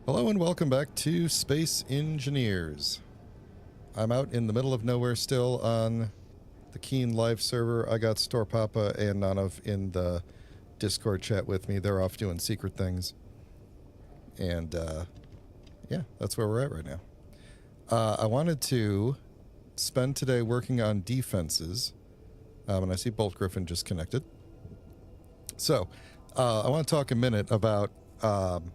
Hello and welcome back to Space Engineers. I'm out in the middle of nowhere still on the Keen live server. I got Store Papa and Nanov in the Discord chat with me. They're off doing secret things. And, yeah, that's where we're at right now. I wanted to spend today working on defenses. And I see Bolt Griffin just connected. So, I want to talk a minute about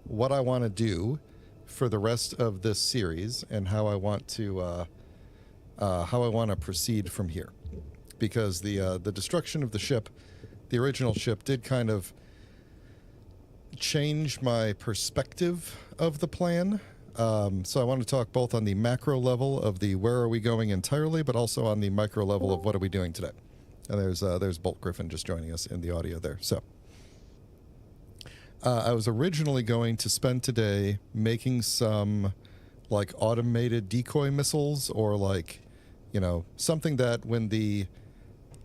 what I want to do for the rest of this series and how I want to proceed from here, because the destruction of the ship, the original ship, did kind of change my perspective of the plan. So I want to talk both on the macro level of the where are we going entirely, but also on the micro level of what are we doing today. And there's Bolt Griffin just joining us in the audio there. So. I was originally going to spend today making some, like, automated decoy missiles, or, like, you know, something that when the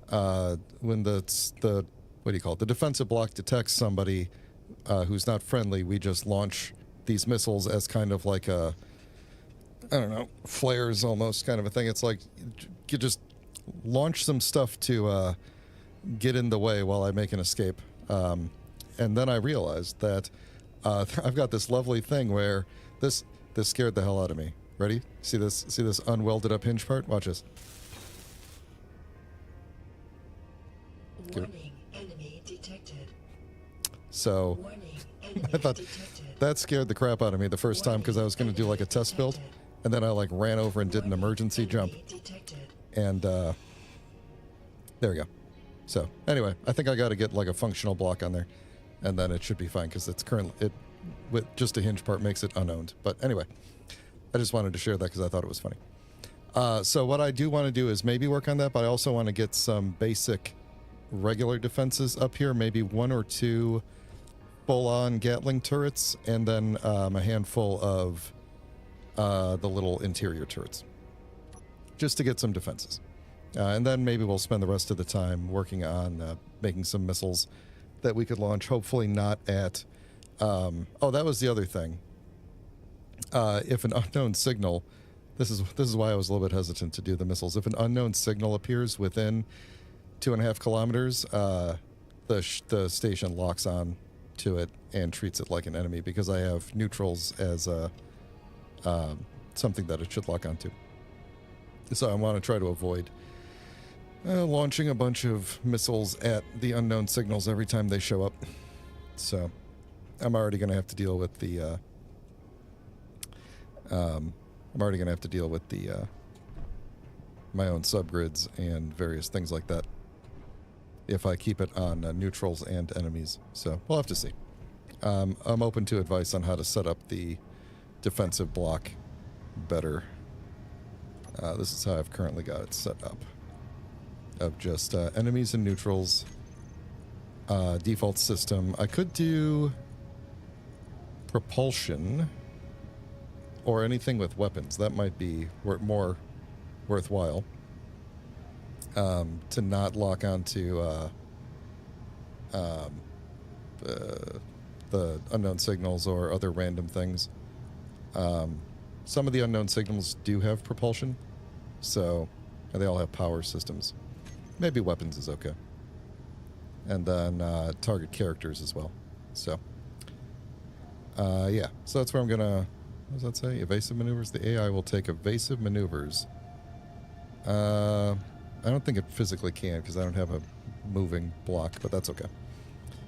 what do you call it, the defensive block detects somebody who's not friendly, we just launch these missiles as kind of like a, I don't know, flares almost kind of a thing. It's like you just launch some stuff to get in the way while I make an escape. And then I realized that I've got this lovely thing where this scared the hell out of me. Ready? See this unwelded up hinge part? Watch this. Warning, enemy detected. So Warning, enemy I thought detected. that scared the crap out of me the first time, because I was going to do like a test build, and then I like ran over and did an emergency jump. And there we go. So anyway, I think I got to get like a functional block on there. And then it should be fine, because it's currently, with just a hinge part makes it unowned. But anyway, I just wanted to share that because I thought it was funny. So what I do want to do is maybe work on that, but I also want to get some basic regular defenses up here, maybe one or two full-on Gatling turrets, and then a handful of the little interior turrets, just to get some defenses. And then maybe we'll spend the rest of the time working on making some missiles that we could launch, hopefully not at... oh, that was the other thing. If an unknown signal... This is why I was a little bit hesitant to do the missiles. If an unknown signal appears within 2.5 kilometers, the station locks on to it and treats it like an enemy, because I have neutrals as something that it should lock onto. So I want to try to avoid launching a bunch of missiles at the unknown signals every time they show up. So I'm already going to have to deal with the my own subgrids and various things like that if I keep it on neutrals and enemies. So we'll have to see. I'm open to advice on how to set up the defensive block better. This is how I've currently got it set up. Of just enemies and neutrals, default system. I could do propulsion or anything with weapons. That might be more worthwhile, to not lock onto the unknown signals or other random things. Some of the unknown signals do have propulsion, so they all have power systems. Maybe weapons is okay. And then target characters as well. So, yeah. So that's where I'm going to... What does that say? Evasive maneuvers. The AI will take evasive maneuvers. I don't think it physically can, because I don't have a moving block, but that's okay.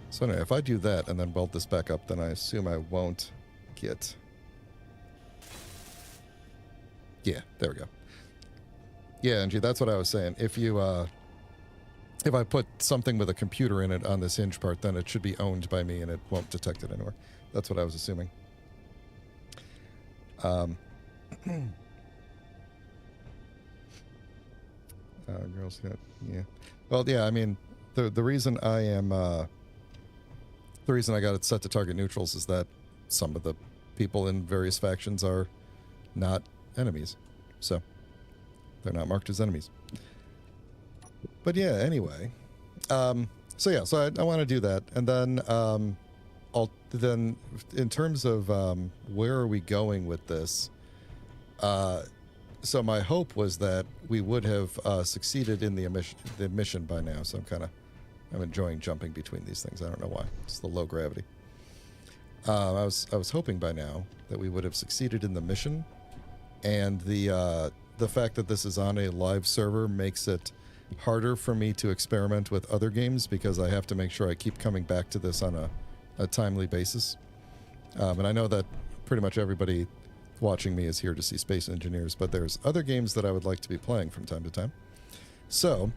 So anyway, if I do that and then weld this back up, then I assume I won't get... Yeah, there we go. Yeah, Angie, that's what I was saying. If you... If I put something with a computer in it on this hinge part, then it should be owned by me and it won't detect it anywhere. That's what I was assuming. Girl Scout, yeah. Well, yeah, I mean, the reason I am... the reason I got it set to target neutrals is that some of the people in various factions are not enemies. So, they're not marked as enemies. But yeah, anyway. So yeah, so I want to do that. And then then in terms of where are we going with this? So my hope was that we would have succeeded in the mission by now. So I'm enjoying jumping between these things. I don't know why. It's the low gravity. I was hoping by now that we would have succeeded in the mission, and the fact that this is on a live server makes it harder for me to experiment with other games because I have to make sure I keep coming back to this on a timely basis. And I know that pretty much everybody watching me is here to see Space Engineers, but there's other games that I would like to be playing from time to time. So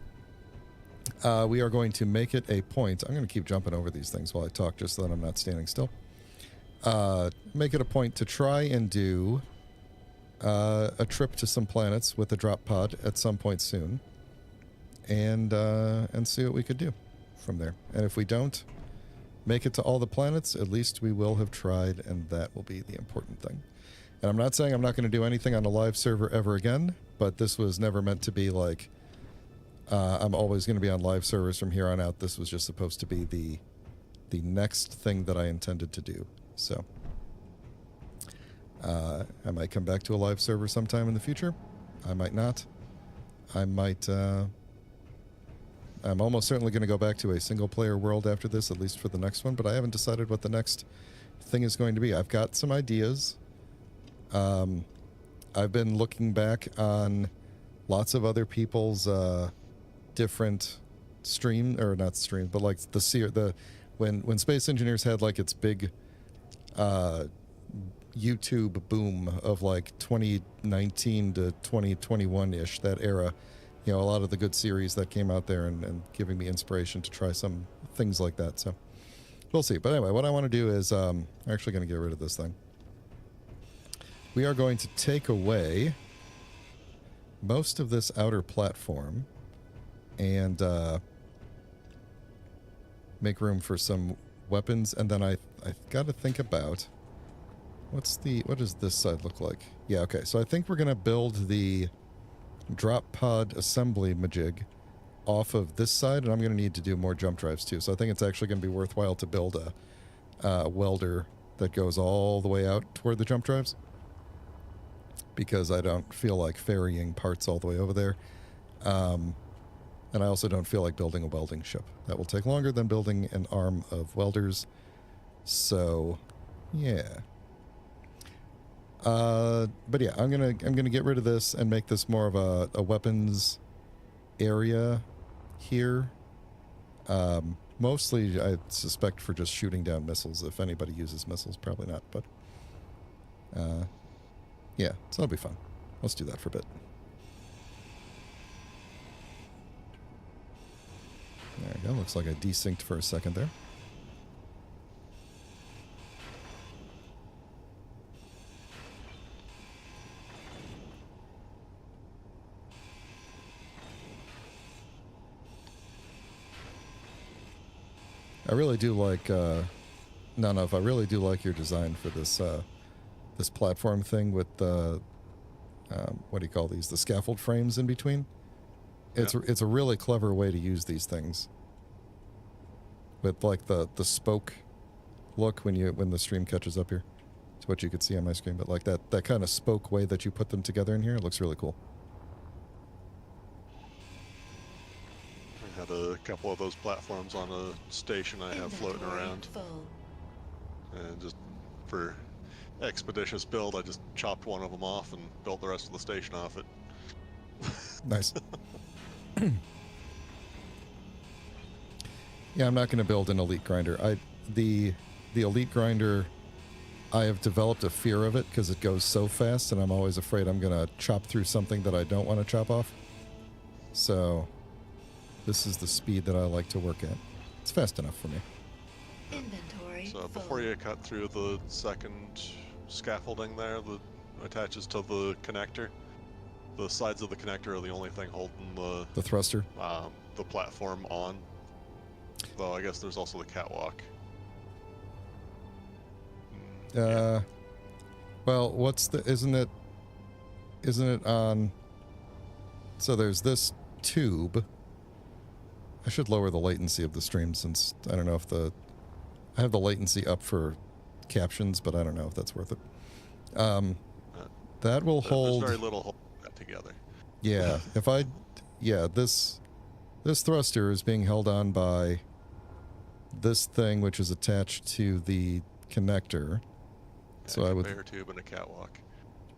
we are going to make it a point. I'm going to keep jumping over these things while I talk just so that I'm not standing still. Make it a point to try and do a trip to some planets with a drop pod at some point soon, and see what we could do from there. And if we don't make it to all the planets, at least we will have tried, and that will be the important thing. And I'm not saying I'm not going to do anything on a live server ever again, but this was never meant to be like I'm always going to be on live servers from here on out. This was just supposed to be the next thing that I intended to do. So I might come back to a live server sometime in the future. I might not. I might... I'm almost certainly going to go back to a single-player world after this, at least for the next one, but I haven't decided what the next thing is going to be. I've got some ideas. I've been looking back on lots of other people's different not stream, but like when Space Engineers had like its big YouTube boom of like 2019 to 2021-ish, that era. You know, a lot of the good series that came out there and giving me inspiration to try some things like that. So we'll see. But anyway, what I want to do is I'm actually going to get rid of this thing. We are going to take away most of this outer platform and make room for some weapons. And then I've got to think about what does this side look like? Yeah, okay. So I think we're going to build the drop pod assembly majig off of this side, and I'm going to need to do more jump drives too. So I think it's actually going to be worthwhile to build a welder that goes all the way out toward the jump drives, because I don't feel like ferrying parts all the way over there. And I also don't feel like building a welding ship. That will take longer than building an arm of welders. So, yeah. But yeah, I'm gonna get rid of this and make this more of a weapons area here. Mostly, I suspect for just shooting down missiles. If anybody uses missiles, probably not. But yeah, so that'll be fun. Let's do that for a bit. There we go. Looks like I desynced for a second there. I really do like, I really do like your design for this, this platform thing with the, what do you call these? The scaffold frames in between. It's a really clever way to use these things. With like the spoke look when the stream catches up here. It's what you could see on my screen, but like that kind of spoke way that you put them together in here, it looks really cool. I had a couple of those platforms on a station I have floating around. And just for expeditious build, I just chopped one of them off and built the rest of the station off it. Nice. Yeah, I'm not going to build an elite grinder. The elite grinder, I have developed a fear of it because it goes so fast, and I'm always afraid I'm going to chop through something that I don't want to chop off. So this is the speed that I like to work at. It's fast enough for me. Inventory. So before you cut through the second scaffolding there that attaches to the connector, the sides of the connector are the only thing holding The thruster? the platform on. Though I guess there's also the catwalk. Well, isn't it on, so there's this tube. I should lower the latency of the stream since I don't know if I have the latency up for captions, but I don't know if that's worth it. That will hold. There's very little holding that together. Yeah, this thruster is being held on by this thing, which is attached to the connector. So I would. Conveyor tube and a catwalk.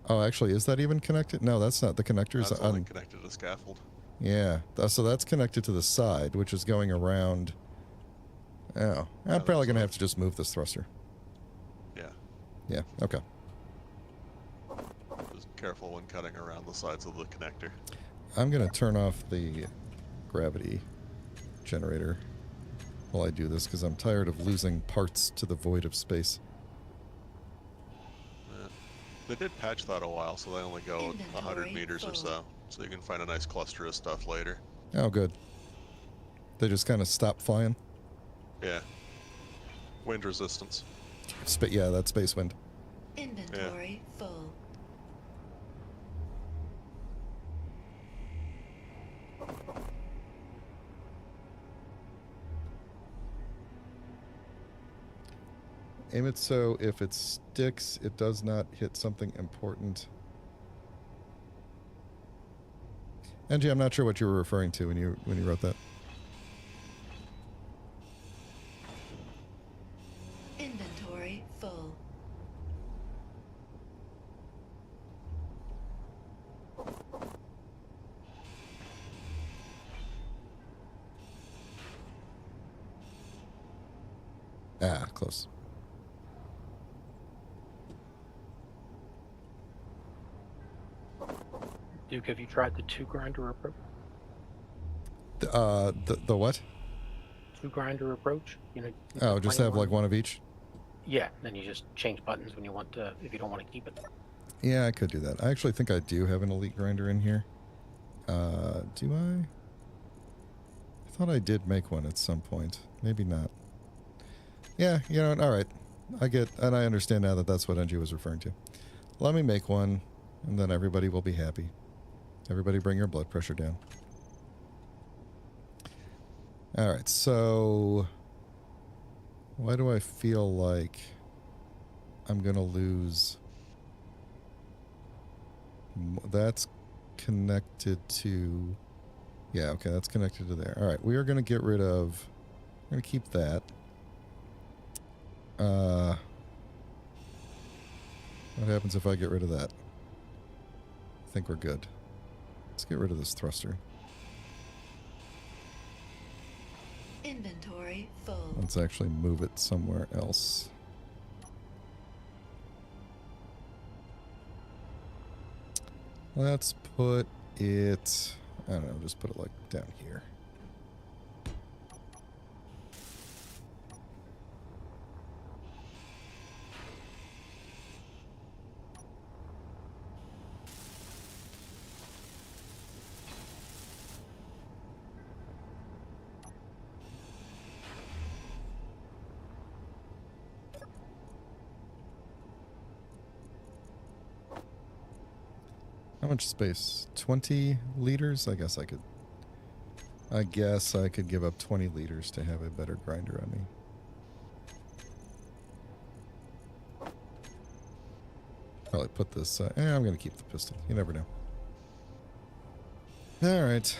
Oh, actually, is that even connected? No, that's not. The connector's That's on. only connected to the scaffold. Yeah, so that's connected to the side, which is going around. Oh, I'm probably going to have to just move this thruster. Yeah. Yeah, okay. Just careful when cutting around the sides of the connector. I'm going to turn off the gravity generator while I do this, because I'm tired of losing parts to the void of space. Yeah. They did patch that a while, so they only go 100 meters or so you can find a nice cluster of stuff later. Oh, good. They just kind of stop flying? Yeah. Wind resistance. Yeah, that's space wind. Inventory full. Aim it so if it sticks, it does not hit something important. Angie, I'm not sure what you were referring to when you wrote that. Inventory full. Ah, close. Duke, have you tried the two grinder approach? The what? Two grinder approach? You know. Oh, just have like one of each? Yeah, then you just change buttons when you want to, if you don't want to keep it. Yeah, I could do that. I actually think I do have an elite grinder in here. Do I? I thought I did make one at some point. Maybe not. Yeah, you know what? All right. I get, and I understand now that that's what NG was referring to. Let me make one, and then everybody will be happy. Everybody bring your blood pressure down. All right, so why do I feel like I'm going to lose? That's connected to... Yeah, okay, that's connected to there. All right, we are going to get rid of... We're going to keep that. What happens if I get rid of that? I think we're good. Let's get rid of this thruster. Inventory full. Let's actually move it somewhere else. Let's put it... I don't know, just put it like down here. How much space? 20 liters? I guess I could give up 20 liters to have a better grinder on me. Probably put this... I'm going to keep the pistol. You never know. Alright.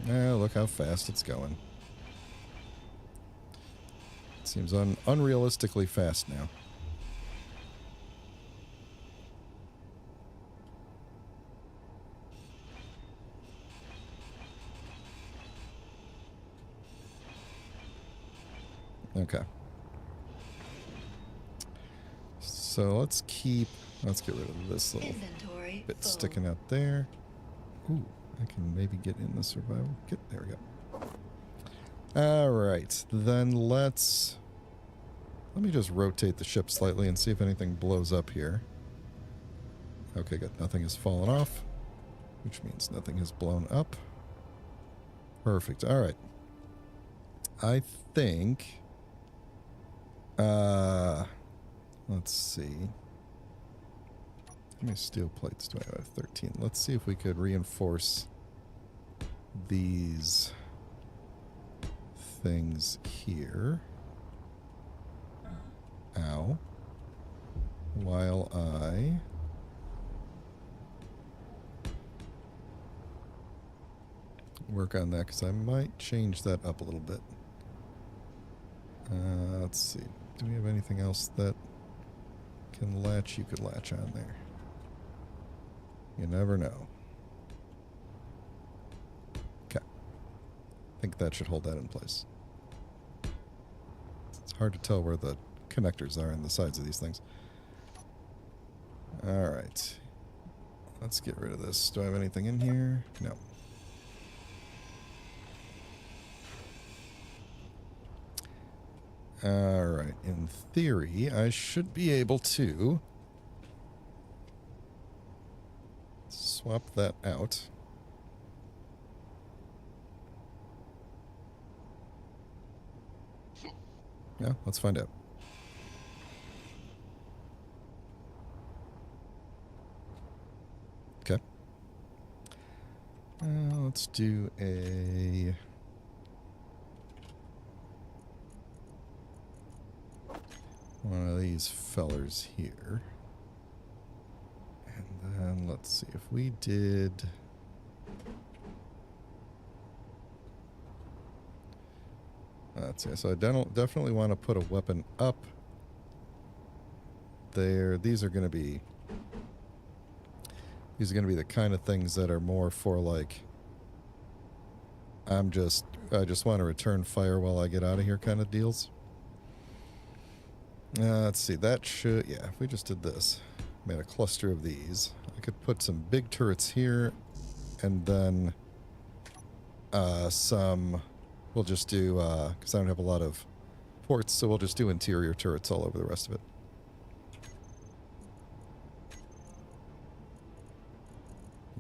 Now look how fast it's going. It seems unrealistically fast now. Okay. So let's get rid of this little Inventory bit full. sticking out there. Ooh, I can maybe get in the survival kit. There we go. All right, then let me just rotate the ship slightly and see if anything blows up here. Okay, good. Nothing has fallen off, which means nothing has blown up. Perfect. All right. I think... let's see. How many steel plates do I have? 13. Let's see if we could reinforce these things here. Ow. While I work on that, because I might change that up a little bit. Let's see. Do we have anything else that can latch? You could latch on there. You never know. Okay. I think that should hold that in place. It's hard to tell where the connectors are on the sides of these things. Alright. Let's get rid of this. Do I have anything in here? No. Alright. In theory, I should be able to swap that out. Yeah, let's find out. Okay. Let's do a... one of these fellers here. And then let's see if we did... Let's see. So I definitely want to put a weapon up there. These are going to be the kind of things that are more for like I just want to return fire while I get out of here kind of deals. Let's see. That should, yeah, if we just did this, made a cluster of these, I could put some big turrets here and then some. We'll just do, because I don't have a lot of ports, so we'll just do interior turrets all over the rest of it.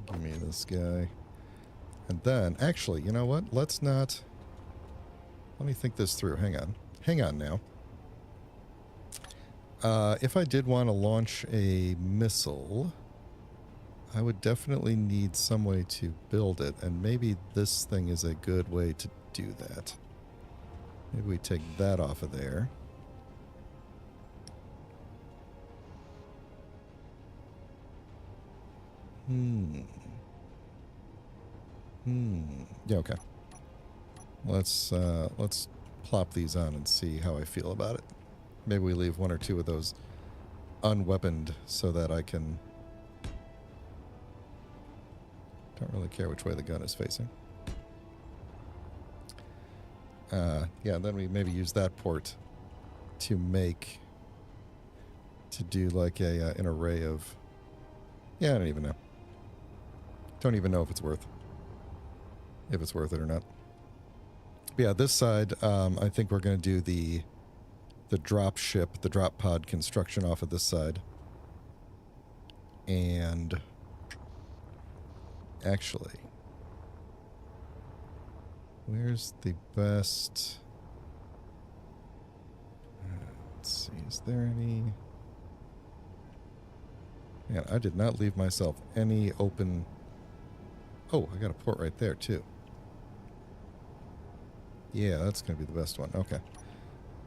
Give me this guy. And then, actually, you know what? Let's not... Let me think this through. Hang on. Hang on now. If I did want to launch a missile, I would definitely need some way to build it, and maybe this thing is a good way to do that. Maybe we take that off of there. Yeah, okay. Let's plop these on and see how I feel about it. Maybe we leave one or two of those unweaponed so that I can... Don't really care which way the gun is facing. Yeah, then we maybe use that port to do like an array of... Yeah, I don't even know. Don't even know if it's worth it or not. But yeah, this side, I think we're going to do the drop ship, the drop pod construction off of this side. And actually, where's the best... Let's see, is there any... Man, I did not leave myself any open... Oh, I got a port right there, too. Yeah, that's going to be the best one. Okay.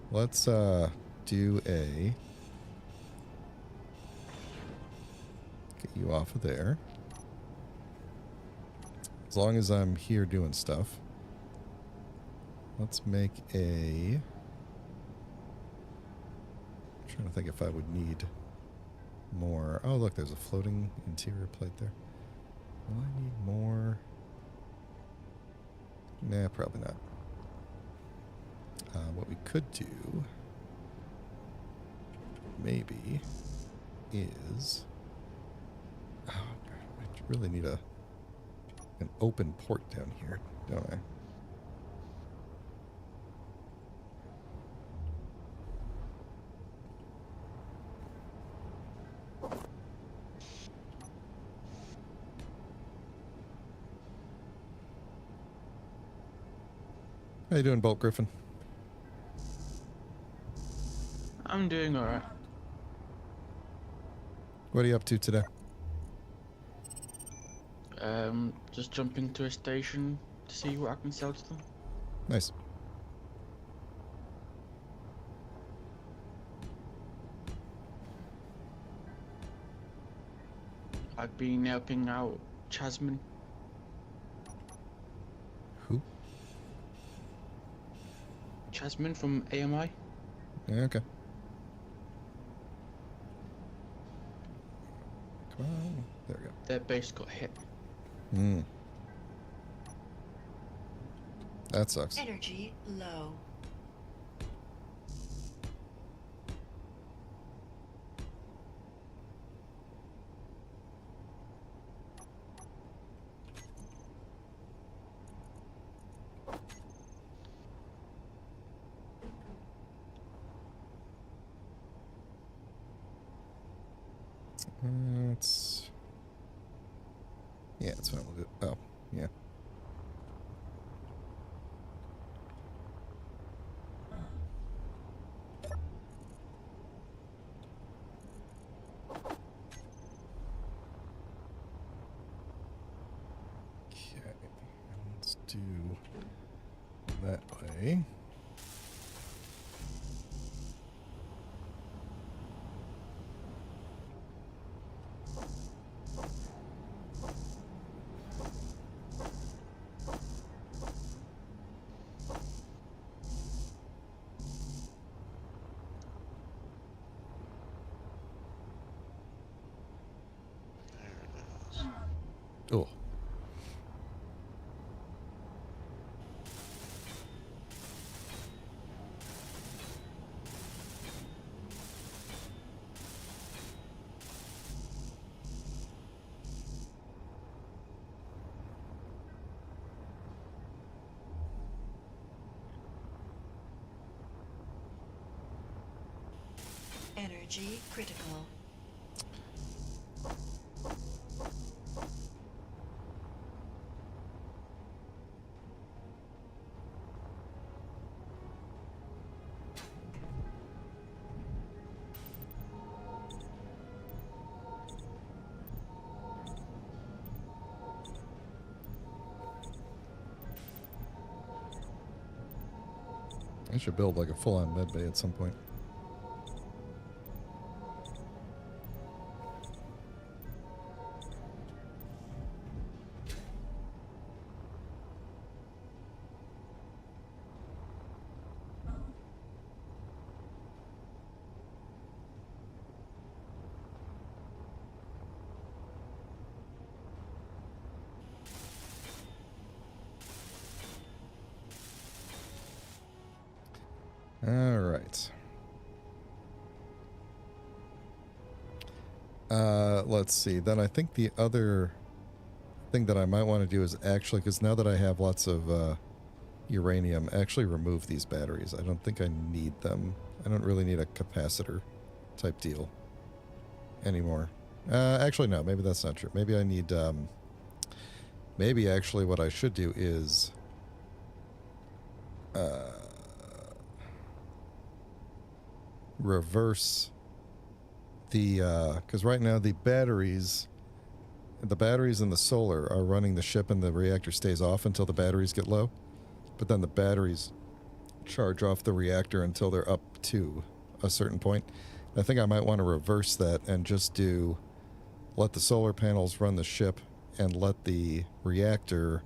Let's do a... Get you off of there. As long as I'm here doing stuff. Let's make a... I'm trying to think if I would need more. Oh, look, there's a floating interior plate there. Will I need more? Nah, probably not. What we could do, maybe, is... Oh, I really need an open port down here, don't I? How you doing, Bolt Griffin? I'm doing alright. What are you up to today? Just jumping to a station to see what I can sell to them. Nice. I've been helping out Chasman. Who? Chasman from AMI. Yeah, okay. Come on. There we go. Their base got hit. Hmm. That sucks. Energy low. It's... Yeah, that's what we'll do. Oh, yeah. Okay, let's do that way. There it is. Oh. Energy critical. I should build like a full-on med bay at some point. All right. Let's see. Then I think the other thing that I might want to do is actually, because now that I have lots of uranium, actually remove these batteries. I don't think I need them. I don't really need a capacitor type deal anymore. Actually, no. Maybe that's not true. Maybe I need... maybe actually what I should do is... reverse the because right now the batteries and the solar are running the ship, and the reactor stays off until the batteries get low, but then the batteries charge off the reactor until they're up to a certain point. I think I might want to reverse that and just let the solar panels run the ship and let the reactor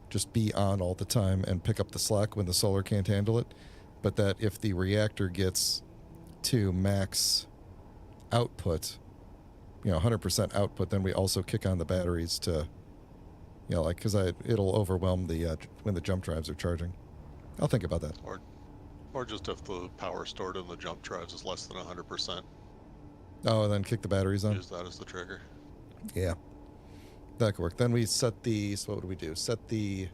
just be on all the time and pick up the slack when the solar can't handle it, but that if the reactor gets to max output, 100% output, then we also kick on the batteries to, like, because it'll overwhelm the when the jump drives are charging. I'll think about that. Or just if the power stored in the jump drives is less than 100%. Oh, and then kick the batteries on? Use that as the trigger. Yeah. That could work. Then we set so what do we do? Set the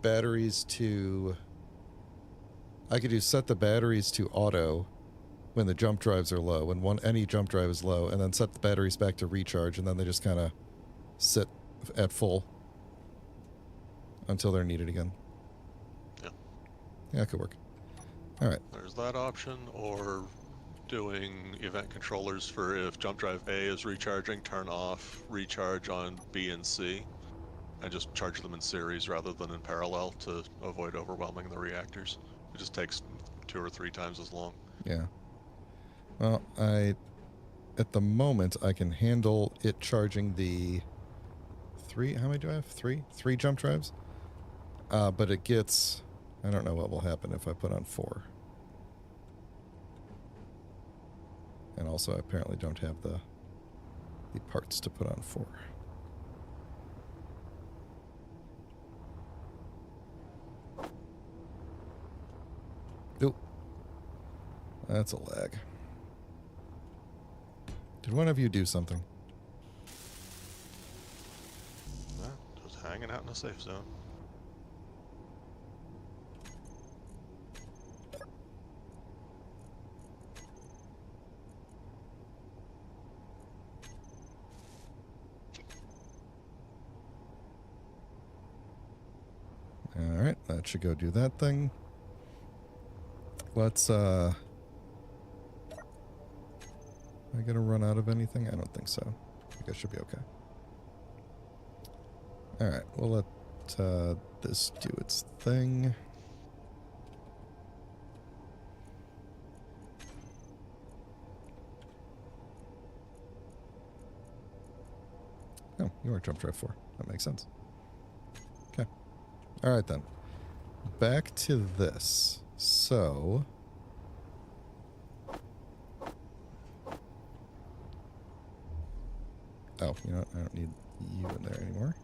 batteries to... I could set the batteries to auto when the jump drives are low, when any jump drive is low, and then set the batteries back to recharge, and then they just kind of sit at full until they're needed again. Yeah. Yeah, that could work. All right. There's that option, or doing event controllers for if jump drive A is recharging, turn off recharge on B and C, and just charge them in series rather than in parallel to avoid overwhelming the reactors. It just takes 2 or 3 times as long. Yeah. Well, I at the moment, I can handle it charging the 3. How many do I have? 3? 3 jump drives? But it gets... I don't know what will happen if I put on 4. And also, I apparently don't have the parts to put on 4. Oop. That's a lag. Did one of you do something? Nah, just hanging out in a safe zone. Alright, that should go do that thing. Let's, am I gonna run out of anything? I don't think so. I think I should be okay. Alright, we'll let this do its thing. Oh, you are jump drive 4. That makes sense. Okay. Alright then. Back to this. So... Oh, you know what? I don't need you in there anymore.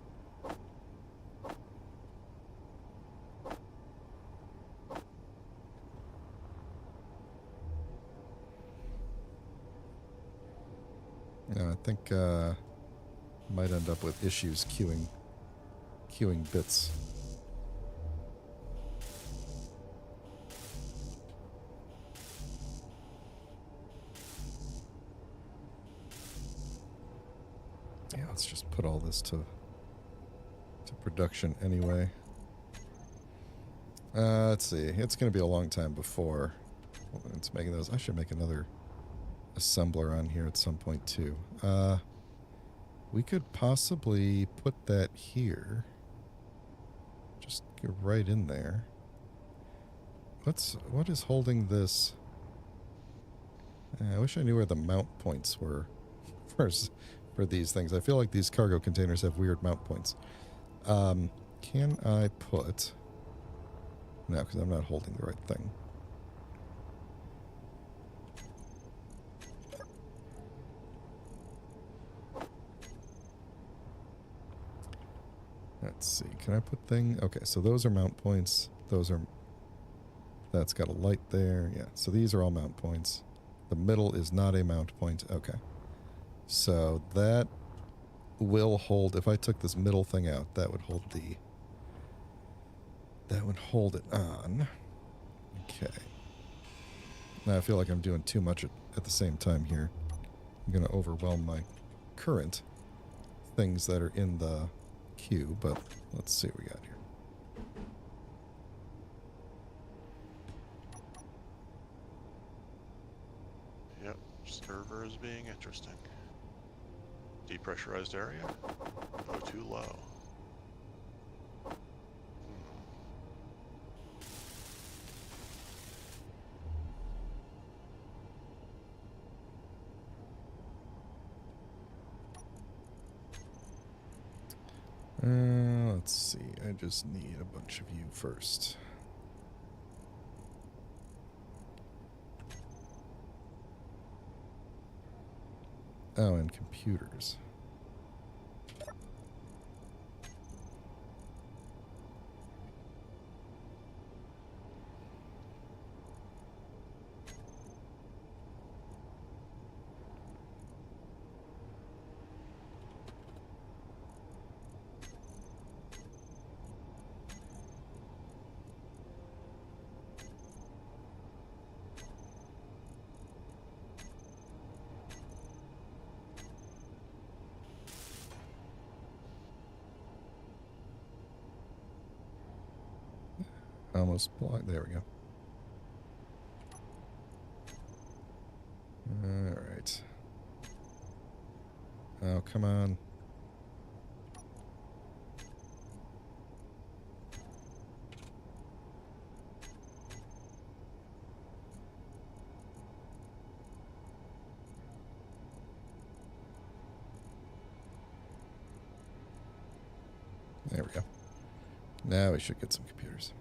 No, I think might end up with issues queuing bits. Yeah, let's just put all this to production anyway. Let's see. It's going to be a long time before it's making those. I should make another assembler on here at some point too. We could possibly put that here. Just get right in there. What is holding this? I wish I knew where the mount points were for these things. I feel like these cargo containers have weird mount points. Can I put... No, because I'm not holding the right thing. Let's see. Can I put thing? Okay, so those are mount points. Those are... That's got a light there. Yeah, so these are all mount points. The middle is not a mount point. Okay. So that will hold... If I took this middle thing out, that would hold the... That would hold it on. Okay. Now I feel like I'm doing too much at the same time here. I'm going to overwhelm my current things that are in the queue, but let's see what we got here. Yep, server is being interesting. Depressurized area? Oh, too low. Let's see. I just need a bunch of you first. Oh, and computers. Almost blocked. There we go. All right. Oh, come on. There we go. Now we should get some computers.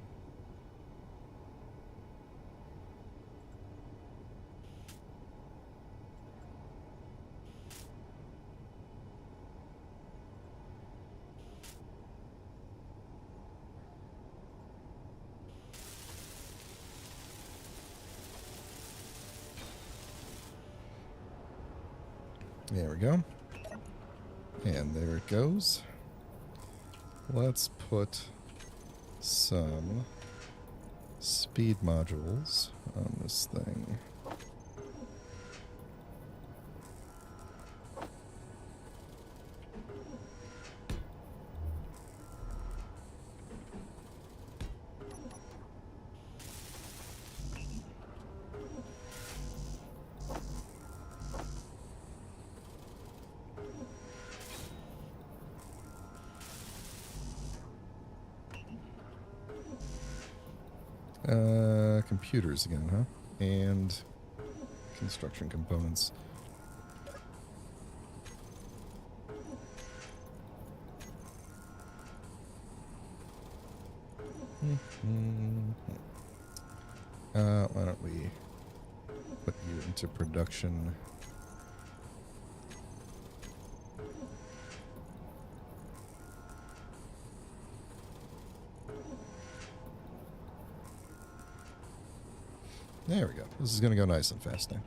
There we go. And there it goes. Let's put some speed modules on this thing. Computers again, huh? And construction components. Why don't we put you into production? There we go. This is going to go nice and fast now.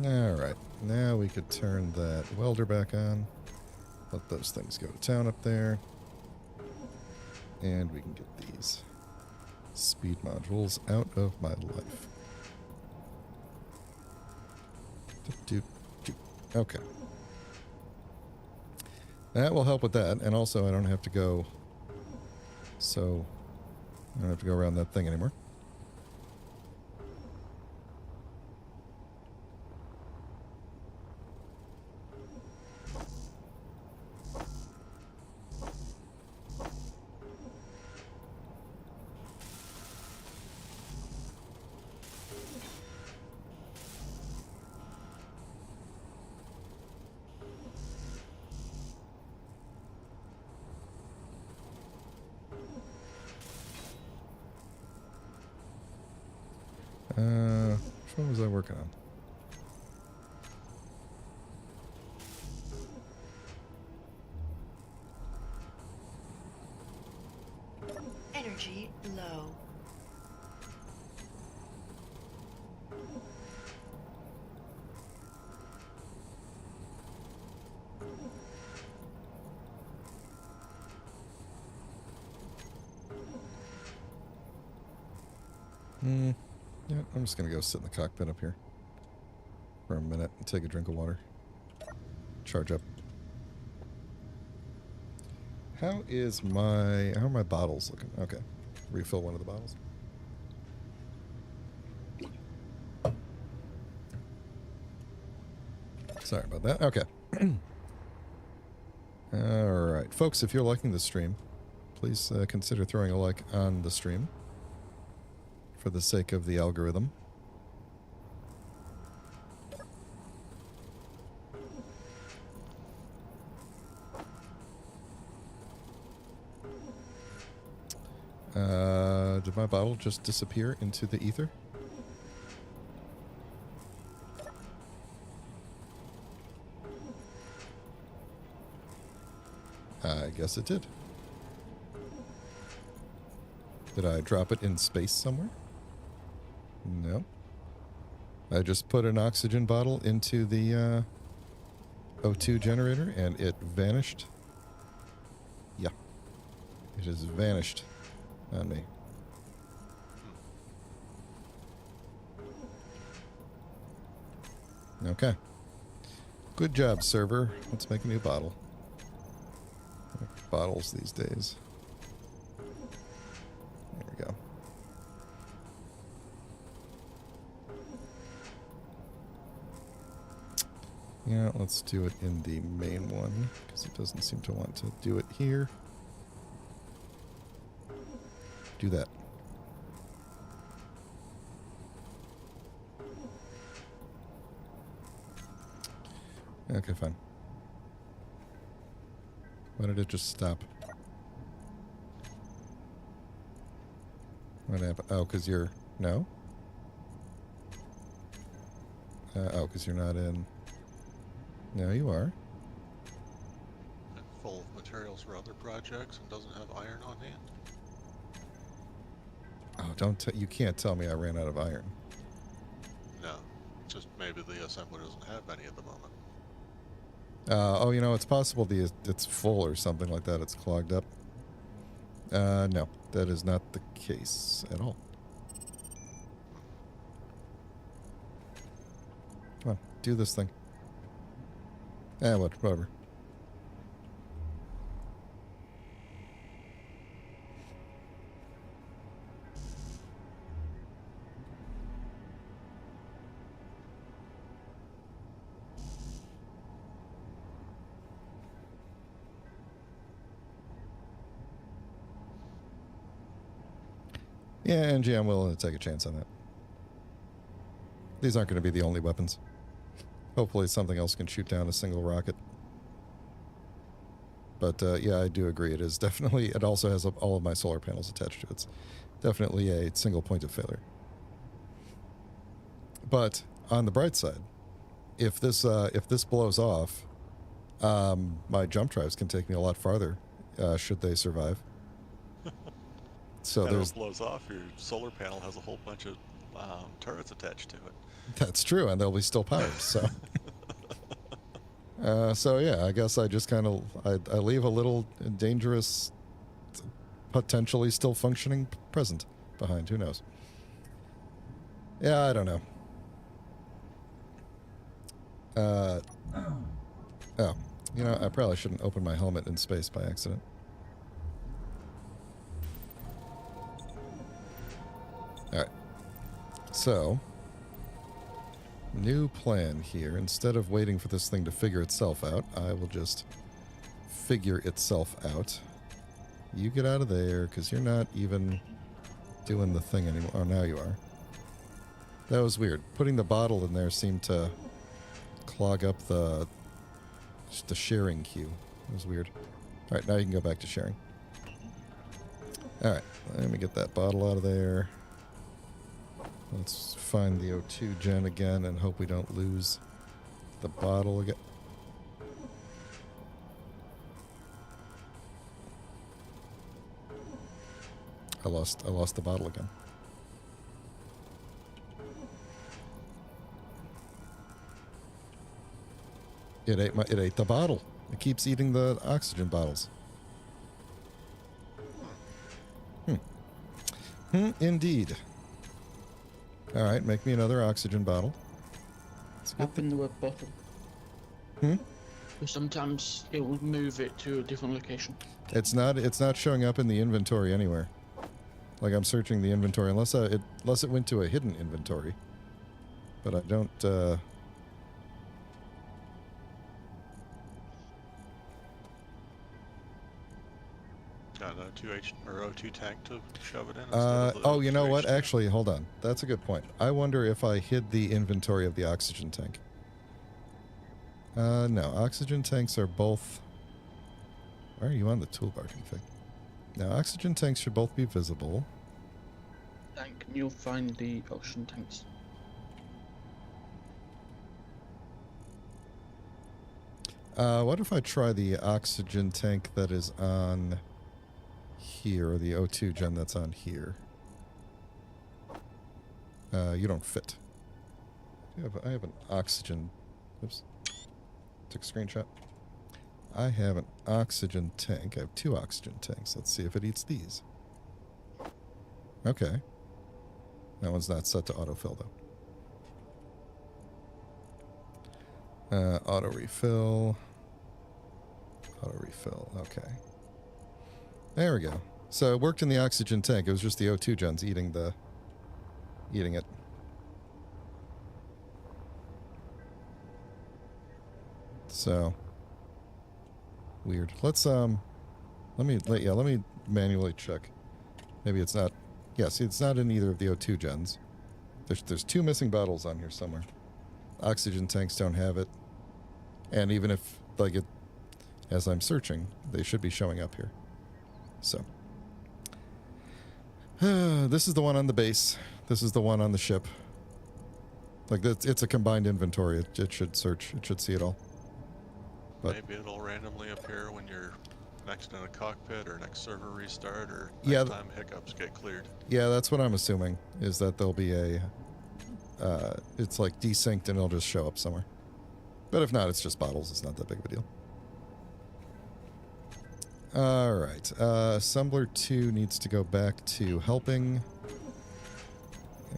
Alright, now we could turn that welder back on. Let those things go to town up there. And we can get these speed modules out of my life. Okay. That will help with that, and also I don't have to go around that thing anymore. Which one was I working on? Energy low. Yeah, I'm just going to go sit in the cockpit up here for a minute and take a drink of water. Charge up. How are my bottles looking? Okay. Refill one of the bottles. Sorry about that. Okay. Alright. Folks, if you're liking the stream, please consider throwing a like on the stream for the sake of the algorithm. Did my bottle just disappear into the ether? I guess it did. Did I drop it in space somewhere? No. I just put an oxygen bottle into the O2 generator and it vanished. Yeah. It has vanished on me. Okay. Good job, server. Let's make a new bottle. Bottles these days. There we go. Yeah, let's do it in the main one, because it doesn't seem to want to do it here. Do that. Okay, fine. Why did it just stop? What happened? Oh, because you're... No? Oh, because you're not in... No, you are. And full of materials for other projects and doesn't have iron on hand. Oh, you can't tell me I ran out of iron. No, just maybe the assembler doesn't have any at the moment. Oh, you know, it's possible it's full or something like that. It's clogged up. No, that is not the case at all. Come on, do this thing. Whatever. Yeah, NG, I'm willing to take a chance on that. These aren't going to be the only weapons. Hopefully something else can shoot down a single rocket. But yeah, I do agree. It is definitely... It also has all of my solar panels attached to it. It's definitely a single point of failure. But on the bright side, if this blows off, my jump drives can take me a lot farther, should they survive. So And there's... if it blows off, your solar panel has a whole bunch of turrets attached to it. That's true, and they'll be still powered, so... so yeah, I guess I just kind of... I leave a little dangerous, potentially still functioning present behind. Who knows? Yeah, I don't know. Oh, you know, I probably shouldn't open my helmet in space by accident. Alright. So, new plan here. Instead of waiting for this thing to figure itself out, I will just figure itself out. You get out of there, because you're not even doing the thing anymore. Oh, now you are. That was weird. Putting the bottle in there seemed to clog up the sharing queue. It was weird. Alright, now you can go back to sharing. Alright, let me get that bottle out of there. Let's find the O2 gen again and hope we don't lose the bottle again. I lost the bottle again. It ate the bottle. It keeps eating the oxygen bottles. Indeed. All right, make me another oxygen bottle. Up in the web bottle. Sometimes it will move it to a different location. It's not showing up in the inventory anywhere. Like I'm searching the inventory unless it went to a hidden inventory. But I don't Got a O2 tank to shove it in. oh, you know what? Actually, hold on. That's a good point. I wonder if I hid the inventory of the oxygen tank. No. Oxygen tanks are both... Why are you on the toolbar config? Now, oxygen tanks should both be visible. Tank, and you'll find the oxygen tanks. What if I try the oxygen tank that is on... here, or the O2 gen that's on here? You don't fit. I have an oxygen... Oops. Took a screenshot. I have an oxygen tank. I have 2 oxygen tanks. Let's see if it eats these. Okay. That one's not set to autofill, though. Auto refill. Auto refill. Okay. There we go. So it worked in the oxygen tank. It was just the O2 gens eating it. So weird. Let's let me manually check. Maybe it's not. Yeah, see, it's not in either of the O2 gens. There's 2 missing bottles on here somewhere. Oxygen tanks don't have it. And even if, like, as I'm searching, they should be showing up here. So. This is the one on the base. This is the one on the ship. Like, it's a combined inventory. It should search. It should see it all. But maybe it'll randomly appear when you're next in a cockpit or next server restart or Yeah, next time hiccups get cleared. yeah, that's what I'm assuming, is that there'll be a... it's like desynced and it'll just show up somewhere. But if not, it's just bottles. It's not that big of a deal. Alright. Assembler 2 needs to go back to helping.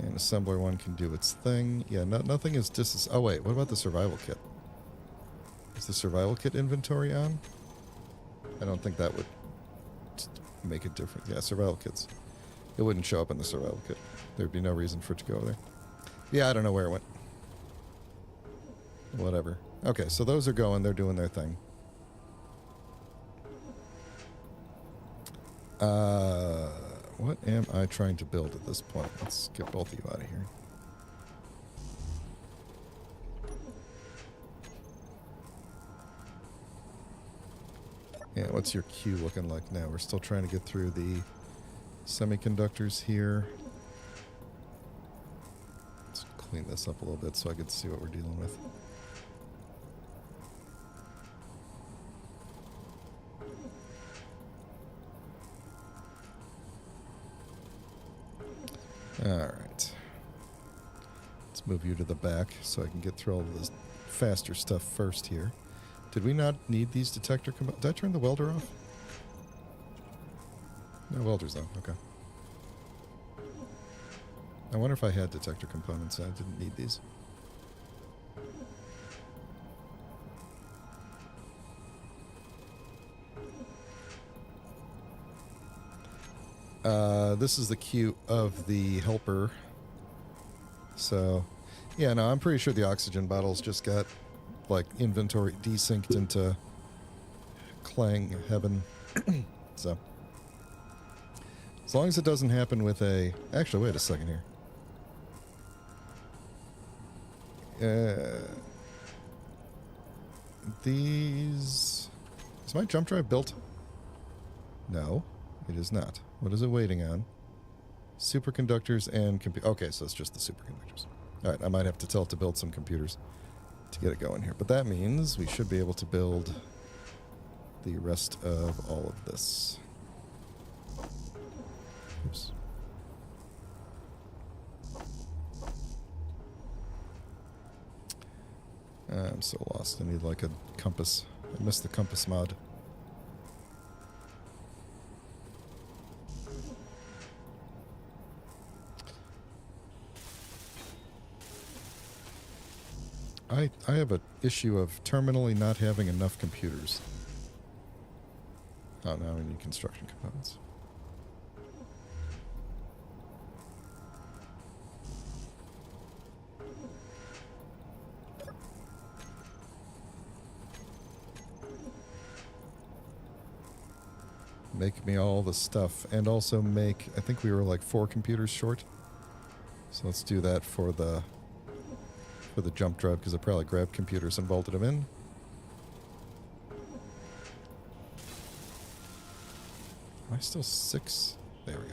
And Assembler 1 can do its thing. Yeah, nothing is oh wait, what about the survival kit? Is the survival kit inventory on? I don't think that would make a difference. Yeah, survival kits. It wouldn't show up in the survival kit. There'd be no reason for it to go over there. Yeah, I don't know where it went. Whatever. Okay, so those are going. They're doing their thing. What am I trying to build at this point? Let's get both of you out of here. Yeah, what's your queue looking like now? We're still trying to get through the semiconductors here. Let's clean this up a little bit so I can see what we're dealing with. Alright. Let's move you to the back so I can get through all of this faster stuff first here. Did we not need these detector components? Did I turn the welder off? No, welder's on. Okay. I wonder if I had detector components and I didn't need these. This is the queue of the helper. So, yeah, no, I'm pretty sure the oxygen bottles just got, like, inventory desynced into Clang heaven. So, as long as it doesn't happen with a... Actually, wait a second here. These... Is my jump drive built? No, it is not. What is it waiting on? Superconductors and... Okay, so it's just the superconductors. Alright, I might have to tell it to build some computers to get it going here. But that means we should be able to build the rest of all of this. Oops. I'm so lost. I need like a compass. I missed the compass mod. I have an issue of terminally not having enough computers. Oh, now we need construction components. Make me all the stuff, and also make, I think we were like 4 computers short. So let's do that for the jump drive, because I probably grabbed computers and bolted them in. Am I still 6? There we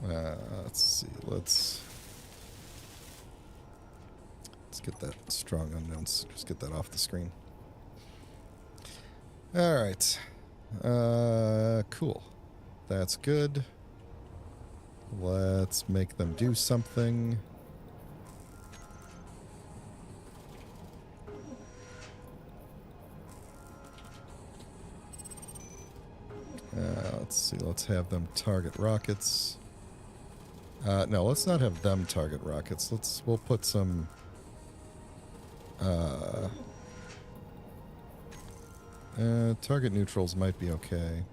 go. Let's see. Let's get that strong unknowns. Just get that off the screen. All right. Cool. That's good. Let's make them do something. Let's see. Let's have them target rockets. No, let's not have them target rockets. We'll put some... target neutrals might be okay.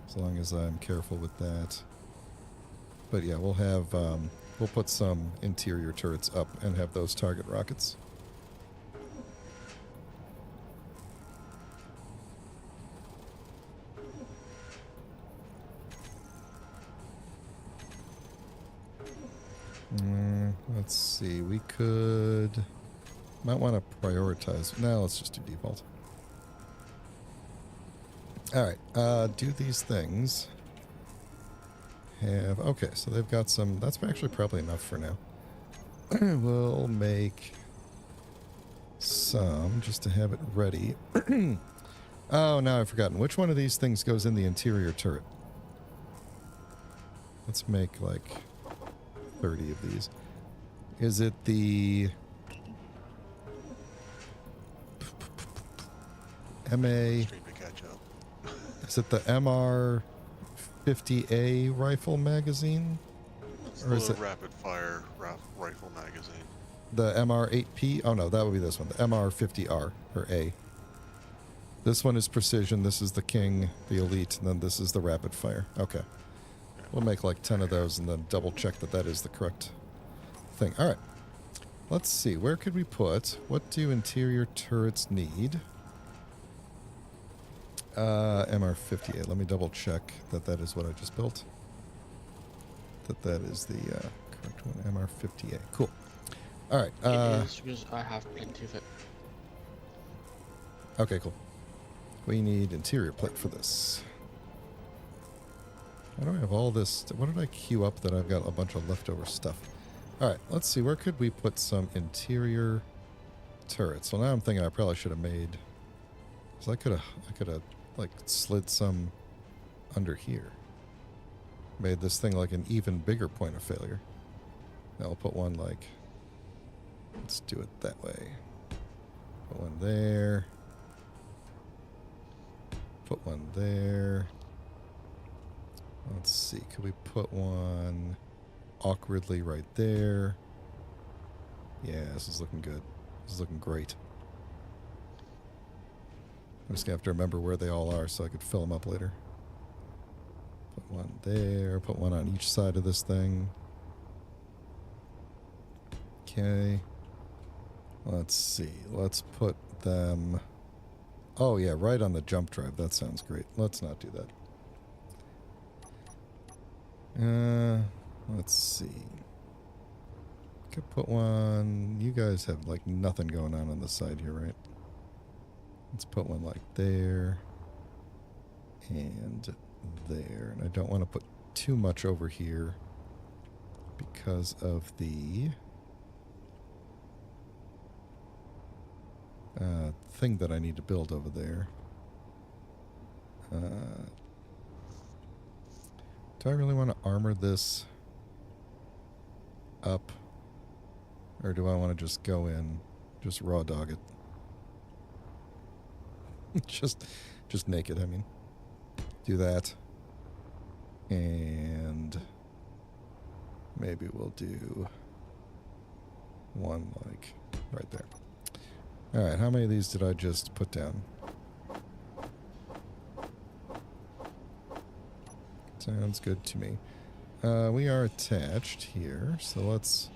As long as I'm careful with that. But yeah, we'll have, we'll put some interior turrets up and have those target rockets. Let's see. We could... Might want to prioritize. No, let's just do default. Alright, do these things. Have... Okay, so they've got some... That's actually probably enough for now. We'll make some just to have it ready. Oh, now I've forgotten. Which one of these things goes in the interior turret? Let's make like 30 of these. Is it the MA? Stream to catch up. Is it the MR50A rifle magazine? It's Or is the it rapid fire rifle magazine. the MR8P? Oh no, that would be this one. The MR50R or A. This one is precision. This is the king, the elite, and then this is the rapid fire. Okay. We'll make like 10 of those and then double check that that is the correct thing. All right. Let's see. Where could we put? What do interior turrets need? MR58. Let me double check that that is what I just built. That is the correct one. MR58. Cool. All right. It is because I have plenty of it. Okay, cool. We need interior plate for this. Why do I have all this? What did I queue up that I've got a bunch of leftover stuff? All right, let's see. Where could we put some interior turrets? Well, now I'm thinking I probably should have made... Because I could have, like, slid some under here. Made this thing like an even bigger point of failure. Now I'll put one like... Let's do it that way. Put one there. Put one there. Let's see. Could we put one awkwardly right there? Yeah, this is looking good. This is looking great. I'm just going to have to remember where they all are so I could fill them up later. Put one there. Put one on each side of this thing. Okay. Let's see. Let's put them... Oh, yeah, right on the jump drive. That sounds great. Let's not do that. Let's see. Could put one... You guys have, like, nothing going on the side here, right? Let's put one, like, there. And there. And I don't want to put too much over here because of the... thing that I need to build over there. Do I really want to armor this up? Or do I want to just go in, just raw dog it? just naked, I mean. Do that. And maybe we'll do one like right there. Alright, how many of these did I just put down? Sounds good to me. We are attached here, so let's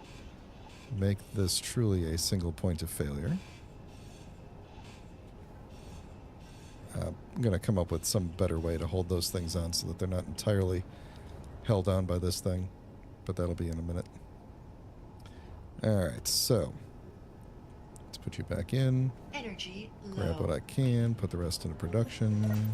make this truly a single point of failure. I'm going to come up with some better way to hold those things on so that they're not entirely held on by this thing, but that'll be in a minute. Alright, so... Put you back in. Energy low. Grab what I can. Put the rest into production.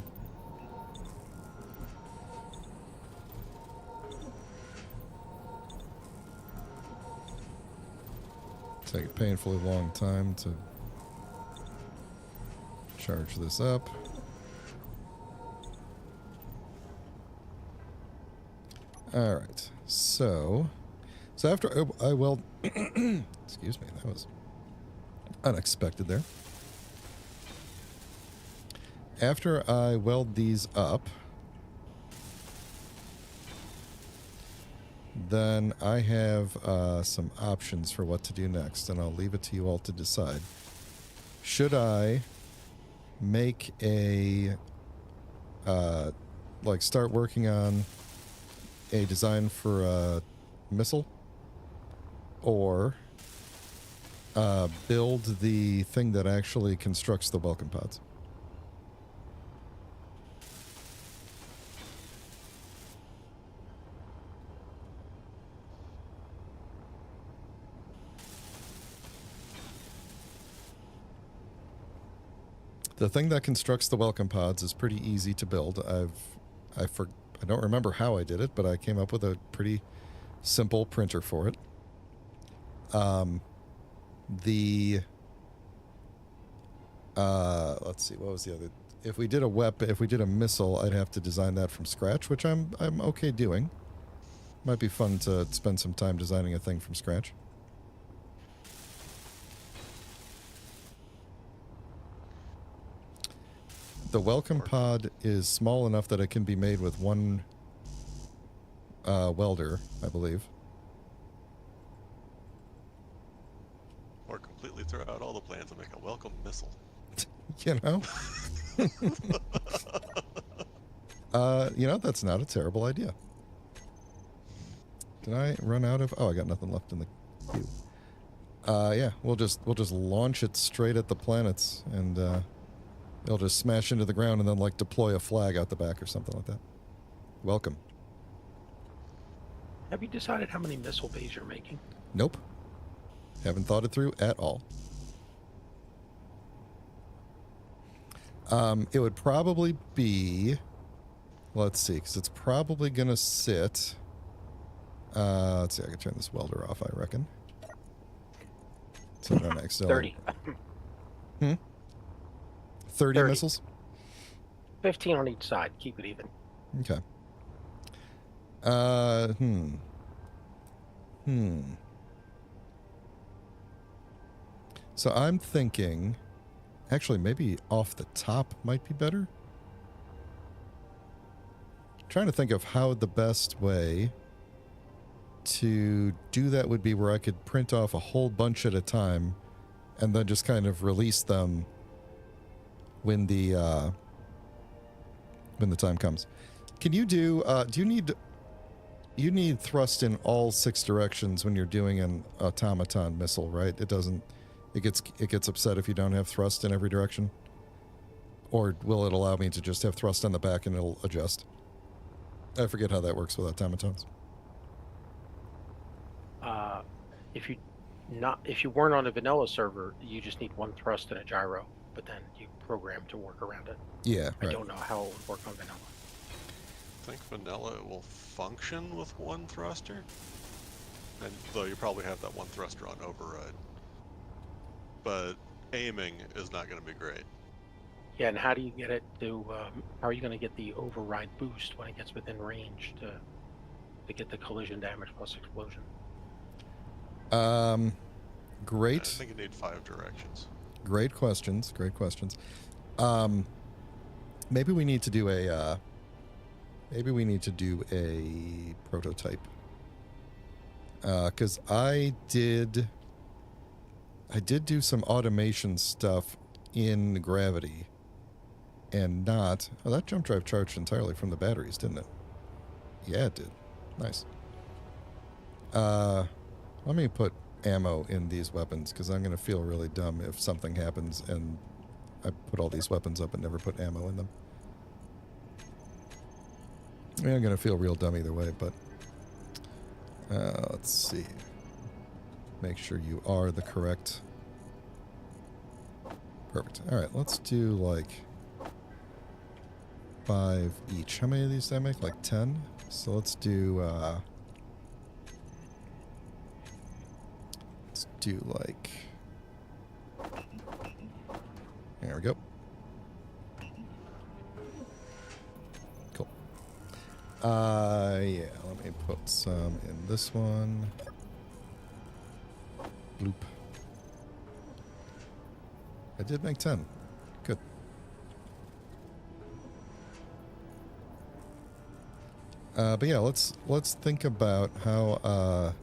Take a painfully long time to charge this up. All right. So after I weld, excuse me, that was unexpected there. After I weld these up, then I have some options for what to do next, and I'll leave it to you all to decide. Should I make a, like start working on a design for a missile? Or build the thing that actually constructs the welcome pods? The thing that constructs the welcome pods is pretty easy to build. I don't remember how I did it, but I came up with a pretty simple printer for it. Let's see, what was the other? If we did a missile, I'd have to design that from scratch, which I'm okay doing. Might be fun to spend some time designing a thing from scratch. The welcome pod is small enough that it can be made with one welder, I believe. Or completely throw out all the plans and make a welcome missile. You know? That's not a terrible idea. Did I run out of... Oh, I got nothing left in the queue. Yeah, we'll just launch it straight at the planets, and it'll just smash into the ground and then, like, deploy a flag out the back or something like that. Welcome. Have you decided how many missile bays you're making? Nope. Haven't thought it through at all. It would probably be... Let's see, because it's probably going to sit... let's see, I can turn this welder off, I reckon. So I don't accidentally... 30. 30 missiles? 15 on each side. Keep it even. Okay. So I'm thinking... Actually, maybe off the top might be better. Trying to think of how the best way to do that would be, where I could print off a whole bunch at a time and then just kind of release them when the time comes. Can you do you need thrust in all 6 directions when you're doing an automaton missile, right? It gets upset if you don't have thrust in every direction? Or will it allow me to just have thrust on the back and it'll adjust? I forget how that works with automatons. If you weren't on a vanilla server, you just need 1 thrust and a gyro, but then you program to work around it. Yeah, I right. don't know how it would work on vanilla. I think vanilla will function with 1 thruster, and though you probably have that 1 thruster on override. But aiming is not going to be great. Yeah, and how do you get it to? How are you going to get the override boost when it gets within range to get the collision damage plus explosion? Great. I think you need 5 directions. Great questions. Maybe we need to do a prototype. Because I did do some automation stuff in Gravity, and not... Oh, that jump drive charged entirely from the batteries, didn't it? Yeah, it did. Nice. Let me put ammo in these weapons, because I'm going to feel really dumb if something happens and I put all these weapons up and never put ammo in them. I mean, I'm going to feel real dumb either way, but... let's see. Make sure you are the correct... Perfect. Alright, let's do, like, 5 each. How many of these did I make? Like 10? So let's do, like... There we go. Cool. Yeah, let me put some in this one. Bloop. I did make 10. Good. But yeah, let's think about how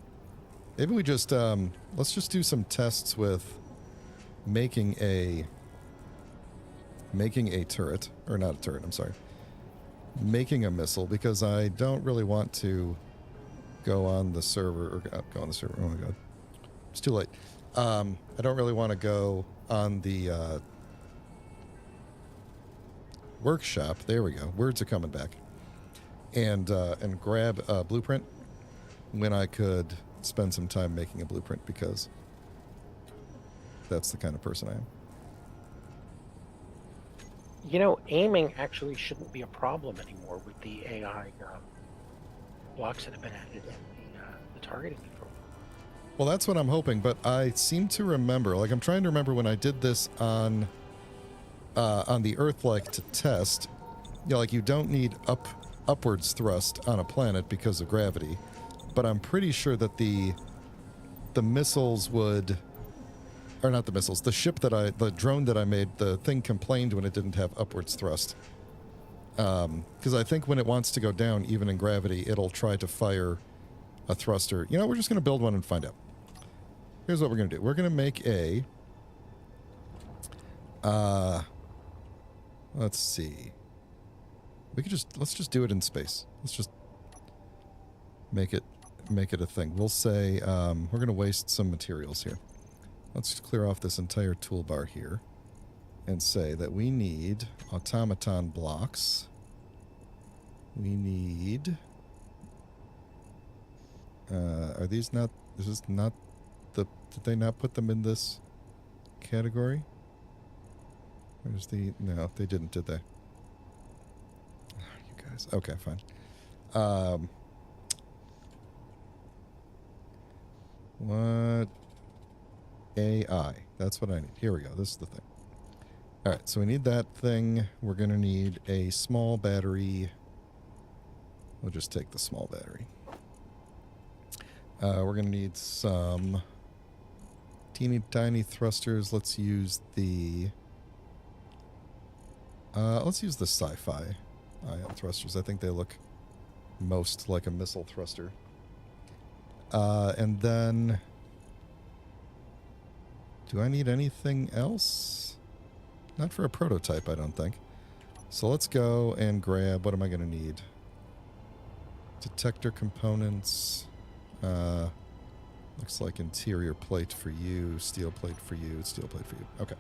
maybe we just let's just do some tests with making a turret, or not a turret, I'm sorry. Making a missile, because I don't really want to go on the server, or go on the server. Oh my god. It's too late. I don't really want to go on the workshop. There we go. Words are coming back. And grab a blueprint when I could spend some time making a blueprint, because that's the kind of person I am. You know, aiming actually shouldn't be a problem anymore with the AI blocks that have been added in the targeting control. Well, that's what I'm hoping, but I seem to remember, like I'm trying to remember when I did this on the Earth, like to test, you know, like you don't need upwards thrust on a planet because of gravity, but I'm pretty sure that the missiles would, or not the missiles, the drone that I made, the thing complained when it didn't have upwards thrust. Because I think when it wants to go down, even in gravity, it'll try to fire a thruster. You know, we're just going to build one and find out. Here's what we're going to do. We're going to make a... let's see. Let's just do it in space. Let's just make it a thing. We'll say, we're going to waste some materials here. Let's clear off this entire toolbar here and say that we need automaton blocks. We need... are these not... This is not the... Did they not put them in this category? Where's the... No, they didn't, did they? You guys... Okay, fine. What... AI. That's what I need. Here we go. This is the thing. Alright, so we need that thing. We're going to need a small battery. We'll just take the small battery. We're going to need some teeny tiny thrusters. Let's use the... let's use the sci-fi ion thrusters. I think they look most like a missile thruster. And then... Do I need anything else? Not for a prototype, I don't think. So let's go and grab... What am I going to need? Detector components. Looks like interior plate for you, steel plate for you, steel plate for you. Okay.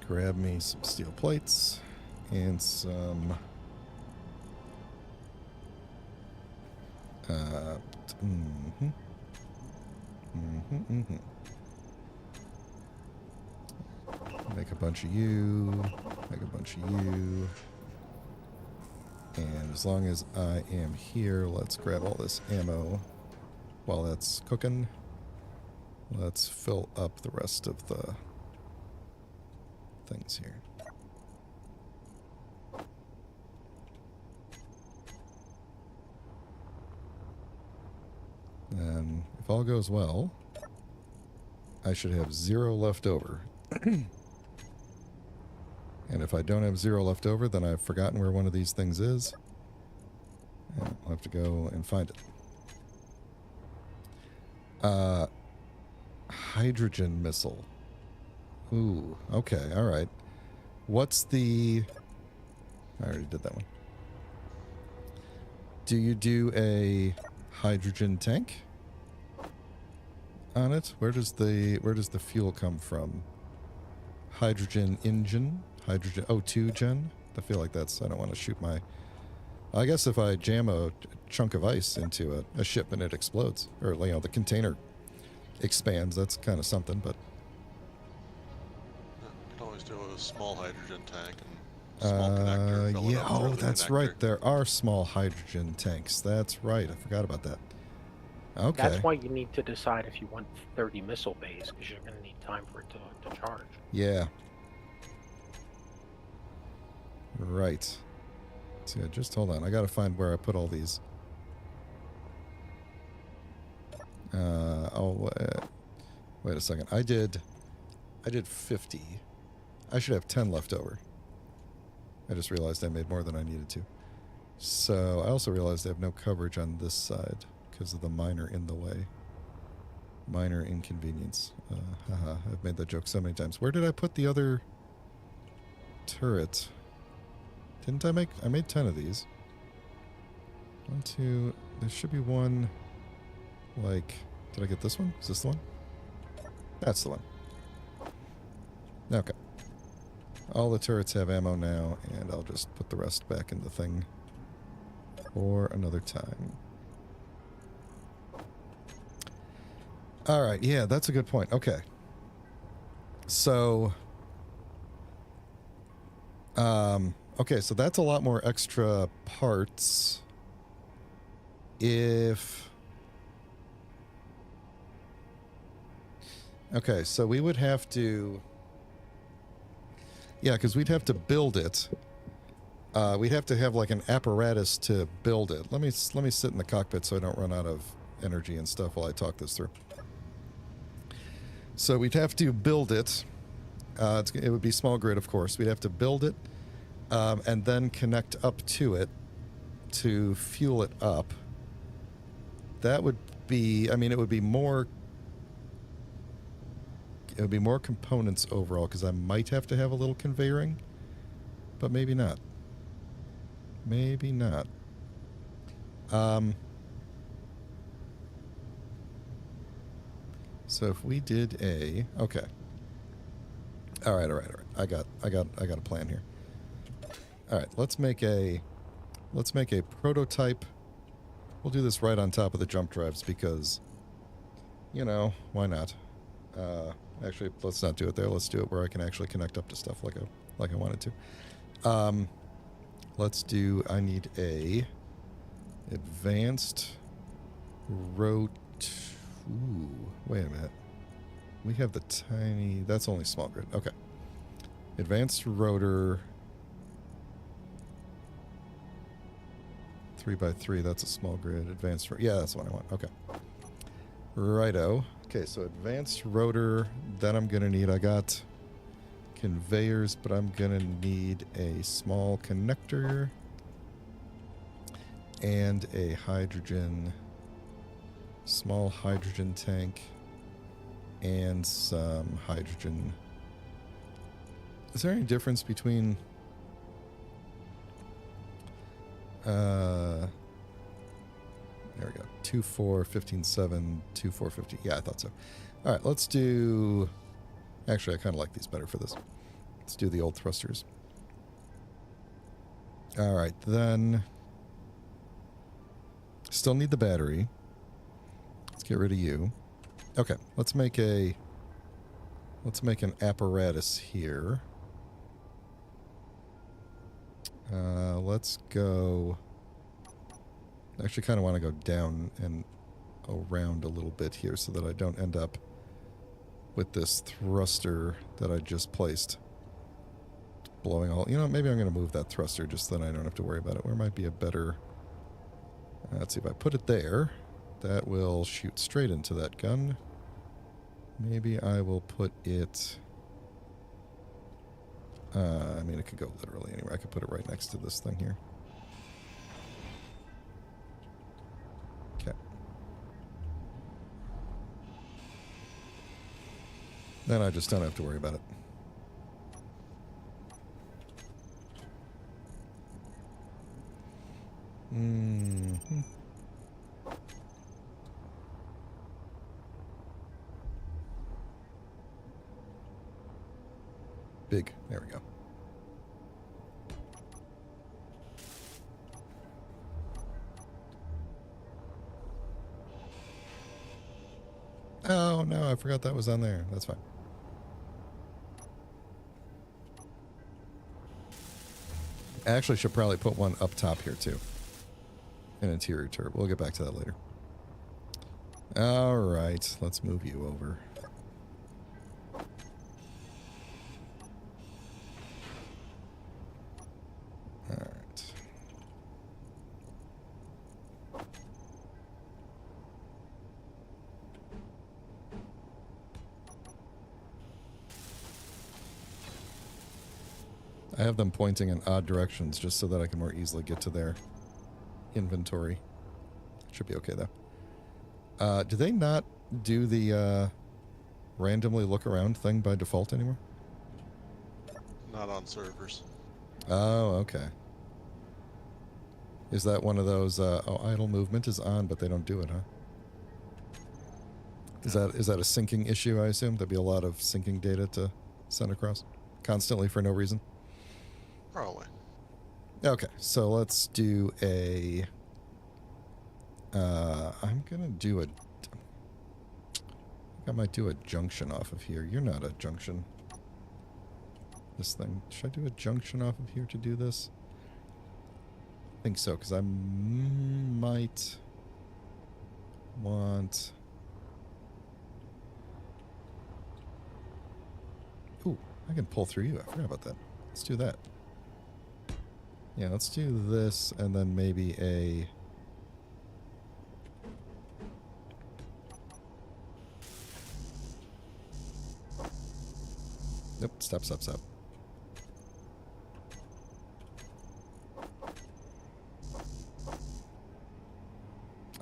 Grab me some steel plates and some... Make a bunch of you. Make a bunch of you. And as long as I am here, let's grab all this ammo while that's cooking. Let's fill up the rest of the things here. And if all goes well, I should have 0 left over. And if I don't have 0 left over, then I've forgotten where one of these things is. And I'll have to go and find it. Hydrogen missile. Ooh, okay, alright. What's the... I already did that one. Do you do a hydrogen tank on it? Where does the fuel come from? Hydrogen engine? Hydrogen O2 gen? I feel like that's... I don't want to shoot my... I guess if I jam a chunk of ice into a ship and it explodes, or, you know, the container expands, that's kind of something, but... You can always do a small hydrogen tank and small connector. Fill it yeah, up through oh, the that's connector. right. There are small hydrogen tanks. That's right. I forgot about that. Okay. That's why you need to decide if you want 30 missile bays, because you're going to need time for it to charge. Yeah. Right. So yeah, just hold on. I gotta find where I put all these. Wait a second. I did 50. I should have 10 left over. I just realized I made more than I needed to. So I also realized I have no coverage on this side because of the miner in the way. Minor inconvenience. Haha, I've made that joke so many times. Where did I put the other turret? Didn't I make... I made 10 of these. 1, 2... There should be one... Like... Did I get this one? Is this the one? That's the one. Okay. All the turrets have ammo now, and I'll just put the rest back in the thing for another time. Alright, yeah, that's a good point. Okay. So, okay, so that's a lot more extra parts. Okay, so we would have to... Yeah, because we'd have to build it. We'd have to have like an apparatus to build it. Let me sit in the cockpit so I don't run out of energy and stuff while I talk this through. So we'd have to build it. It would be small grid, of course. We'd have to build it and then connect up to it to fuel it up. That would be, I mean, it would be more components overall, because I might have to have a little conveying, but maybe not. Maybe not. So if we did okay. All right. I got a plan here. All right, let's make a prototype. We'll do this right on top of the jump drives because, you know, why not? Actually, let's not do it there. Let's do it where I can actually connect up to stuff like I wanted to. Let's do. I need a advanced Ooh, wait a minute. We have the tiny. That's only small grid. Okay. Advanced rotor. 3x3. That's a small grid. Advanced. Yeah, that's what I want. Okay. Righto. Okay, so advanced rotor. Then I'm gonna need. I got conveyors, but I'm gonna need a small connector and a small hydrogen tank and some hydrogen. Is there any difference between there we go. 2, 4, 15, 7, 2, 4, 15. Yeah, I thought so. All right, let's do... Actually, I kind of like these better for this. Let's do the old thrusters. All right, then... Still need the battery. Let's get rid of you. Okay, let's make an apparatus here. Let's go... I actually kind of want to go down and around a little bit here so that I don't end up with this thruster that I just placed blowing all... You know, maybe I'm going to move that thruster just so that I don't have to worry about it. Where might be a better... let's see, if I put it there, that will shoot straight into that gun. Maybe I will put it... I mean, it could go literally anywhere. I could put it right next to this thing here. Okay. Then I just don't have to worry about it. Mm-hmm. Big. There we go. Oh, no, I forgot that was on there. That's fine. I actually should probably put one up top here, too. An interior turret. We'll get back to that later. All right, let's move you over. All right. I have them pointing in odd directions just so that I can more easily get to their inventory. Should be okay, though. Do they not do the randomly look around thing by default anymore? Not on servers. Oh, okay. Is that one of those, idle movement is on, but they don't do it, huh? Is that a syncing issue, I assume? There'd be a lot of syncing data to send across constantly for no reason? Probably. Okay, so let's do a... I'm gonna do a... I might do a junction off of here. You're not a junction. This thing. Should I do a junction off of here to do this? I think so, because I might want... Ooh, I can pull through you. I forgot about that. Let's do that. Yeah, let's do this, and then maybe a... Nope, stop.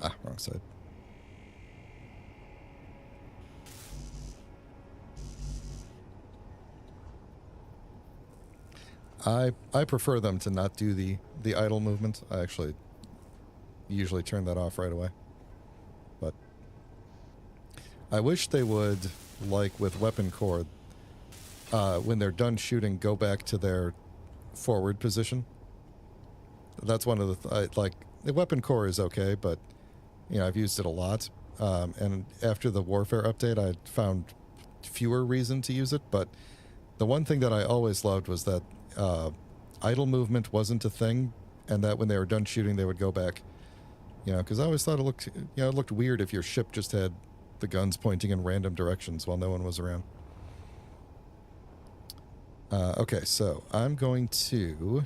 Ah, wrong side. I prefer them to not do the idle movement. I actually usually turn that off right away. But I wish they would, like with weapon core, when they're done shooting, go back to their forward position. That's one of the like the weapon core is okay, but you know I've used it a lot. And after the warfare update, I found fewer reason to use it. But the one thing that I always loved was that idle movement wasn't a thing, and that when they were done shooting, they would go back. You know, because I always thought it looked, it looked weird if your ship just had the guns pointing in random directions while no one was around. Okay, so I'm going to...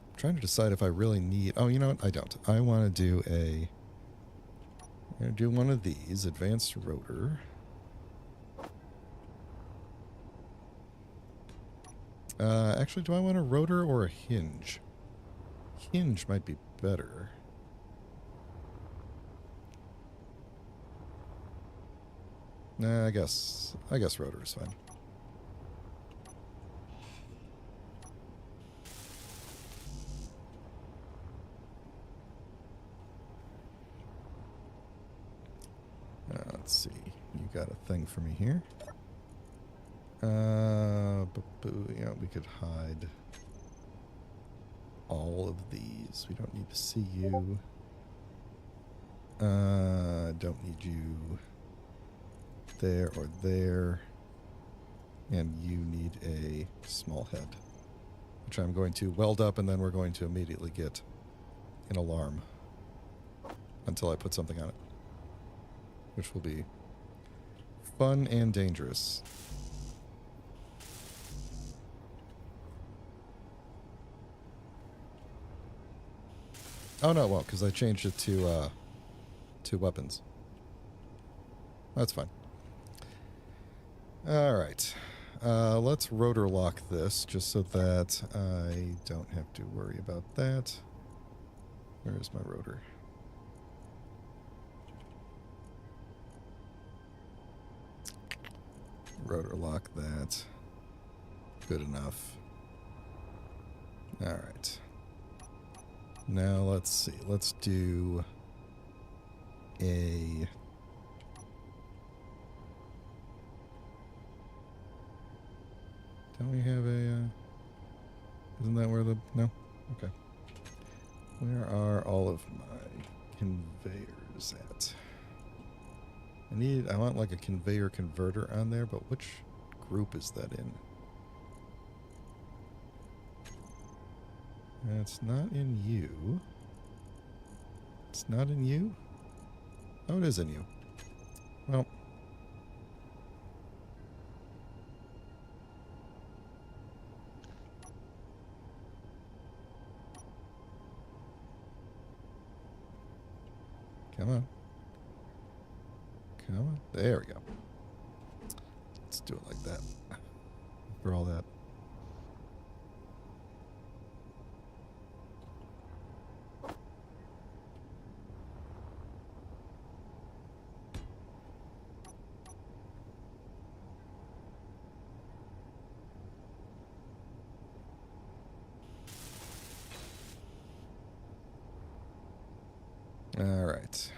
I'm trying to decide if I really need... Oh, you know what? I don't. I want to do a... I'm going to do one of these. Advanced rotor. Actually, do I want a rotor or a hinge? Hinge might be better. Nah, I guess rotor is fine. Let's see. You got a thing for me here. Yeah, we could hide all of these. We don't need to see you. Don't need you there or there. And you need a small head, which I'm going to weld up, and then we're going to immediately get an alarm until I put something on it, which will be fun and dangerous. Oh no, well, because I changed it to weapons. That's fine. All right, let's rotor lock this just so that I don't have to worry about that. Where is my rotor? Rotor lock that. Good enough. All right. Now let's see. Let's do a... Don't we have a... Isn't that where the... No? Okay. Where are all of my conveyors at? I want like a conveyor converter on there, but which group is that in? It's not in you. It's not in you? Oh, it is in you. Well. Come on. Come on. There we go. Let's do it like that. For all that. All right.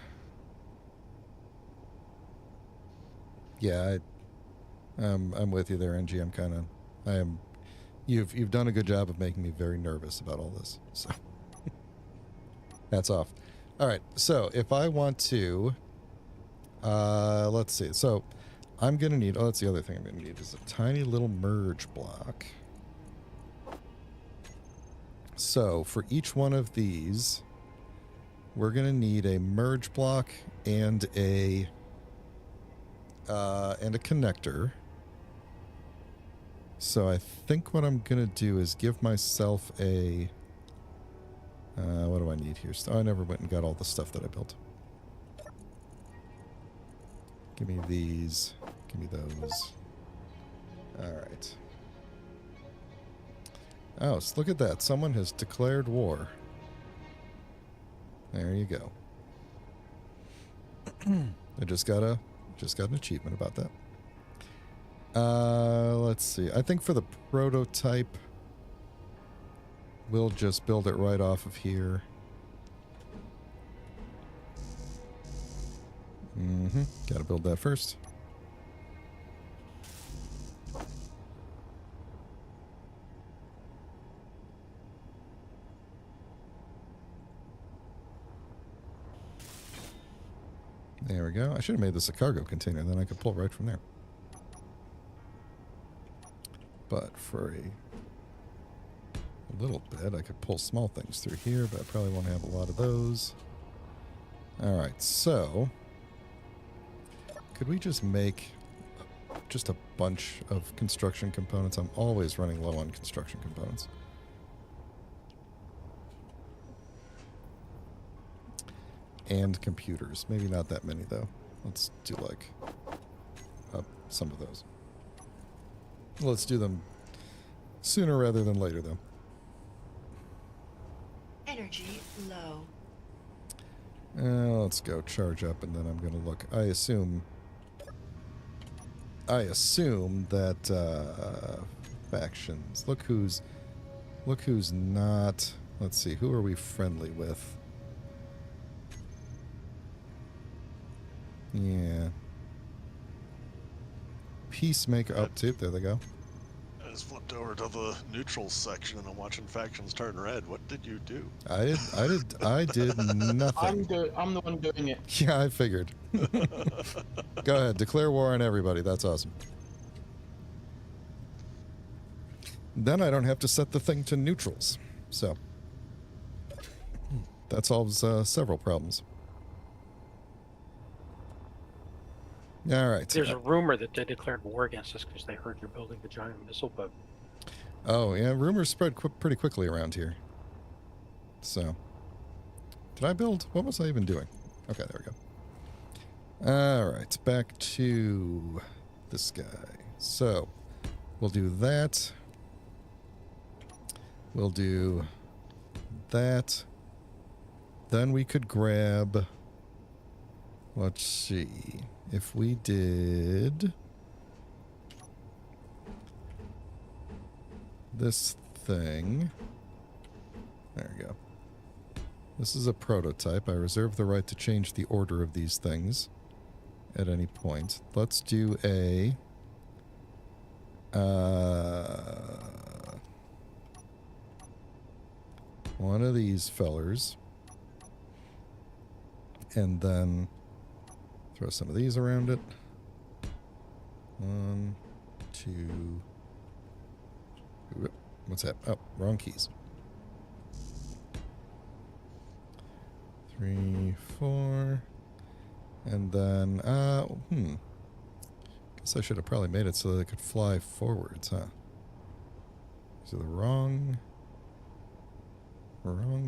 Yeah, I'm with you there, NG. You've done a good job of making me very nervous about all this. So hats off. All right. So if I want to Let's see. So I'm going to need... Oh, that's the other thing I'm going to need is a tiny little merge block. So for each one of these, we're going to need a merge block and a connector. So I think what I'm going to do is give myself a... what do I need here? Oh, I never went and got all the stuff that I built. Give me these. Give me those. Alright. Oh, so look at that. Someone has declared war. There you go. I just got an achievement about that. Let's see. I think for the prototype, we'll just build it right off of here. Gotta build that first. There we go. I should have made this a cargo container, then I could pull right from there. But for a little bit, I could pull small things through here, but I probably won't have a lot of those. Alright, so... could we just make just a bunch of construction components? I'm always running low on construction components. And computers. Maybe not that many, though. Let's do, like, some of those. Let's do them sooner rather than later, though. Energy low. Let's go charge up, and then I'm going to look. I assume that factions. Look who's not. Let's see. Who are we friendly with? Yeah. Peacemaker. Oh, too. There they go. I just flipped over to the neutrals section and I'm watching factions turn red. What did you do? I did nothing. I'm the one doing it. Yeah, I figured. Go ahead, declare war on everybody. That's awesome. Then I don't have to set the thing to neutrals. So that solves several problems. All right. There's a rumor that they declared war against us because they heard you're building the giant missile boat. Oh, yeah. Rumors spread pretty quickly around here. So, did I build? What was I even doing? Okay, there we go. All right. Back to this guy. So, we'll do that. We'll do that. Then we could grab... let's see. If we did this thing, there we go. This is a prototype. I reserve the right to change the order of these things at any point. Let's do a one of these fellers, and then throw some of these around it. 1, 2. What's that? Oh, wrong keys. 3, 4. And then, guess I should have probably made it so that it could fly forwards, huh? These are the wrong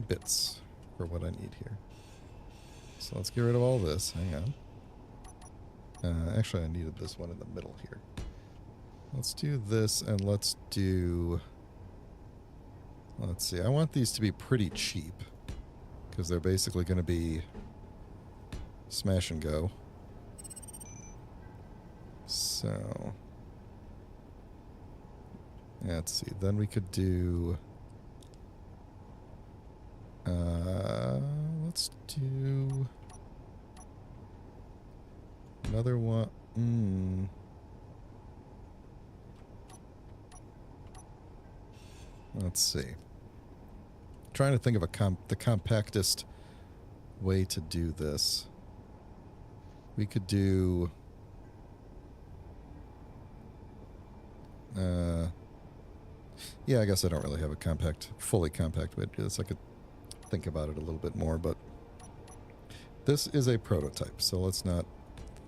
bits for what I need here. So let's get rid of all this. Hang on. Actually, I needed this one in the middle here. Let's do this, and let's do... let's see. I want these to be pretty cheap, because they're basically going to be smash and go. So... yeah, let's see. Then we could do... let's do... another one. Let's see. Trying to think of the compactest way to do this. We could do... yeah, I guess I don't really have a fully compact way to do this. I could think about it a little bit more, but this is a prototype, so let's not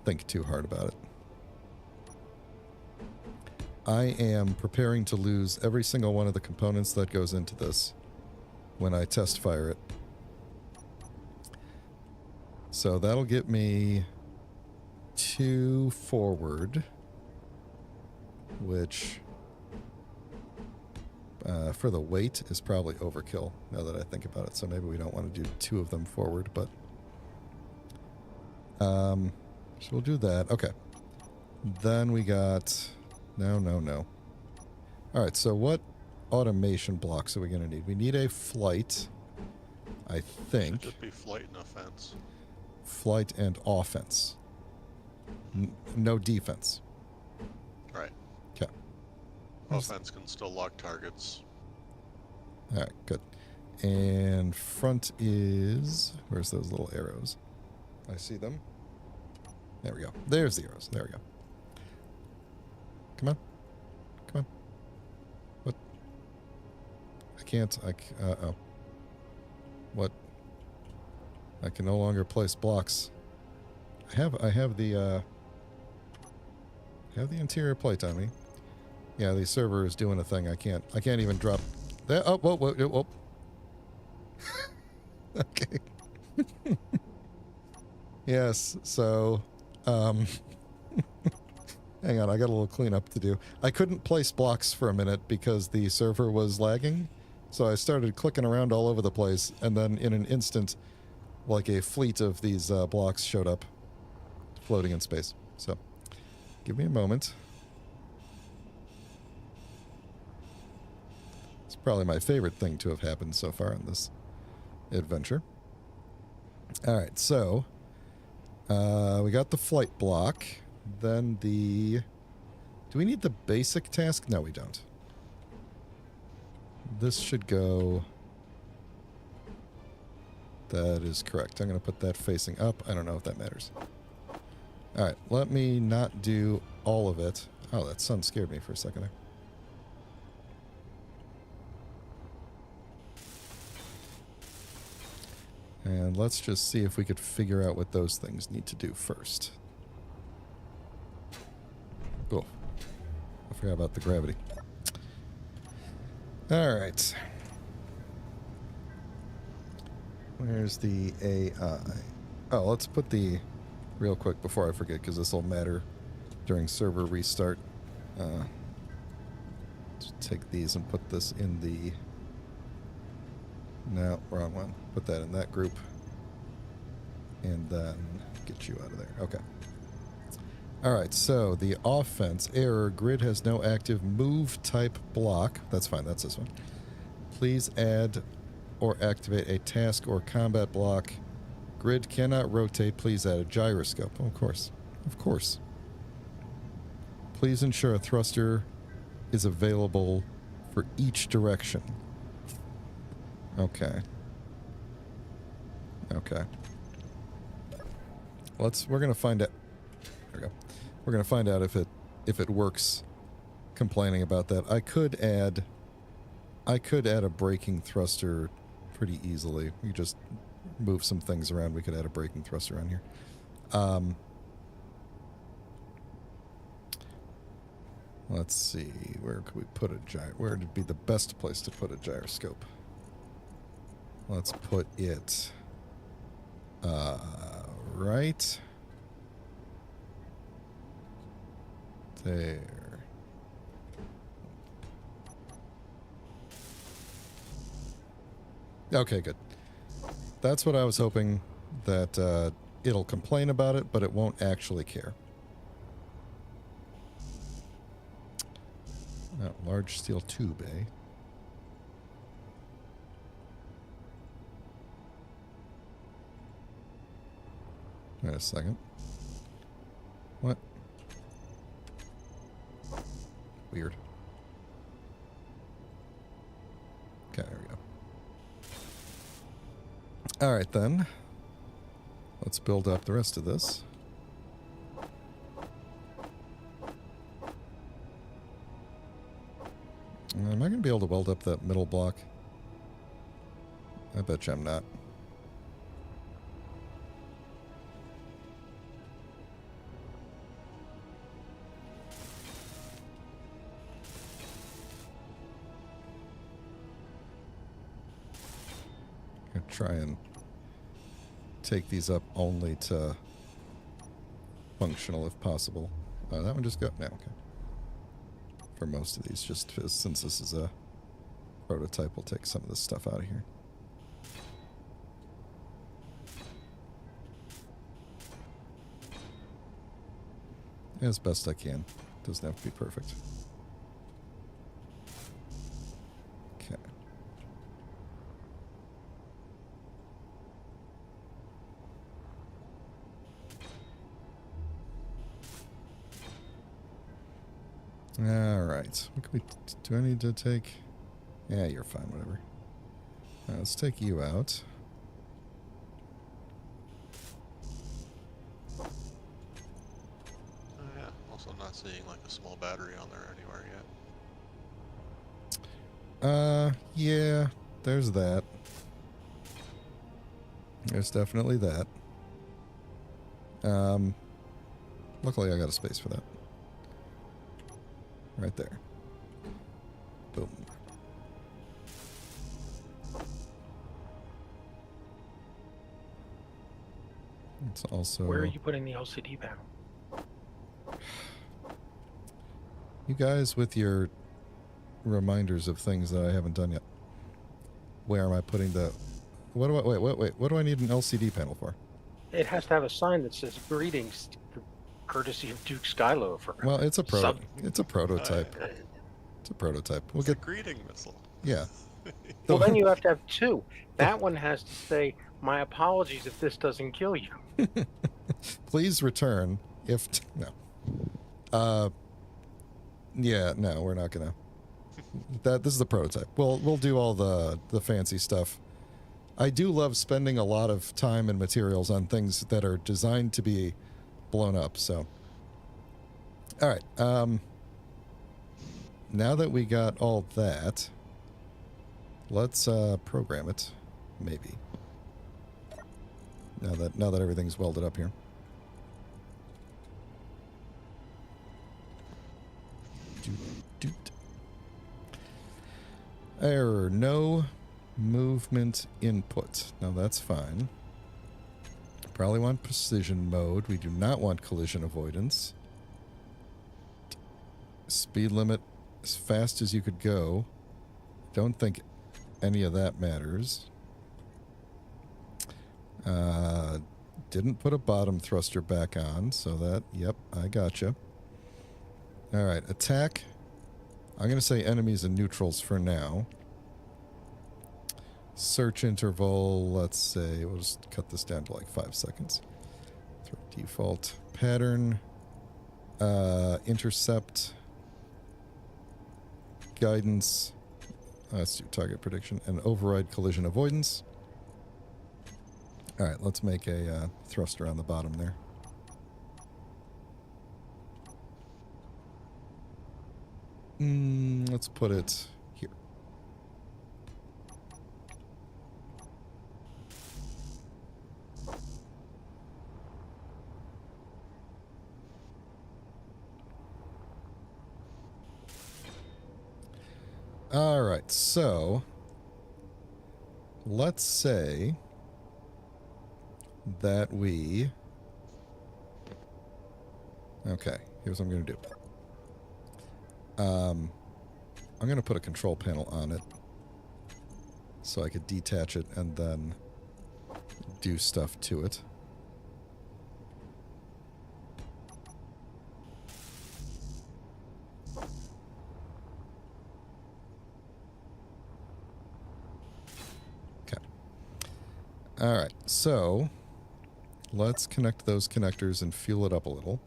think too hard about it. I am preparing to lose every single one of the components that goes into this when I test fire it. So that'll get me 2 forward, which for the weight is probably overkill now that I think about it. So maybe we don't want to do 2 of them forward, but so we'll do that. Okay. Then we got no. All right, so what automation blocks are we going to need? We need a flight, I think. Should just be flight and offense. Flight and offense. No defense. Right. Okay. Offense can still lock targets. All right, good. And front is... Where's those little arrows? I see them. There we go. There's the arrows. There we go. Come on. Come on. What? I can't... uh-oh. What? I can no longer place blocks. I have the interior plate on me. Yeah, the server is doing a thing. I can't even drop that. Oh, whoa. Okay. Yes, so hang on, I got a little cleanup to do. I couldn't place blocks for a minute because the server was lagging. So I started clicking around all over the place, and then in an instant, like a fleet of these blocks showed up floating in space. So give me a moment. It's probably my favorite thing to have happened so far in this adventure. All right, so we got the flight block. Then the... Do we need the basic task? No, we don't. This should go... That is correct. I'm going to put that facing up. I don't know if that matters. All right, let me not do all of it. Oh, that sun scared me for a second there. And let's just see if we could figure out what those things need to do first. Oh, I forgot about the gravity. All right. Where's the AI? Oh, let's put the... Real quick before I forget, because this will matter during server restart. Just take these and put this in the... No, wrong one. Put that in that group. And then get you out of there. Okay. Alright, so the offense. Error. Grid has no active move type block. That's fine, that's this one. Please add or activate a task or combat block. Grid cannot rotate. Please add a gyroscope. Oh, of course. Of course. Please ensure a thruster is available for each direction. Okay. Okay. We're gonna find out. There we go. We're gonna find out if it works. Complaining about that. I could add a braking thruster pretty easily. We could just move some things around. We could add a braking thruster on here. Let's see. Where could we put a where would be the best place to put a gyroscope? Let's put it right there. Okay, good. That's what I was hoping, that it'll complain about it, but it won't actually care. Oh, large steel tube, eh? Wait a second. What? Weird. Okay, there we go. Alright then. Let's build up the rest of this. Am I going to be able to weld up that middle block? I bet you I'm not. I'm going to try and take these up only to functional if possible. That one just got... No, okay. For most of these, just since this is a prototype, we'll take some of this stuff out of here. As best I can. Doesn't have to be perfect. Okay. Alright. What can we... Do I need to take... Yeah, you're fine, whatever. Let's take you out. Oh yeah, also not seeing like a small battery on there anywhere yet. Yeah, there's that. There's definitely that. Luckily I got a space for that. Right there. Boom. It's also... Where are you putting the LCD panel? You guys with your reminders of things that I haven't done yet. Where am I putting the... What do I... Wait. What do I need an LCD panel for? It has to have a sign that says "Greetings, courtesy of Duke Skyloafer." Well, it's a Sub- it's a prototype. It's a prototype. We'll It's a get... greeting missile. Yeah. Well, then you have to have two. That one has to say, "My apologies if this doesn't kill you." Please return if... No. Yeah, no, we're not gonna... This is the prototype. We'll do all the fancy stuff. I do love spending a lot of time and materials on things that are designed to be blown up, so... Alright, now that we got all that, let's program it, maybe. Now that everything's welded up here. Doot. Error, no movement input. Now that's fine. Probably want precision mode. We do not want collision avoidance. Speed limit as fast as you could go. Don't think any of that matters. Didn't put a bottom thruster back on, so that, yep, I gotcha. Alright, attack. I'm going to say enemies and neutrals for now. Search interval, let's say, we'll just cut this down to like 5 seconds. Default pattern. Intercept. Guidance. Let's do target prediction and override collision avoidance. Alright, let's make a thruster on the bottom there. Let's put it here. Alright, so let's say that we... Okay, here's what I'm going to do. I'm going to put a control panel on it so I could detach it and then do stuff to it. Okay. All right, so let's connect those connectors and fuel it up a little.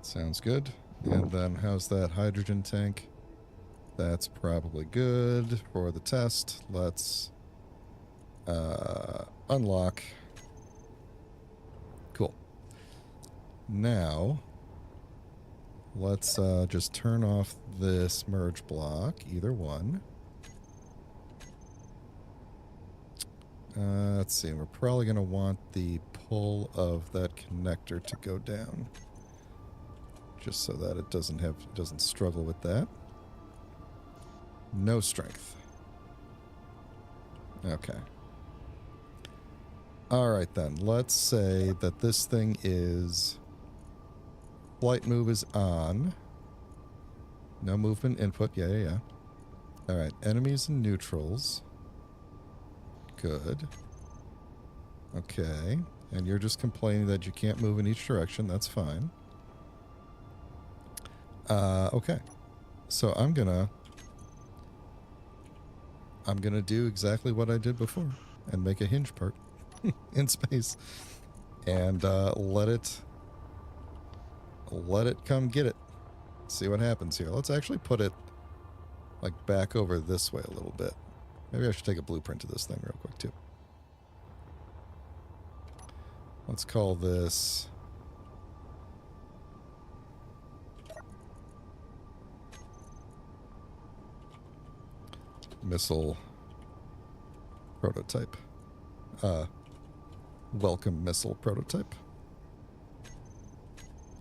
Sounds good. And then how's that hydrogen tank? That's probably good for the test. Let's Unlock. Cool. Now, let's just turn off this merge block, either one. Let's see, we're probably going to want the pull of that connector to go down. Just so that it doesn't struggle with that. No strength. Okay. Alright then, let's say that this thing is... Flight move is on. No movement input, yeah. Alright, enemies and neutrals. Good. Okay. And you're just complaining that you can't move in each direction. That's fine. Okay. So I'm gonna do exactly what I did before and make a hinge part in space and let it come get it. See what happens here. Let's actually put it like back over this way a little bit. Maybe I should take a blueprint of this thing real quick, too. Let's call this... Missile prototype. Welcome missile prototype.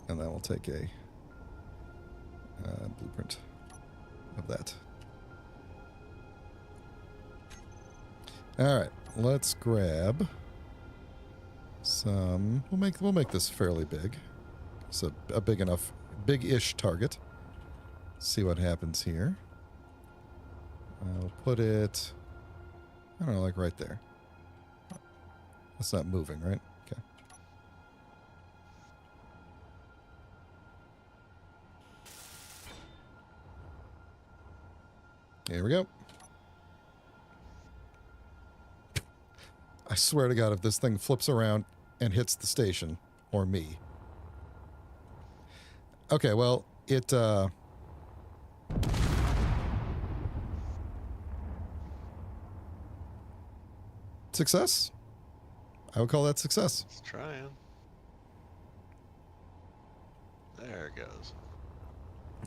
And then we'll take a blueprint of that. All right, let's grab some. We'll make this fairly big. It's a big-ish target. See what happens here. I'll put it. I don't know, like right there. That's not moving, right? Okay. Here we go. I swear to God, if this thing flips around and hits the station, or me. Okay, well, it, success? I would call that success. It's trying. There it goes.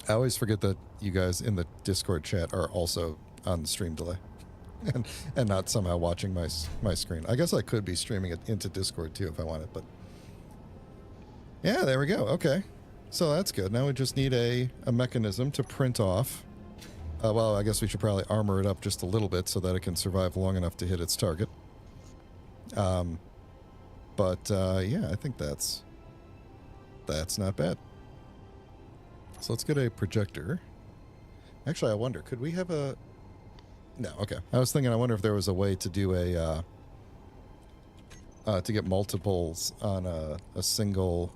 I always forget that you guys in the Discord chat are also on the stream delay. And not somehow watching my screen. I guess I could be streaming it into Discord too if I wanted, but... Yeah, there we go. Okay. So that's good. Now we just need a mechanism to print off. Well, I guess we should probably armor it up just a little bit so that it can survive long enough to hit its target. Yeah, I think that's not bad. So let's get a projector. Actually, I wonder, could we have a... No, okay. I was thinking, I wonder if there was a way to do a, to get multiples on a single,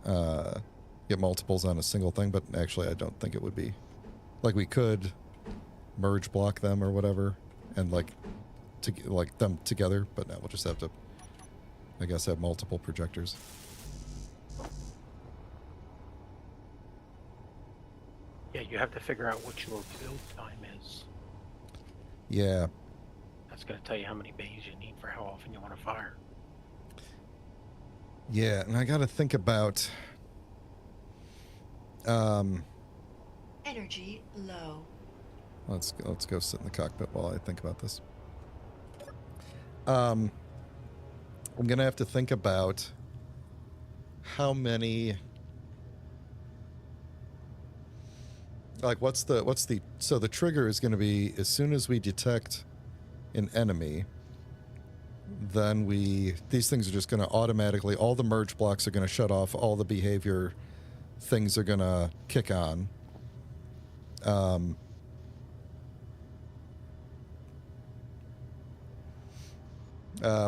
get multiples on a single thing, but actually I don't think it would be. Like, we could merge block them or whatever, and like them together, but no, we'll just have to, I guess, have multiple projectors. Yeah, you have to figure out what your build time is. Yeah. That's going to tell you how many bays you need for how often you want to fire. Yeah, and I got to think about... Energy low. Let's go sit in the cockpit while I think about this. I'm going to have to think about how many... Like, so the trigger is going to be, as soon as we detect an enemy, then these things are just going to automatically, all the merge blocks are going to shut off, all the behavior things are going to kick on. Well,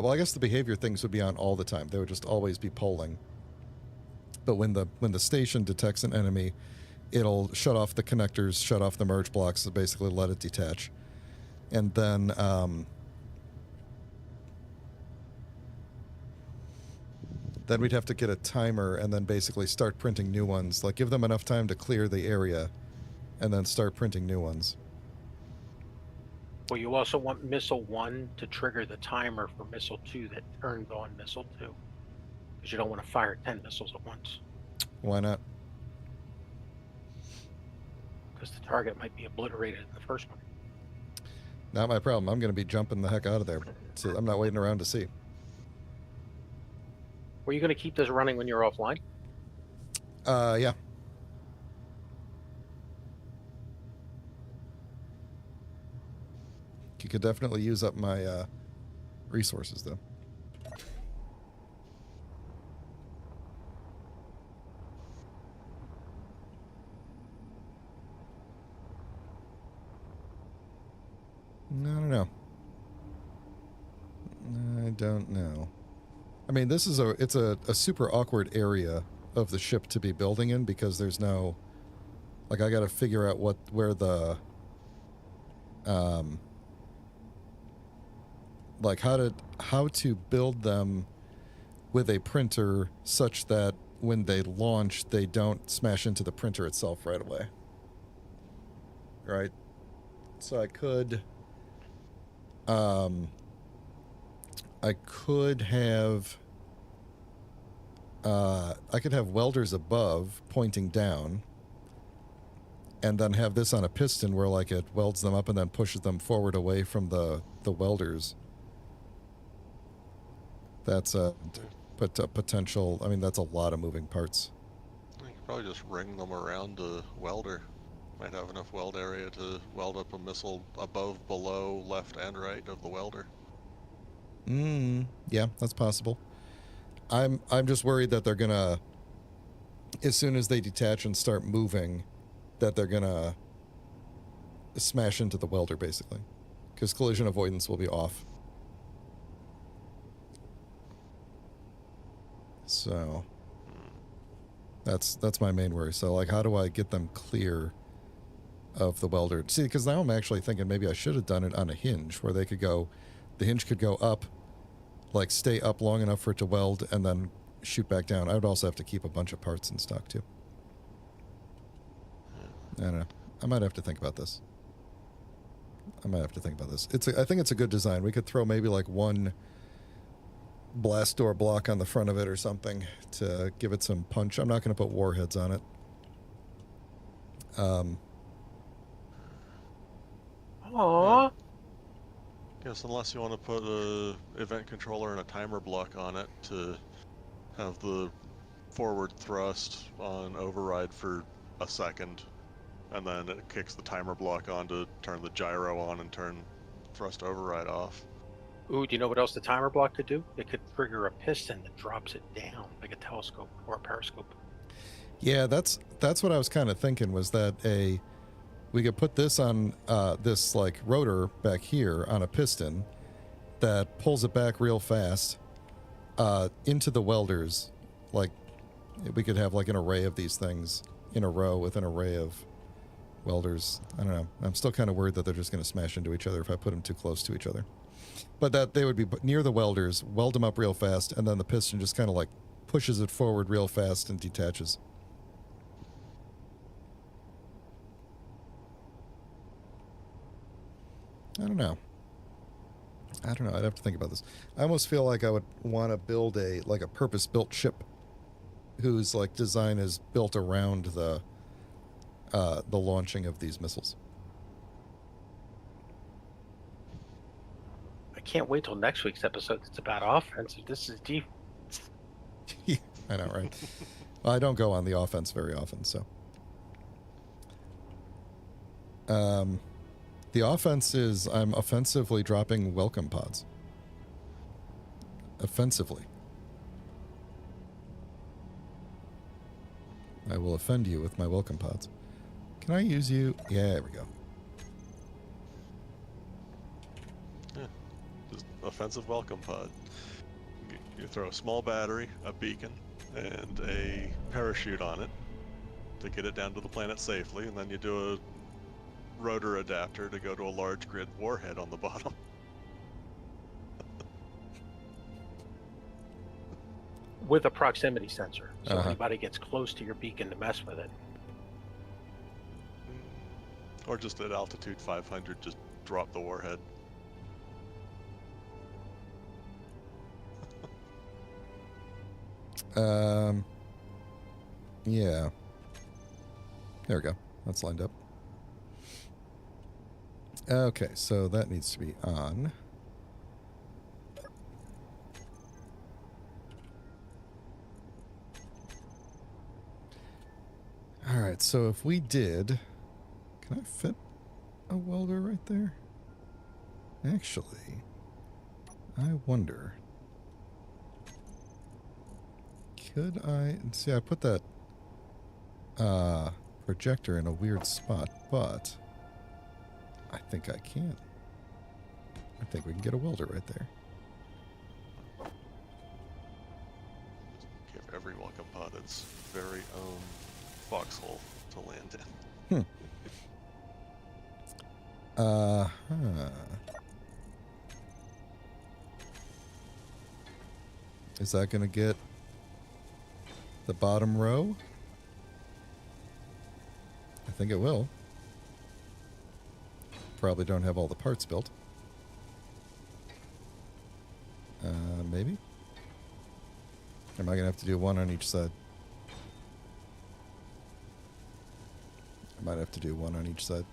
I guess the behavior things would be on all the time. They would just always be polling. But when the station detects an enemy, it'll shut off the connectors, shut off the merge blocks, so basically let it detach. And then, then we'd have to get a timer and then basically start printing new ones. Like, give them enough time to clear the area and then start printing new ones. Well, you also want missile 1 to trigger the timer for missile 2 that turns on missile 2. Because you don't want to fire 10 missiles at once. Why not? Because the target might be obliterated in the first one. Not my problem. I'm going to be jumping the heck out of there. So I'm not waiting around to see. Were you going to keep this running when you're offline? Yeah. You could definitely use up my resources, though. I don't know. I don't know. I mean, this is it's a super awkward area of the ship to be building in because there's no, like, I got to figure out where the like how to build them with a printer such that when they launch they don't smash into the printer itself right away. Right? So I could have I could have welders above pointing down and then have this on a piston where like it welds them up and then pushes them forward away from the welders. That's a potential. I mean, that's a lot of moving parts. You could probably just ring them around a welder. Might have enough weld area to weld up a missile above, below, left, and right of the welder. Yeah, that's possible. I'm just worried that they're gonna, as soon as they detach and start moving, that they're gonna smash into the welder basically, because collision avoidance will be off. So that's my main worry. So like, how do I get them clear of the welder? See, because now I'm actually thinking maybe I should have done it on a hinge where they could go, the hinge could go up, like stay up long enough for it to weld and then shoot back down. I would also have to keep a bunch of parts in stock too. I don't know. I might have to think about this. I think it's a good design. We could throw maybe like one blast door block on the front of it or something to give it some punch. I'm not going to put warheads on it. Aww. Yes, unless you want to put a event controller and a timer block on it to have the forward thrust on override for a second, and then it kicks the timer block on to turn the gyro on and turn thrust override off. Ooh, do you know what else the timer block could do? It could trigger a piston that drops it down like a telescope or a periscope. Yeah, that's what I was kind of thinking, was that we could put this on this like rotor back here on a piston that pulls it back real fast into the welders. Like we could have like an array of these things in a row with an array of welders. I don't know. I'm still kind of worried that they're just going to smash into each other if I put them too close to each other. But that they would be near the welders, weld them up real fast, and then the piston just kind of like pushes it forward real fast and detaches. I don't know. I'd have to think about this. I almost feel like I would want to build a purpose-built ship whose like design is built around the launching of these missiles. I can't wait till next week's episode. It's about offensive. This is deep. I know, right? Well, I don't go on the offense very often, so. The offense is I'm offensively dropping welcome pods. Offensively. I will offend you with my welcome pods. Can I use you? Yeah, there we go. Yeah, just offensive welcome pod. You throw a small battery, a beacon, and a parachute on it to get it down to the planet safely, and then you do a rotor adapter to go to a large grid warhead on the bottom. With a proximity sensor, so anybody gets close to your beacon to mess with it. Or just at altitude 500, just drop the warhead. Yeah. There we go. That's lined up. Okay, so that needs to be on. Alright, so if we did... Can I fit a welder right there? Actually, I wonder... Could I... See, I put that projector in a weird spot, but I think I can. I think we can get a welder right there. Give every welcome pod its very own foxhole to land in. Uh-huh. Is that going to get the bottom row? I think it will. Probably don't have all the parts built. Maybe? Am I going to have to do one on each side? I might have to do one on each side.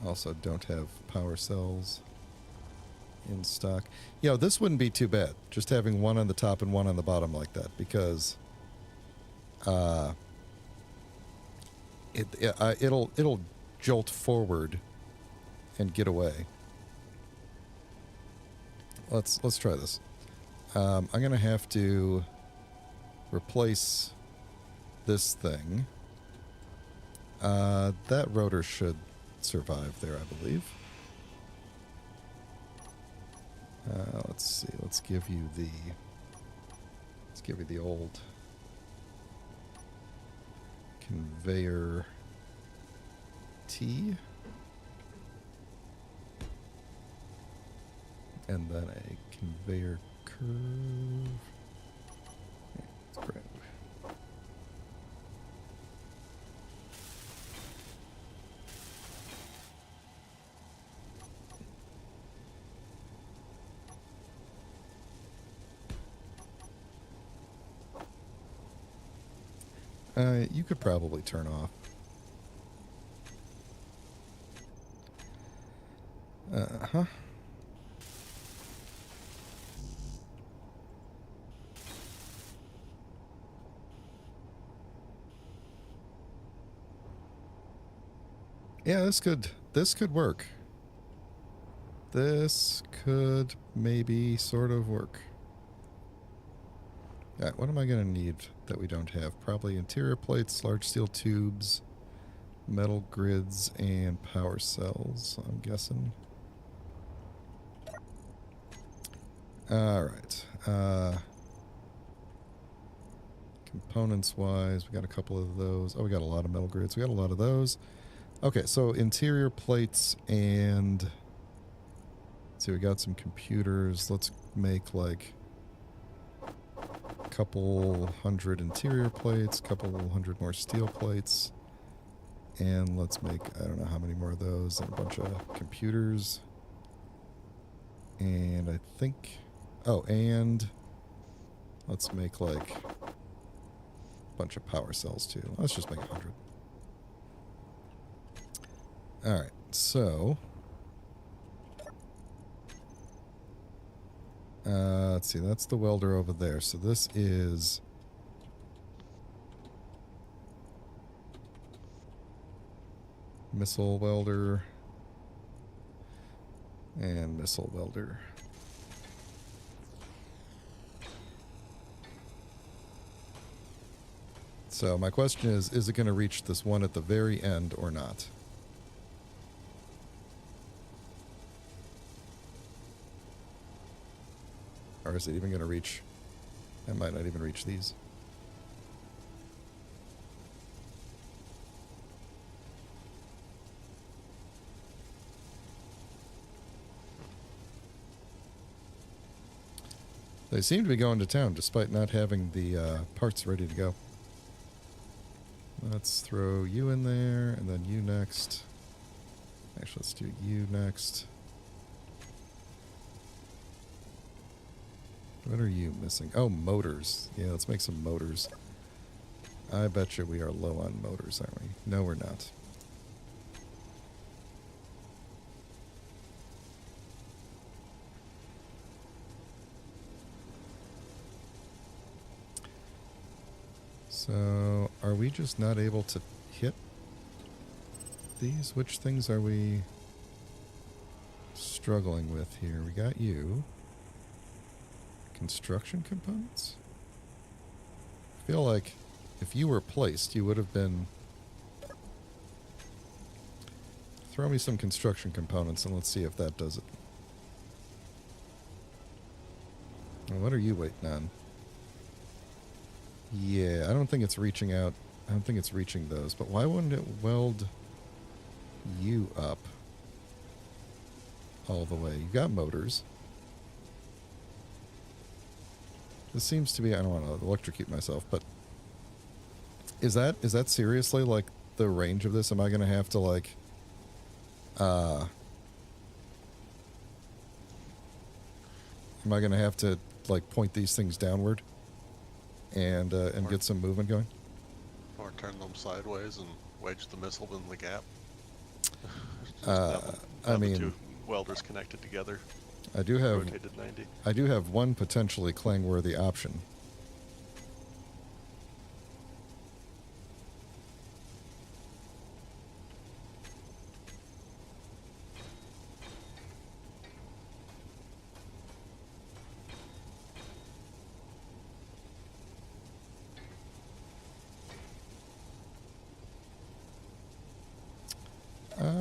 Also don't have power cells in stock. You know, this wouldn't be too bad. Just having one on the top and one on the bottom like that, because it'll jolt forward and get away. Let's try this. I'm gonna have to replace this thing. That rotor should survive there, I believe. Let's see. Let's give you the old conveyor T, and then a conveyor curve. Yeah, that's great. You could probably turn off. Uh-huh. Yeah, this could work. This could maybe sort of work. Alright, what am I going to need that we don't have? Probably interior plates, large steel tubes, metal grids, and power cells, I'm guessing. Alright. Components-wise, we got a couple of those. Oh, we got a lot of metal grids. We got a lot of those. Okay, so interior plates and... Let's see, we got some computers. Let's make, like... couple hundred interior plates, couple hundred more steel plates, and let's make, I don't know how many more of those, and a bunch of computers, and I think, oh, and let's make like a bunch of power cells too. Let's just make 100. Alright, so let's see, that's the welder over there. So this is... missile welder. And missile welder. So my question is it going to reach this one at the very end or not? Or is it even going to reach? It might not even reach these. They seem to be going to town despite not having the parts ready to go. Let's throw you in there, and then you next. Actually, let's do you next. What are you missing? Oh, motors. Yeah, let's make some motors. I bet you we are low on motors, aren't we? No, we're not. So, are we just not able to hit these? Which things are we struggling with here? We got you. Construction components? I feel like if you were placed, you would have been... Throw me some construction components and let's see if that does it. Well, what are you waiting on? Yeah, I don't think it's reaching out. I don't think it's reaching those. But why wouldn't it weld you up all the way? You got motors. This seems to be... I don't want to electrocute myself, but... Is that seriously, like, the range of this? Am I going to have to, like... Am I going to have to, like, point these things downward? And get some movement going? Or turn them sideways and wedge the missile in the gap. I mean... The two welders connected together. I do have... Rotated 90. I do have one potentially clang-worthy option.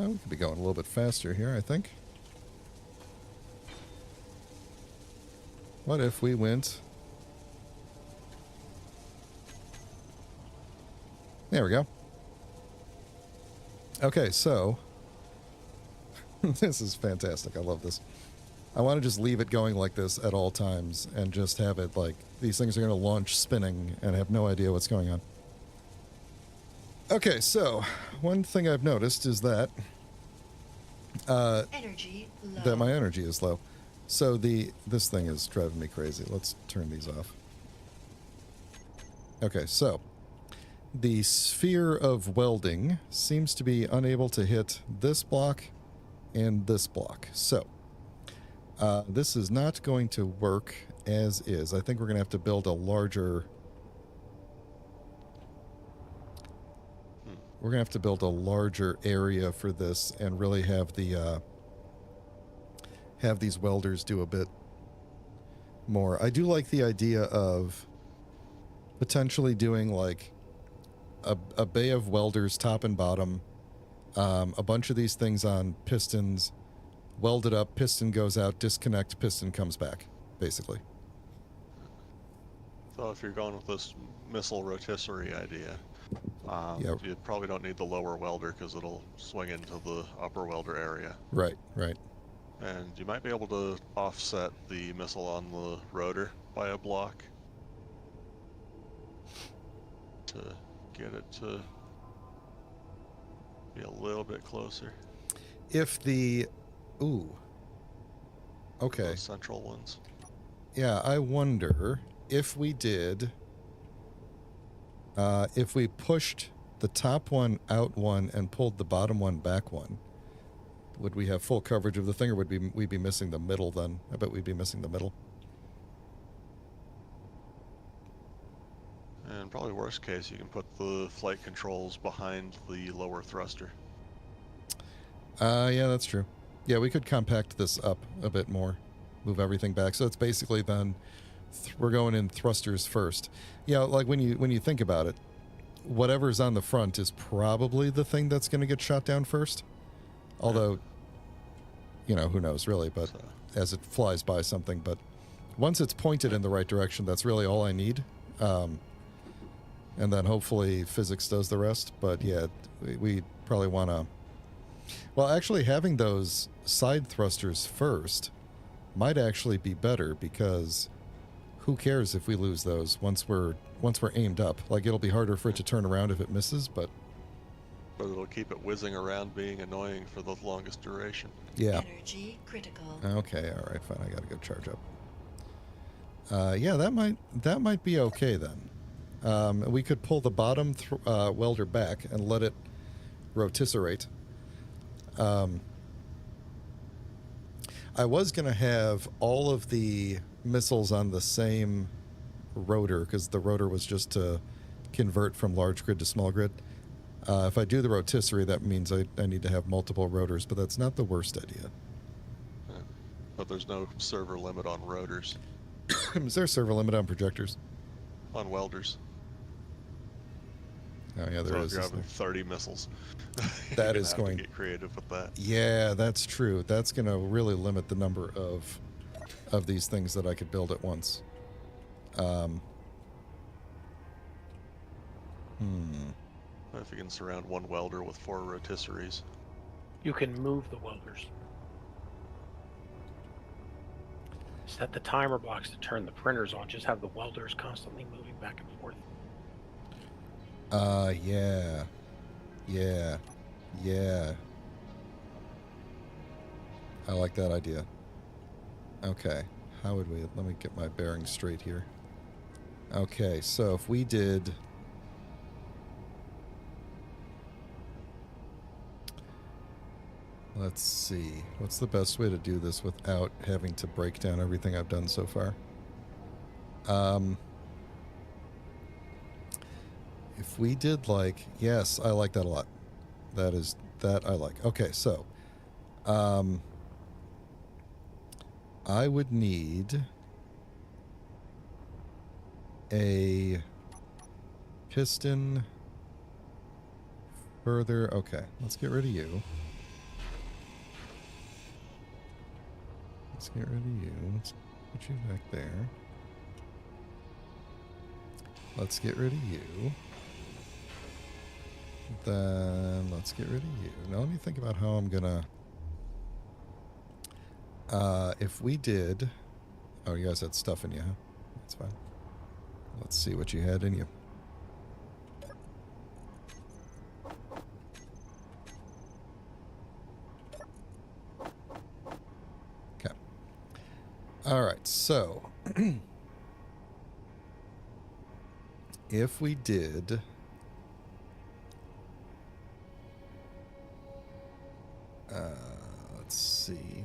We could be going a little bit faster here, I think. What if we went... There we go. Okay, so... This is fantastic. I love this. I want to just leave it going like this at all times and just have it like... These things are going to launch spinning and have no idea what's going on. Okay, so one thing I've noticed is that... Energy low. that my energy is low. So this thing is driving me crazy. Let's turn these off. Okay, so the sphere of welding seems to be unable to hit this block and this block. So this is not going to work as is. I think we're going to have to build a larger... We're going to have to build a larger area for this and really have the have these welders do a bit more. I do like the idea of potentially doing like a bay of welders top and bottom, a bunch of these things on pistons, weld it up, piston goes out, disconnect, piston comes back, basically. So if you're going with this missile rotisserie idea, Yep. you probably don't need the lower welder because it'll swing into the upper welder area. Right, right. And you might be able to offset the missile on the rotor by a block to get it to be a little bit closer. If the... Ooh. Okay. Those central ones. Yeah, I wonder if we did... if we pushed the top one out one and pulled the bottom one back one, would we have full coverage of the thing, or would we be missing the middle then? I bet we'd be missing the middle. And probably worst case, you can put the flight controls behind the lower thruster. Yeah, that's true. Yeah, we could compact this up a bit more, move everything back. So it's basically then we're going in thrusters first. Yeah, like when you think about it, whatever's on the front is probably the thing that's going to get shot down first. Although, you know, who knows really, but So, as it flies by something. But once it's pointed in the right direction, that's really all I need. And then hopefully physics does the rest. But yeah, we probably want to... Well, actually having those side thrusters first might actually be better, because who cares if we lose those once we're once we're aimed up. Like, it'll be harder for it to turn around if it misses, but But it'll keep it whizzing around being annoying for the longest duration. yeah. Energy critical. Okay, all right, fine. I gotta go charge up. Yeah, that might be okay then. We could pull the bottom welder back and let it rotisserate. I was gonna have all of the missiles on the same rotor because the rotor was just to convert from large grid to small grid. If I do the rotisserie, that means I need to have multiple rotors, but that's not the worst idea. But there's no server limit on rotors, Is there a server limit on projectors? on welders. Oh yeah, there So is. if you're isn't having there? 30 missiles, That you're is gonna have going- to get creative with that. Yeah, that's true. That's going to really limit the number of these things that I could build at once. If you can surround one welder with 4 rotisseries. You can move the welders. Set the timer blocks to turn the printers on. Just have the welders constantly moving back and forth. Yeah. Yeah. Yeah. I like that idea. Okay. How would we... Let me get my bearings straight here. Okay, so if we did... Let's see. What's the best way to do this without having to break down everything I've done so far? If we did like... Yes, I like that a lot. That I like. Okay, so... I would need a piston further. Okay, let's get rid of you. Let's get rid of you. Let's put you back there. Let's get rid of you. Then let's get rid of you. Now let me think about how I'm gonna... if we did... Oh, you guys had stuff in you, huh? That's fine. Let's see what you had in you. Okay. Alright, so... if we did... let's see...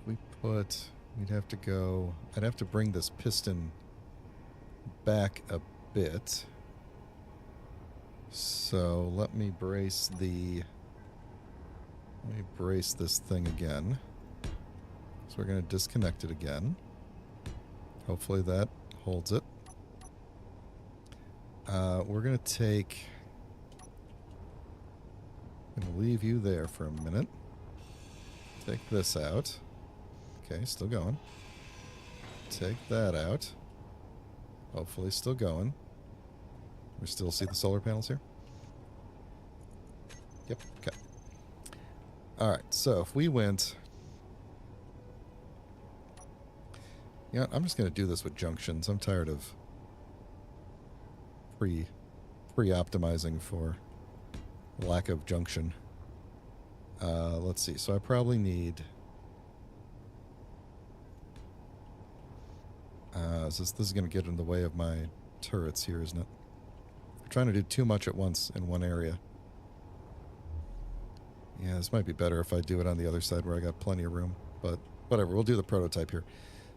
we put... We'd have to go... I'd have to bring this piston back a bit. So let me brace the... Let me brace this thing again. So we're going to disconnect it again. Hopefully that holds it. We're going to take... I'm going to leave you there for a minute. Take this out. Okay, still going. Take that out. Hopefully still going. We still see the solar panels here? Yep, okay. Alright, so if we went... Yeah, I'm just going to do this with junctions. I'm tired of pre-optimizing for lack of junction. Let's see, so I probably need... this is going to get in the way of my turrets here, isn't it? I'm trying to do too much at once in one area. Yeah, this might be better if I do it on the other side where I got plenty of room. But whatever, we'll do the prototype here.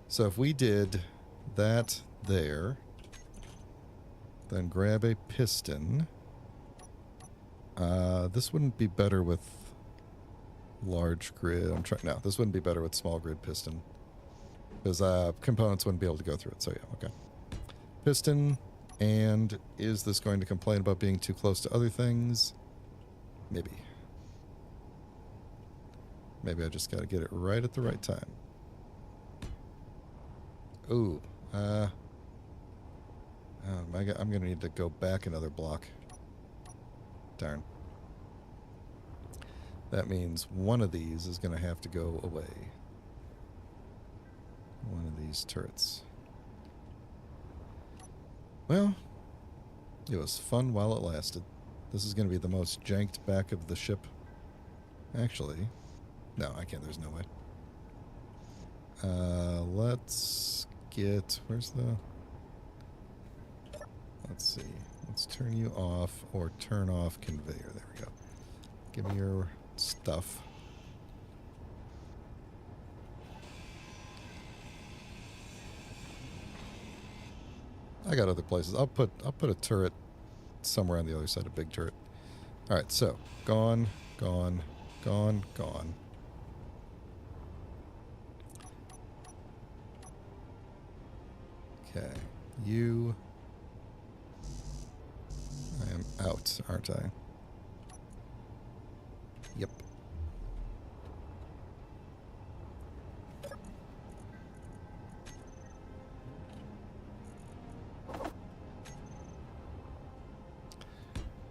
So if we did that there, then grab a piston. This wouldn't be better with large grid. No, this wouldn't be better with small grid piston. Because components wouldn't be able to go through it. So yeah, okay. Piston. And is this going to complain about being too close to other things? Maybe. Maybe I just got to get it right at the right time. Ooh. I'm going to need to go back another block. Darn. That means one of these is going to have to go away. one of these turrets. Well, it was fun while it lasted. This is going to be the most janked back of the ship. Actually, no, I can't. There's no way. Let's get... Where's the... Let's see. Let's turn you off or turn off conveyor. There we go. Give me your stuff. I got other places. I'll put a turret somewhere on the other side, a big turret. All right, so gone, gone, gone, gone. Okay, you. I am out, aren't I? Yep.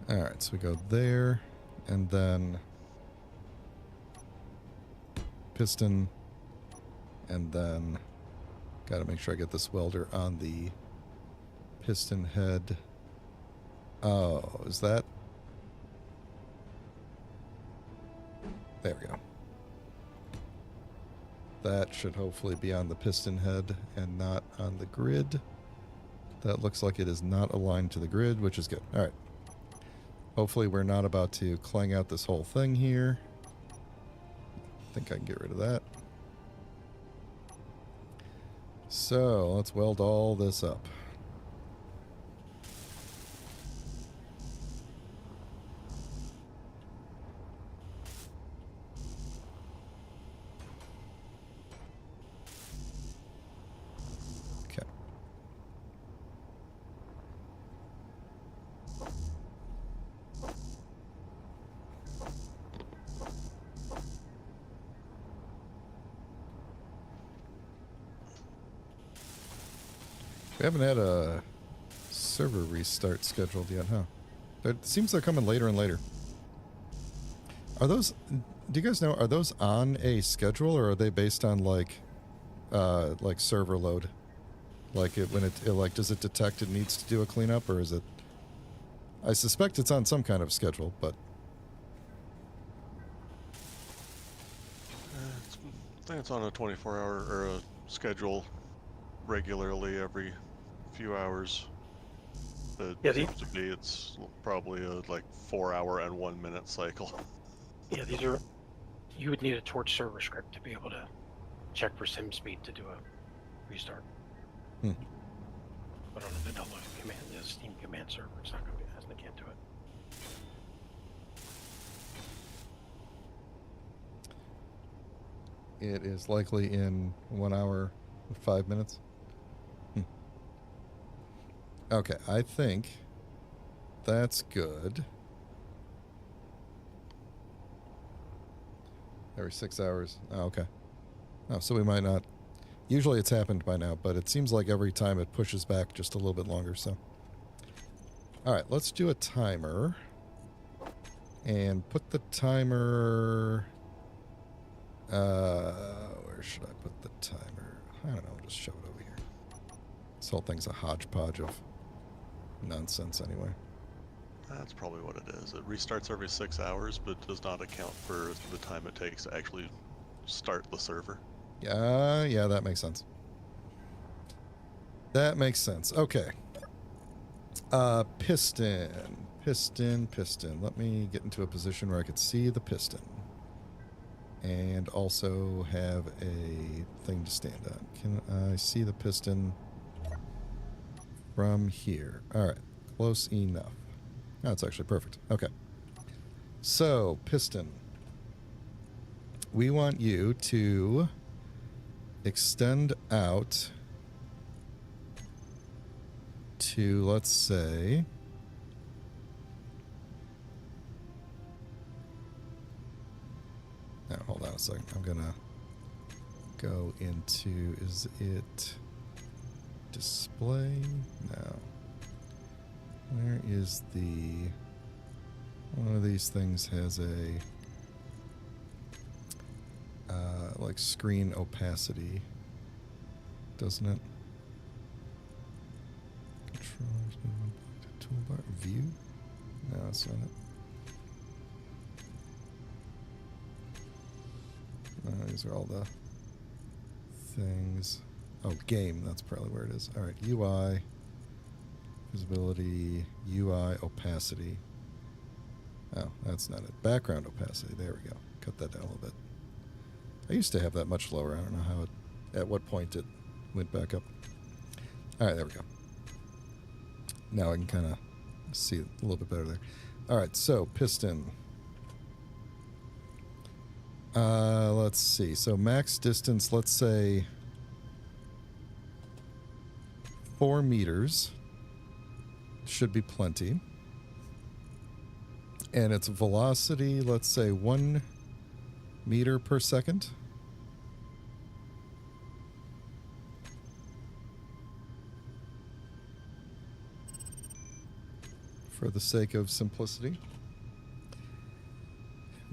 Alright, so we go there, and then piston, and then gotta make sure I get this welder on the piston head. Oh, is that? There we go. That should hopefully be on the piston head and not on the grid. That looks like it is not aligned to the grid, which is good. Alright. Hopefully we're not about to clang out this whole thing here. I think I can get rid of that. So, let's weld all this up. Okay. We haven't had a server restart scheduled yet, huh? It seems they're coming later and later. Are those... Do you guys know, are those on a schedule, or are they based on, like server load? Like, when it like, does it detect it needs to do a cleanup, or is it... I suspect it's on some kind of schedule, but... I think it's on a 24-hour or a schedule regularly every few hours. It Yeah, seems to be it's probably a like 4-hour and 1 minute cycle. Yeah, these are. You would need a torch server script to be able to check for sim speed to do a restart. Hmm. But on the double command, the Steam command server, it's not going to be. They can't do it. It is likely in 1 hour and 5 minutes. Okay, I think that's good. Every 6 hours. Oh, okay. Oh, so we might not... Usually it's happened by now, but it seems like every time it pushes back just a little bit longer, so... Alright, let's do a timer. And put the timer... where should I put the timer? I don't know, just shove it over here. This whole thing's a hodgepodge of nonsense anyway. That's probably what it is. It restarts every 6 hours, but does not account for the time it takes to actually start the server. Yeah, that makes sense. That makes sense. Okay. Piston. Let me get into a position where I could see the piston. And also have a thing to stand on. Can I see the piston from here? Alright. Close enough. That's actually perfect. Okay. So, piston. We want you to extend out to, let's say... Now, hold on a second. I'm gonna go into... Is it display? No. Where is the... One of these things has a... like screen opacity. doesn't it? Controllers, movement, toolbar, view? No, that's not it. These are all the things. Oh, game, that's probably where it is. All right, UI, visibility, UI, opacity. Oh, that's not it. Background opacity, there we go. Cut that down a little bit. I used to have that much lower. I don't know how it, at what point it went back up. All right, there we go. Now I can kind of see it a little bit better there. All right, so piston. Let's see. So max distance, let's say 4 meters. Should be plenty. And its velocity, let's say 1 meter per second. For the sake of simplicity.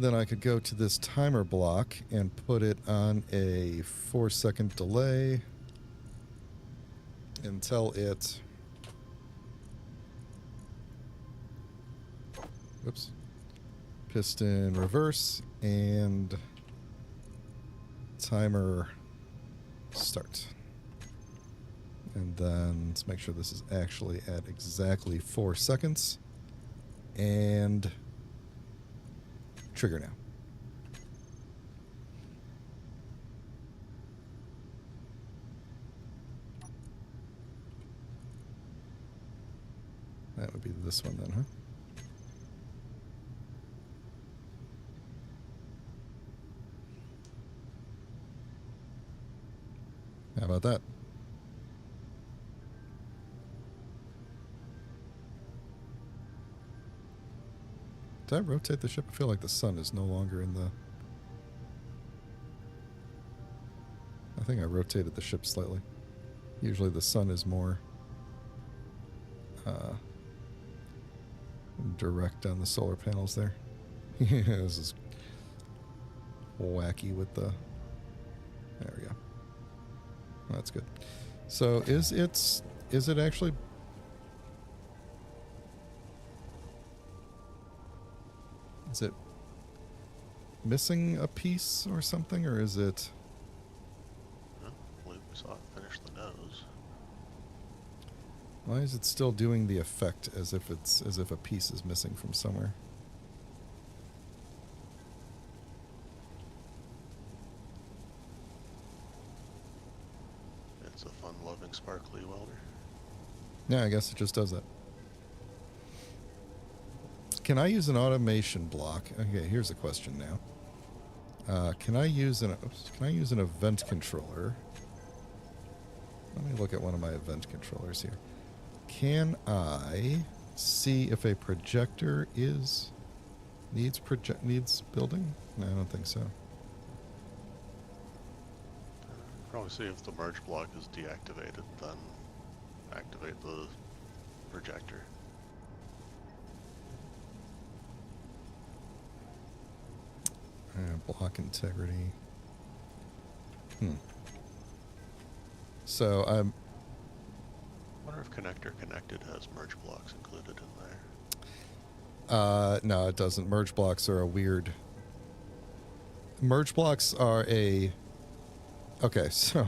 Then I could go to this timer block and put it on a 4-second delay until it... Oops. Piston reverse and timer start. And then let's make sure this is actually at exactly 4 seconds. And trigger now. That would be this one then, huh? How about that? Did I rotate the ship? I feel like the sun is no longer in the... I think I rotated the ship slightly. Usually the sun is more direct on the solar panels there. This is wacky with the... There we go. That's good. So is it actually... Is it missing a piece or something, or is it... I believe we saw it finish the nose. Why is it still doing the effect as if a piece is missing from somewhere? It's a fun-loving, sparkly welder. Yeah, I guess it just does that. Can I use an automation block? Okay, here's a question now. Can I use an event controller? Let me look at one of my event controllers here. Can I see if a projector needs building? No, I don't think so. Probably see if the merge block is deactivated, then activate the projector. Block integrity. So I'm... I wonder if connector connected has merge blocks included in there. No, it doesn't. Merge blocks are a weird... Merge blocks are a... Okay, so...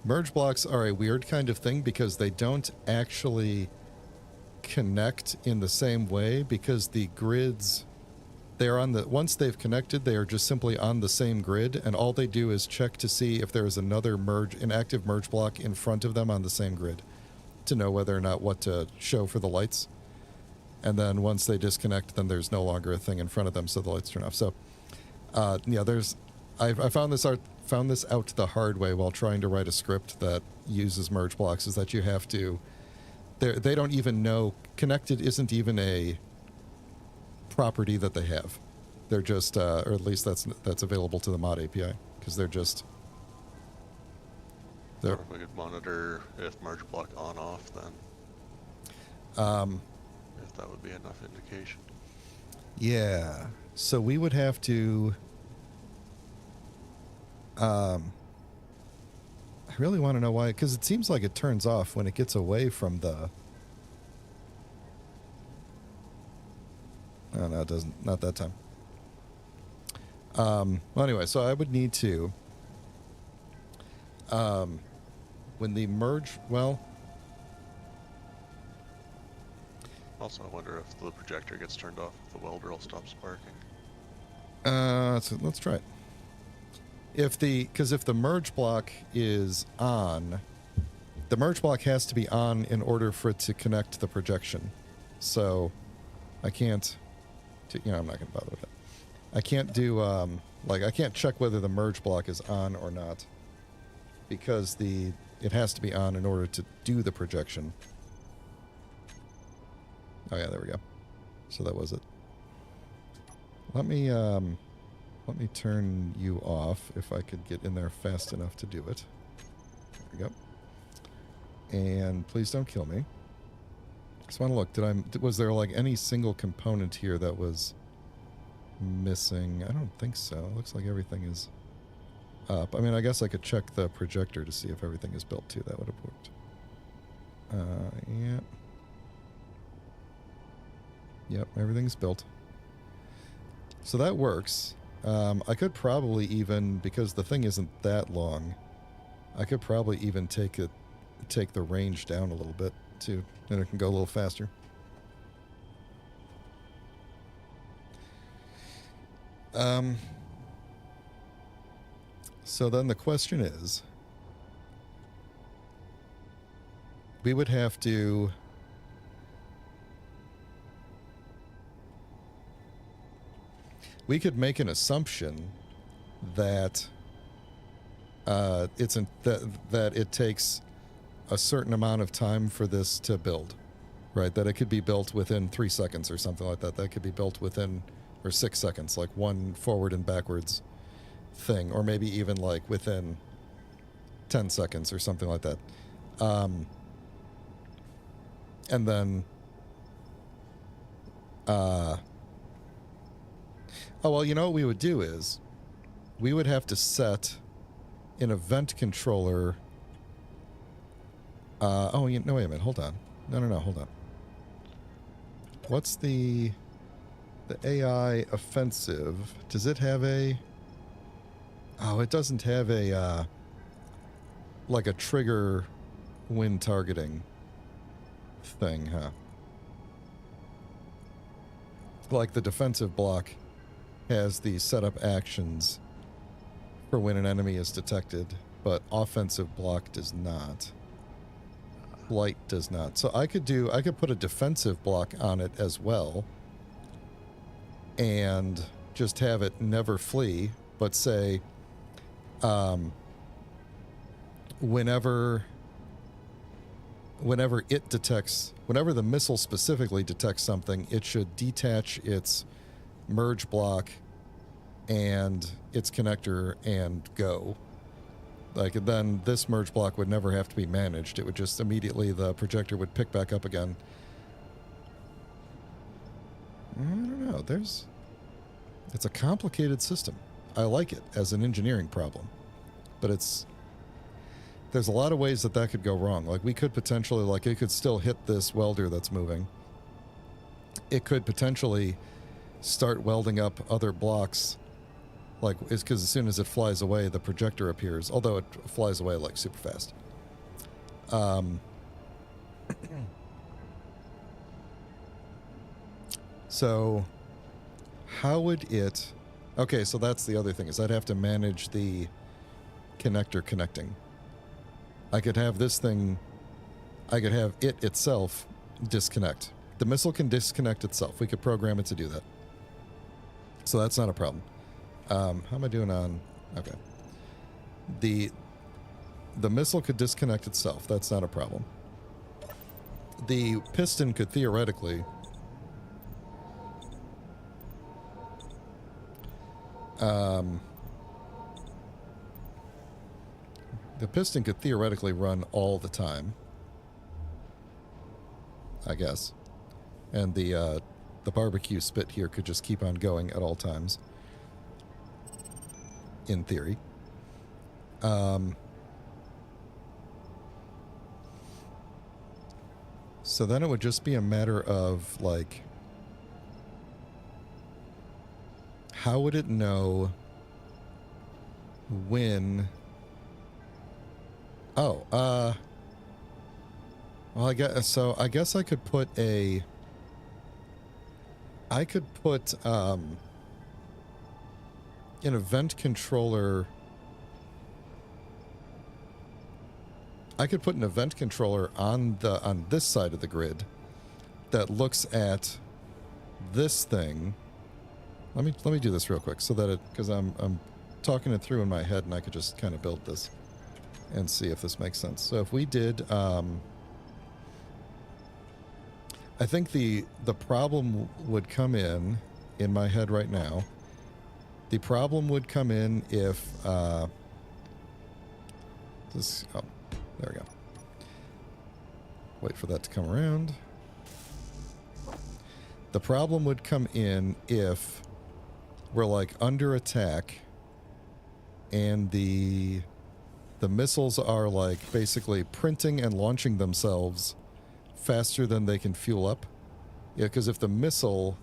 Merge blocks are a weird kind of thing because they don't actually connect in the same way because the grids... They're on the... Once they've connected, they are just simply on the same grid, and all they do is check to see if there is another an active merge block in front of them on the same grid to know whether or not what to show for the lights. And then once they disconnect, then there's no longer a thing in front of them, so the lights turn off. So, yeah, there's... I found this out the hard way while trying to write a script that uses merge blocks, is that you have to... They don't even know... Connected isn't even a property that they have. They're just, or at least that's available to the mod API, because they're just... Or we could monitor if merge block on off then. If that would be enough indication. Yeah. So we would have to... really want to know why, because it seems like it turns off when it gets away from the... Oh, no, it doesn't. Not that time. Well, anyway, so I would need to... when the merge... Well... Also, I wonder if the projector gets turned off if the welder will stop sparking. Let's try it. Because if the merge block is on, the merge block has to be on in order for it to connect the projection. So I can't, I'm not going to bother with that. I can't do, I can't check whether the merge block is on or not, because it has to be on in order to do the projection. Oh yeah, there we go. So that was it. Let me turn you off if I could get in there fast enough to do it. There we go. And please don't kill me. Just want to look. Was there like any single component here that was missing? I don't think so. It looks like everything is up. I mean, I guess I could check the projector to see if everything is built too. That would have worked. Yeah. Yep, everything's built. So that works. I could probably even, because the thing isn't that long, I could probably even take the range down a little bit too, and it can go a little faster. So then the question is, we would have to... We could make an assumption that that it takes a certain amount of time for this to build, right? That it could be built within 3 seconds or something like that. That could be built within, or 6 seconds, like one forward and backwards thing, or maybe even like within 10 seconds or something like that. And then, oh, well, you know what we would do is we would have to set an event controller. No, wait a minute. Hold on. No, hold on. What's the AI offensive? Does it have a... Oh, it doesn't have a, like a trigger when targeting thing, huh? Like the defensive block has the setup actions for when an enemy is detected, but offensive block does not. Light does not. So I could put a defensive block on it as well, and just have it never flee, but say, whenever the missile specifically detects something, it should detach its merge block and its connector and go. Like, then this merge block would never have to be managed. It would just immediately, the projector would pick back up again. I don't know. It's a complicated system. I like it as an engineering problem, but there's a lot of ways that could go wrong. Like, we could potentially, like, it could still hit this welder that's moving. It could potentially start welding up other blocks, like, it's because as soon as it flies away, the projector appears, although it flies away like super fast. So how would it... Okay, so that's the other thing, is I'd have to manage the connector connecting. I could have this thing... I could have it itself disconnect. The missile can disconnect itself. We could program it to do that. So that's not a problem. How am I doing on... Okay. The missile could disconnect itself. That's not a problem. The piston could theoretically... the piston could theoretically run all the time, I guess. And the barbecue spit here could just keep on going at all times, in theory. So then it would just be a matter of, like, how would it know when... Oh, well, I guess I could put a... I could put, an event controller... I could put an event controller on this side of the grid that looks at this thing. Let me do this real quick so that because I'm talking it through in my head and I could just kind of build this and see if this makes sense. So if we did, I think the problem would come in my head right now. The problem would come in if this. Oh, there we go. Wait for that to come around. The problem would come in if we're like under attack and the missiles are like basically printing and launching themselves faster than they can fuel up. Yeah, because if the missile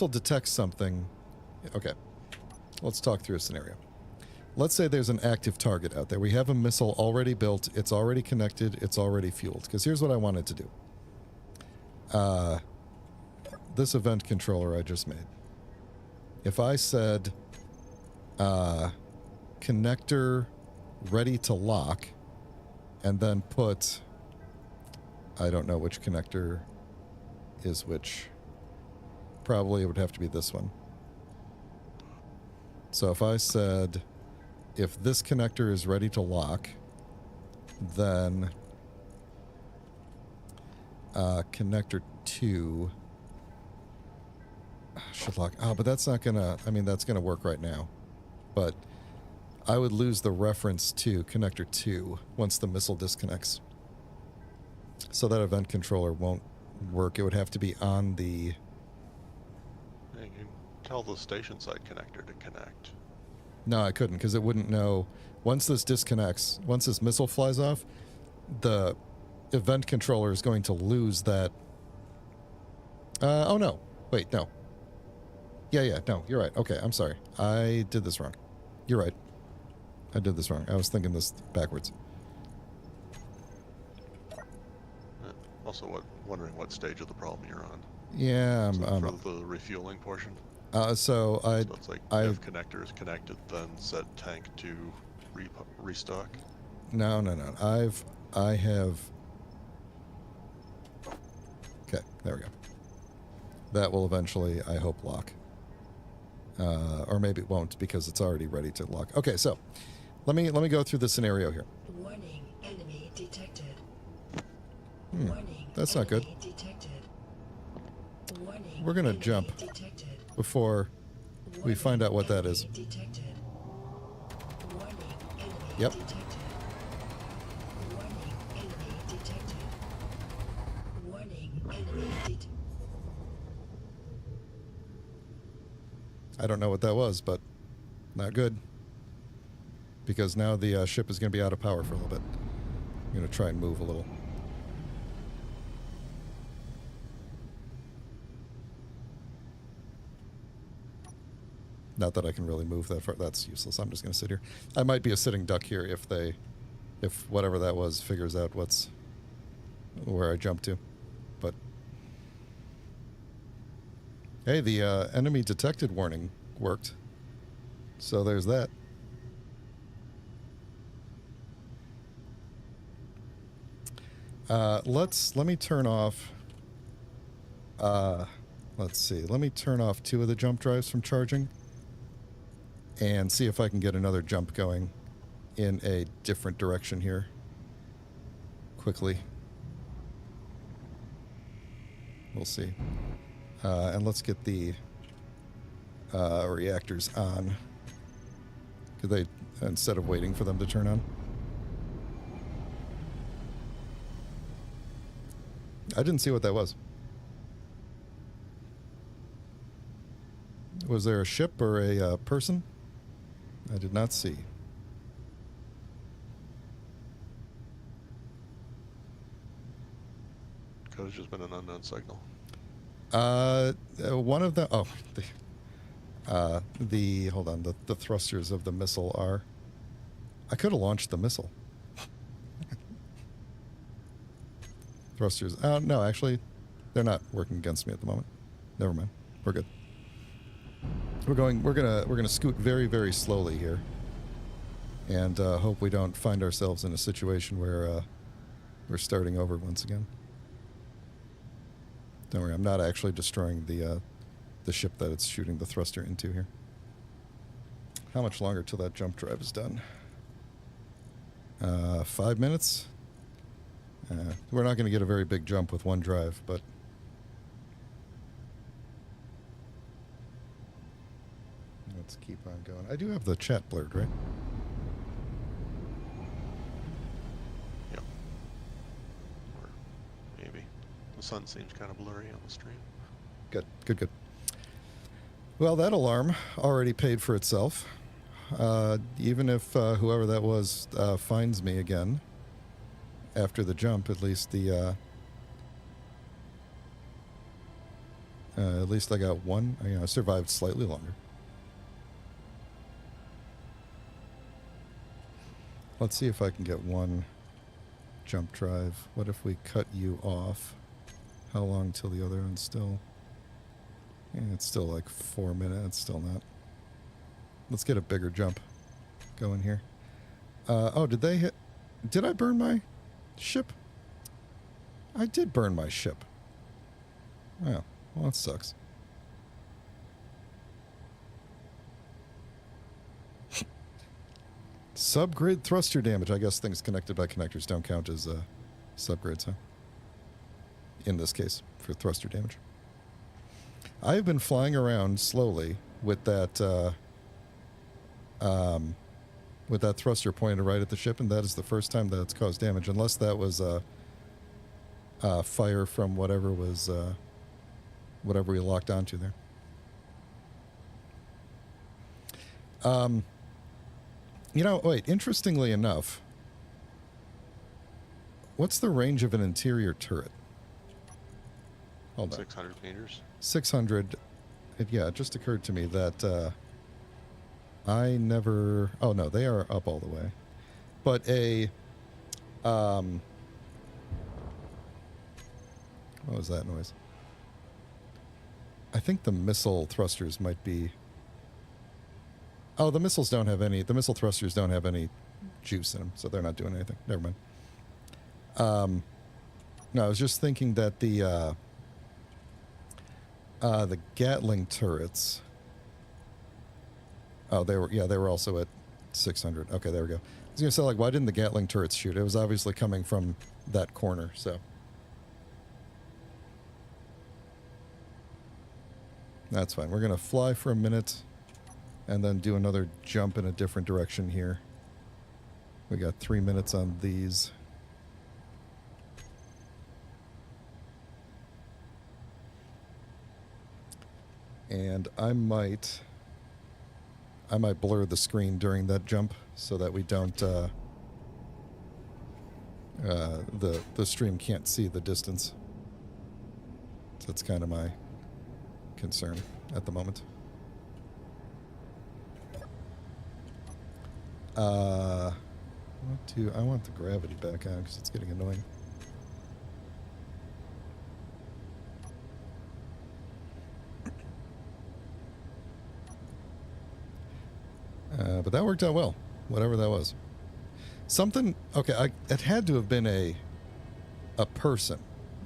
detects something... Okay, let's talk through a scenario. Let's say there's an active target out there. We have a missile already built. It's already connected. It's already fueled. Because here's what I wanted to do. This event controller I just made. If I said connector ready to lock and then put... I don't know which connector is which. Probably it would have to be this one. So if I said, if this connector is ready to lock, then connector 2 should lock. Oh, but that's not gonna, I mean, that's gonna work right now. But I would lose the reference to connector 2 once the missile disconnects. So that event controller won't work. It would have to be on the... You can tell the station side connector to connect. No, I couldn't, because it wouldn't know. Once this disconnects, once this missile flies off, the event controller is going to lose that... oh, no. Wait, no. Yeah, no, you're right. Okay, I'm sorry. I did this wrong. You're right. I did this wrong. I was thinking this backwards. Also, wondering what stage of the problem you're on. Yeah, For the refueling portion. so it's like if connector is connected, then set tank to restock. No. I have. Okay, there we go. That will eventually, I hope, lock. Or maybe it won't because it's already ready to lock. Okay, so let me go through the scenario here. Warning, enemy detected. That's not good. We're gonna jump before we find out what that is. Yep. I don't know what that was, but not good. Because now the ship is going to be out of power for a little bit. I'm going to try and move a little. Not that I can really move that far. That's useless. I'm just going to sit here. I might be a sitting duck here if whatever that was figures out where I jumped to. But hey, the enemy detected warning worked. So there's that. Let me turn off. Let's see. Let me turn off 2 of the jump drives from charging and see if I can get another jump going in a different direction here quickly. We'll see. And let's get the reactors on. Instead of waiting for them to turn on. I didn't see what that was. Was there a ship or a person? I did not see. Could have just been an unknown signal. One of the hold on, the thrusters of the missile are. I could have launched the missile. Thrusters. No, actually, they're not working against me at the moment. Never mind. We're good. We're gonna scoot very, very slowly here, and hope we don't find ourselves in a situation where we're starting over once again. Don't worry, I'm not actually destroying the ship that it's shooting the thruster into here. How much longer till that jump drive is done? 5 minutes. We're not going to get a very big jump with one drive, but let's keep on going. I do have the chat blurred, right? Yep. Or maybe. The sun seems kind of blurry on the stream. Good, good, good. Well, that alarm already paid for itself. Even if whoever that was finds me again after the jump, at least at least I got one. I survived slightly longer. Let's see if I can get one jump drive. What if we cut you off? How long till the other one's still? Yeah, it's still like 4 minutes. Still not. Let's get a bigger jump going here. Oh, did they hit? Did I burn my ship? I did burn my ship. Oh, well, that sucks. Subgrid thruster damage. I guess things connected by connectors don't count as subgrids, huh? In this case, for thruster damage. I've been flying around slowly with that thruster pointed right at the ship, and that is the first time that it's caused damage, unless that was fire from whatever was whatever we locked onto there. Wait, interestingly enough, what's the range of an interior turret? Hold on. 600 meters. 600. Yeah, it just occurred to me that I never... Oh, no, they are up all the way. But what was that noise? I think the missile thrusters might be... Oh, the missiles don't have any... The missile thrusters don't have any juice in them, so they're not doing anything. Never mind. No, I was just thinking that the Gatling turrets... Oh, they were also at 600. Okay, there we go. I was going to say, like, why didn't the Gatling turrets shoot? It was obviously coming from that corner, so... That's fine. We're going to fly for a minute and then do another jump in a different direction here. We got 3 minutes on these. And I might blur the screen during that jump so that we don't the stream can't see the distance. So that's kind of my concern at the moment. I want the gravity back on because it's getting annoying. But that worked out well, whatever that was. Something, okay, it had to have been a person,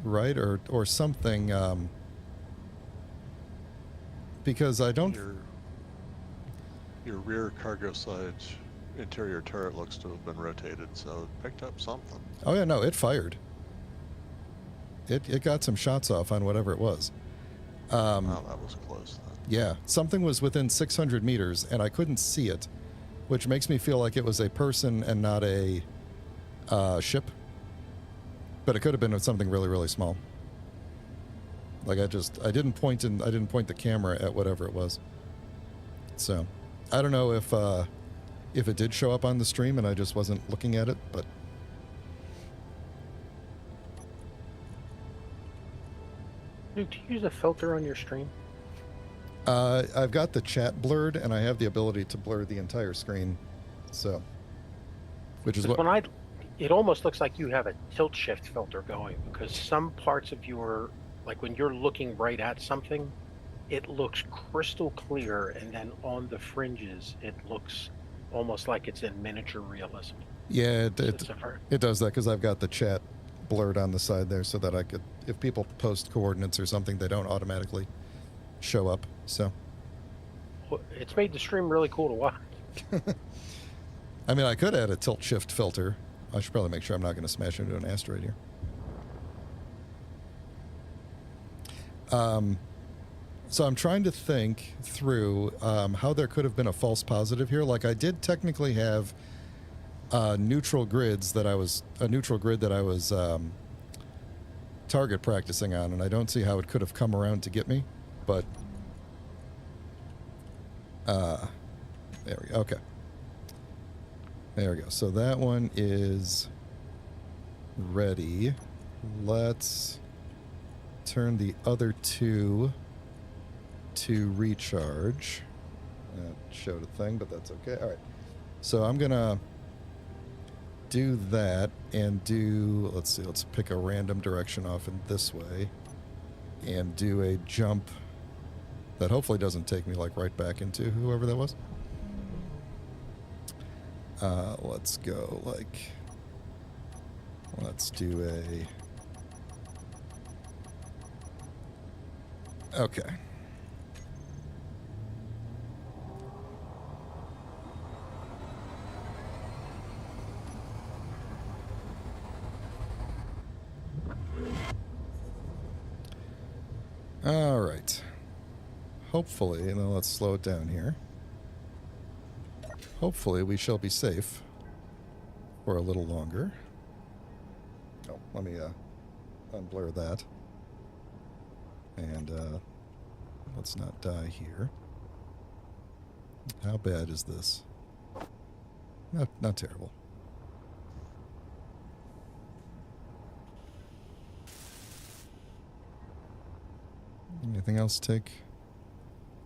right? Or something, because I don't... Your rear cargo side interior turret looks to have been rotated, so it picked up something. Oh yeah, no, it fired. It got some shots off on whatever it was. Oh, that was close then. Yeah, something was within 600 meters, and I couldn't see it, which makes me feel like it was a person and not a ship. But it could have been something really, really small. Like I didn't point the camera at whatever it was. So, I don't know if if it did show up on the stream and I just wasn't looking at it, but Dude, do you use a filter on your stream? I've got the chat blurred, and I have the ability to blur the entire screen. So, which is 'Cause what it almost looks like you have a tilt shift filter going, because some parts of your, like when you're looking right at something, it looks crystal clear, and then on the fringes, it looks almost like it's in miniature realism. Yeah, It's a ver- it does that because I've got the chat blurred on the side there, so that I could, if people post coordinates or something, they don't automatically show up. So, It's made the stream really cool to watch. I mean, I could add a tilt shift filter. I should probably make sure I'm not going to smash into an asteroid here. So I'm trying to think through how there could have been a false positive here. Like I did technically have neutral grid that I was target practicing on, and I don't see how it could have come around to get me. But there we go. Okay. There we go. So that one is ready. Let's turn the other two to recharge. That showed a thing, but that's okay. All right. So I'm going to do that and do, let's see, let's pick a random direction off in this way and do a jump that hopefully doesn't take me like right back into whoever that was. Let's go like, let's do okay. All right. Hopefully, and then let's slow it down here. Hopefully we shall be safe for a little longer. Oh, let me unblur that. And let's not die here. How bad is this? Not terrible. Anything else take?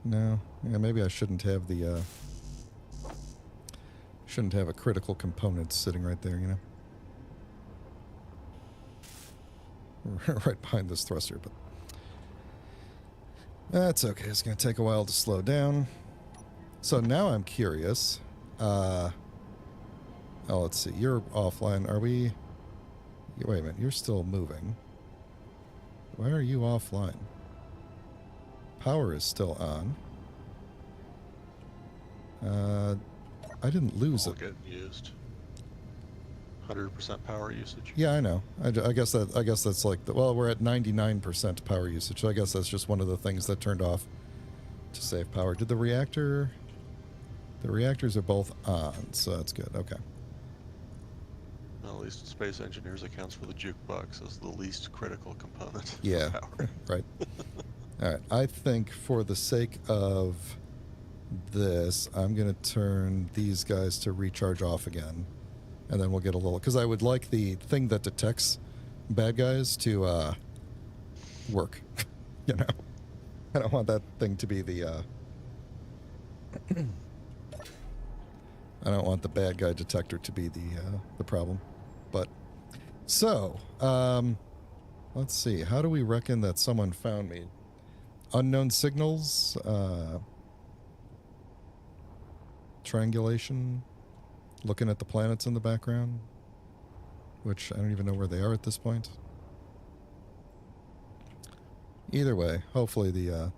No. Yeah, maybe I shouldn't have the shouldn't have a critical component sitting right there, you know. Right behind this thruster, but that's okay. It's going to take a while to slow down. So now I'm curious. Oh, let's see. You're offline. Are we? Wait a minute. You're still moving. Why are you offline? Power is still on. I didn't lose All it. getting used. 100% power usage. Yeah, I know. I guess that's like well, we're at 99% power usage. So I guess that's just one of the things that turned off to save power. Did the reactor? The reactors are both on, so that's good. Okay. Well, at least Space Engineers accounts for the jukebox as the least critical component. Yeah. For power. Right. All right. I think for the sake of this, I'm going to turn these guys to recharge off again. And then we'll get a little... Because I would like the thing that detects bad guys to work. You know? I don't want that thing to be the... I don't want the bad guy detector to be the problem. But... So, let's see. How do we reckon that someone found me? Unknown signals? Triangulation? Looking at the planets in the background, which I don't even know where they are at this point. Either way, hopefully the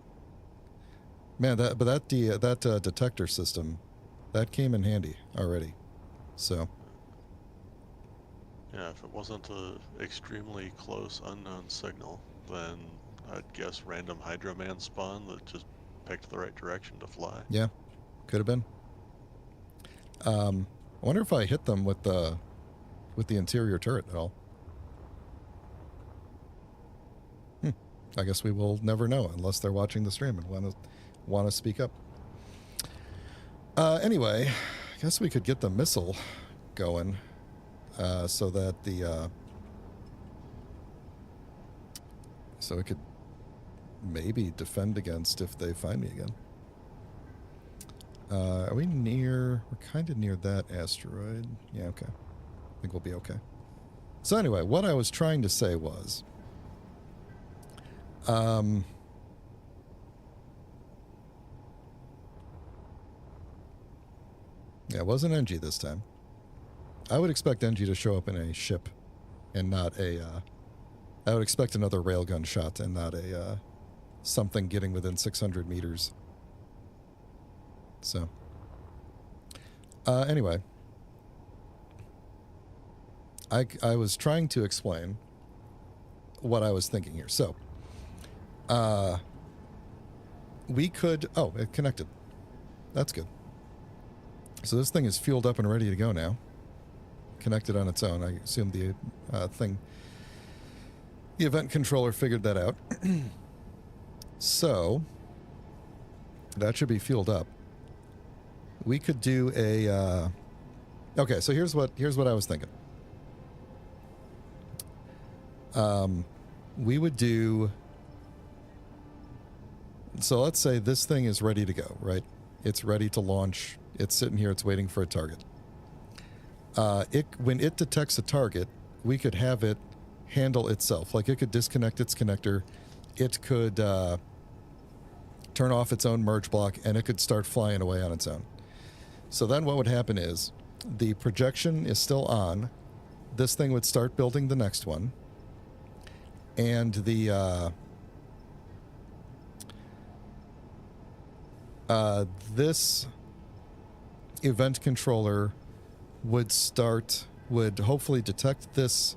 man that detector system that came in handy already. So Yeah, if it wasn't a extremely close unknown signal, then I'd guess random Hydra Man spawn that just picked the right direction to fly. yeah, could have been. I wonder if I hit them with the interior turret at all. I guess we will never know unless they're watching the stream and want to speak up. Anyway, guess we could get the missile going so that the... so we could maybe defend against if they find me again. Are we near... We're kind of near that asteroid. Yeah, okay. I think we'll be okay. So anyway, what I was trying to say was... yeah, it wasn't NG this time. I would expect NG to show up in a ship and not a... I would expect another railgun shot and not a... something getting within 600 meters. So... anyway... I was trying to explain what I was thinking here. So... we could... Oh, it connected. That's good. So this thing is fueled up and ready to go now. Connected on its own. I assume the thing... The event controller figured that out. So... that should be fueled up. We could do a... okay, so here's what I was thinking. We would do... So let's say this thing is ready to go, right? It's ready to launch. It's sitting here. It's waiting for a target. When it detects a target, we could have it handle itself. Like it could disconnect its connector. It could turn off its own merge block, and it could start flying away on its own. So then what would happen is the projection is still on. This thing would start building the next one. And the... this event controller would hopefully detect this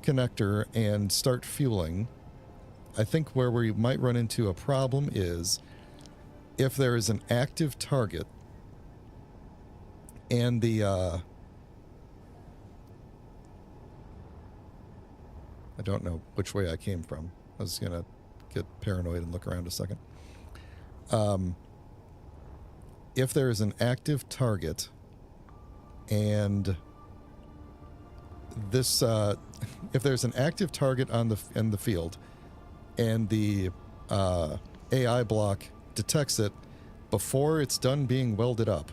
connector and start fueling. I think where we might run into a problem is if there is an active target and the I don't know which way I came from. I was gonna get paranoid and look around a second. If there is an active target and this if there's an active target in the field and the AI block detects it before it's done being welded up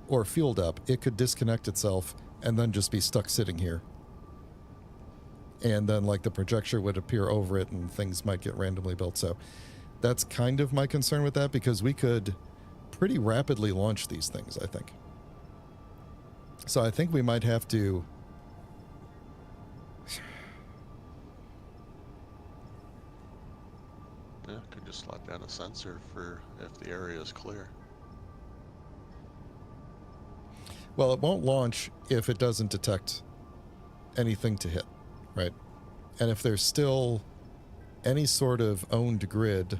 or fueled up, it could disconnect itself and then just be stuck sitting here. And then like the projector would appear over it and things might get randomly built. So that's kind of my concern with that, because we could pretty rapidly launch these things, I think. So I think we might have to... Yeah, could just slap down a sensor for if the area is clear. Well, it won't launch if it doesn't detect anything to hit, right? And if there's still any sort of owned grid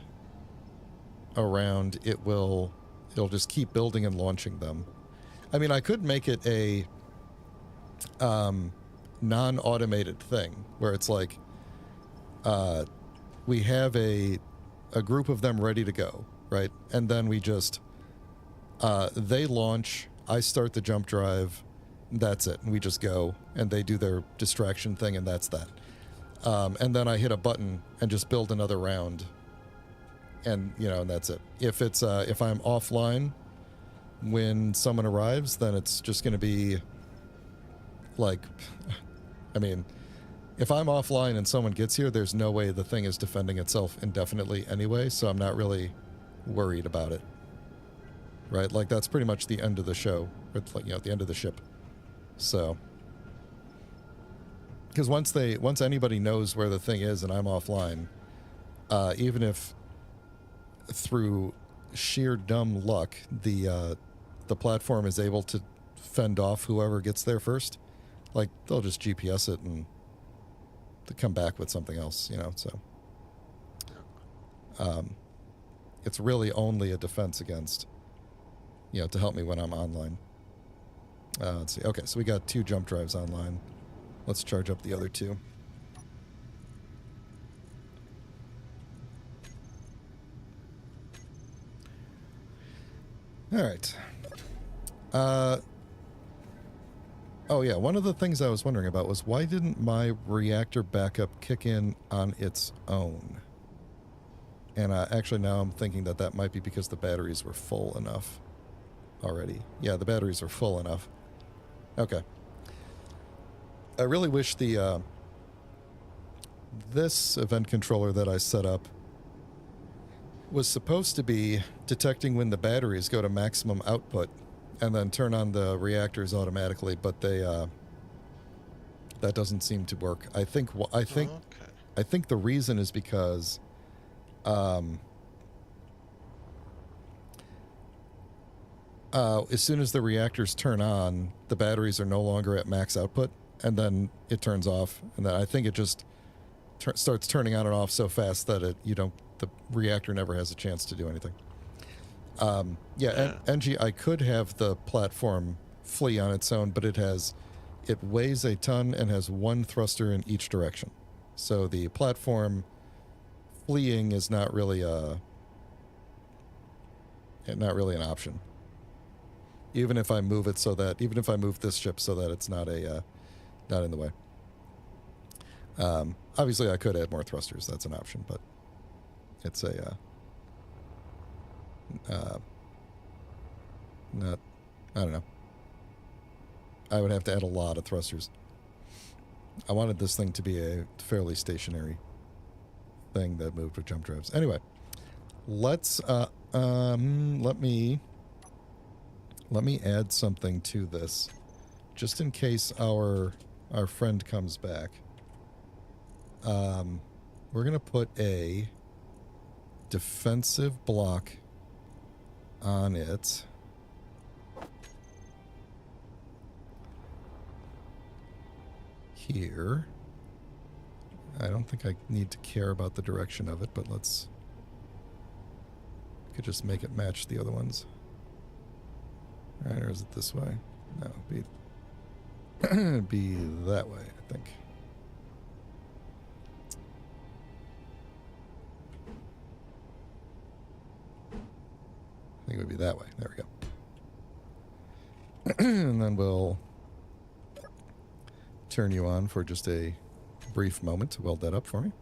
around, it'll just keep building and launching them. I mean, I could make it a non-automated thing where it's like we have a group of them ready to go, right? And then we just they launch, I start the jump drive, that's it, and we just go, and they do their distraction thing, and that's that. And then I hit a button and just build another round, and and that's it. If it's if I'm offline when someone arrives, then it's just going to be like, I mean, if I'm offline and someone gets here, there's no way the thing is defending itself indefinitely anyway, so I'm not really worried about it. Right? Like, that's pretty much the end of the show, or the end of the ship. So, because once anybody knows where the thing is and I'm offline, even if through sheer dumb luck the platform is able to fend off whoever gets there first, like they'll just GPS it and to come back with something else, so it's really only a defense against, to help me when I'm online. Let's see. Okay, so we got 2 jump drives online. Let's charge up the other 2. All right. Oh yeah, one of the things I was wondering about was why didn't my reactor backup kick in on its own? And actually now I'm thinking that that might be because the batteries were full enough already. Yeah, the batteries are full enough. Okay. I really wish the this event controller that I set up was supposed to be detecting when the batteries go to maximum output and then turn on the reactors automatically, but they that doesn't seem to work. I think the reason is because as soon as the reactors turn on, the batteries are no longer at max output, and then it turns off, and then I think it just starts turning on and off so fast that the reactor never has a chance to do anything. NG, I could have the platform flee on its own, but it weighs a ton and has one thruster in each direction. So the platform fleeing is not really an option. Even if I move this ship so that it's not in the way. Obviously I could add more thrusters, that's an option, but it's I don't know. I would have to add a lot of thrusters. I wanted this thing to be a fairly stationary thing that moved with jump drives. Anyway, let me add something to this, just in case our friend comes back. We're gonna put a defensive block on it. Here. I don't think I need to care about the direction of it, but could just make it match the other ones. Right, or is it this way? No, be that way, I think. I think it would be that way. There we go. And then we'll turn you on for just a brief moment to weld that up for me.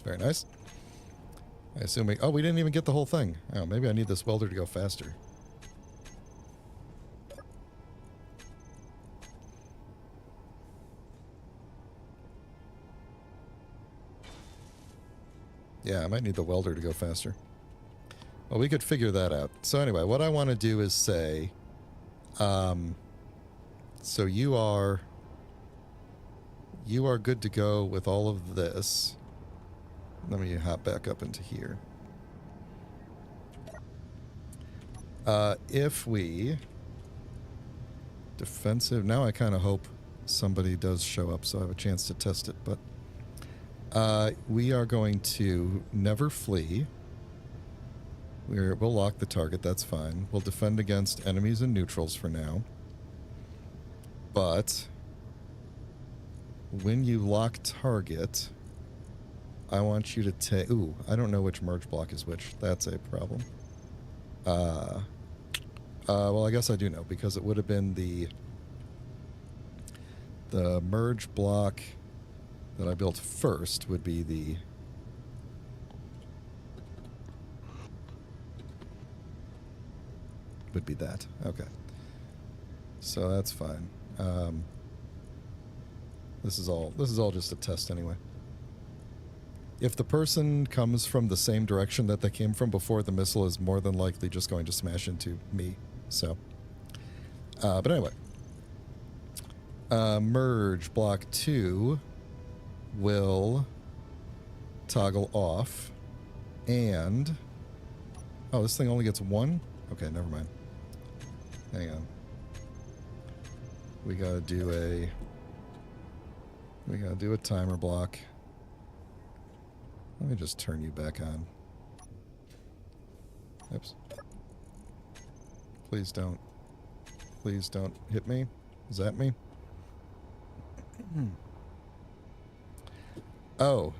Very nice. I assume we didn't even get the whole thing. Oh, maybe I need this welder to go faster. Yeah, I might need the welder to go faster. Well, we could figure that out. So anyway, what I want to do is say, so you are good to go with all of this. Let me hop back up into here. If we defensive, now I kind of hope somebody does show up so I have a chance to test it, but we are going to never flee. We'll lock the target, that's fine. We'll defend against enemies and neutrals for now. But when you lock target, I want you to take... Ooh, I don't know which merge block is which. That's a problem. Well, I guess I do know, because it would have been the merge block that I built first would be the... would be that. Okay. So that's fine. This is all just a test anyway. If the person comes from the same direction that they came from before, the missile is more than likely just going to smash into me. So, but anyway. Merge block 2 will toggle off, and... Oh, this thing only gets 1? Okay, never mind. Hang on. We gotta do a timer block. Let me just turn you back on. Oops. Please don't hit me. Is that me? Oh.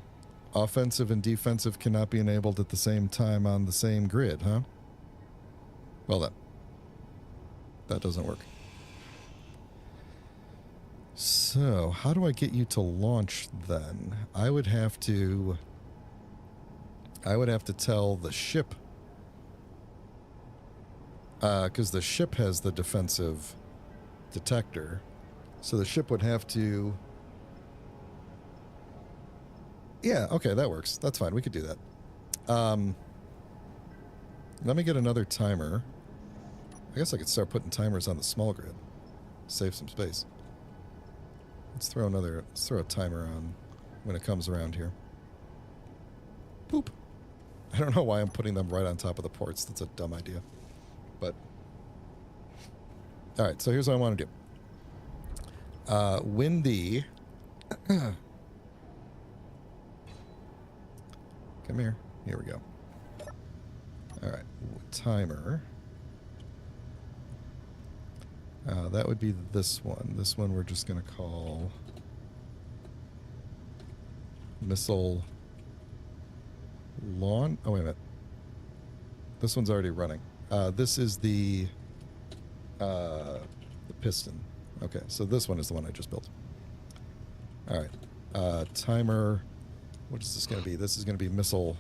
Offensive and defensive cannot be enabled at the same time on the same grid, huh? Well then. That doesn't work. So, how do I get you to launch then? I would have to tell the ship, because the ship has the defensive detector. So the ship would have to... Yeah, okay, that works. That's fine. We could do that. Let me get another timer. I guess I could start putting timers on the small grid. Save some space. Let's throw a timer on when it comes around here. Boop. I don't know why I'm putting them right on top of the ports. That's a dumb idea. But, all right, so here's what I want to do. When the... Come here. Here we go. All right, timer. That would be this one. This one we're just going to call missile launch. Oh, wait a minute. This one's already running. This is the piston. Okay, so this one is the one I just built. All right. Timer. What is this going to be? This is going to be missile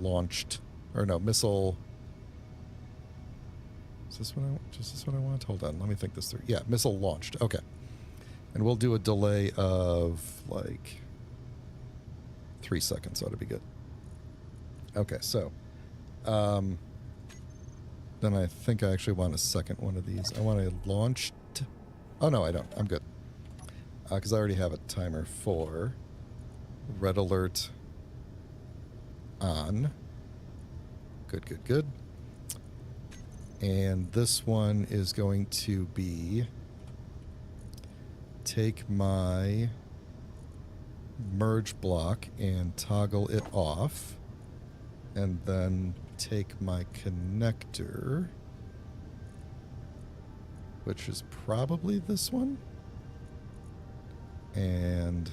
launched. Or no, missile... Is this what I want? Hold on, let me think this through. Yeah, missile launched. Okay. And we'll do a delay of, like, 3 seconds. Ought to be good. Okay, so... then I think I actually want a second one of these. I want a launched... Oh, no, I don't. I'm good. Because I already have a timer for red alert on. Good, good, good. And this one is going to be take my merge block and toggle it off, and then take my connector, which is probably this one, and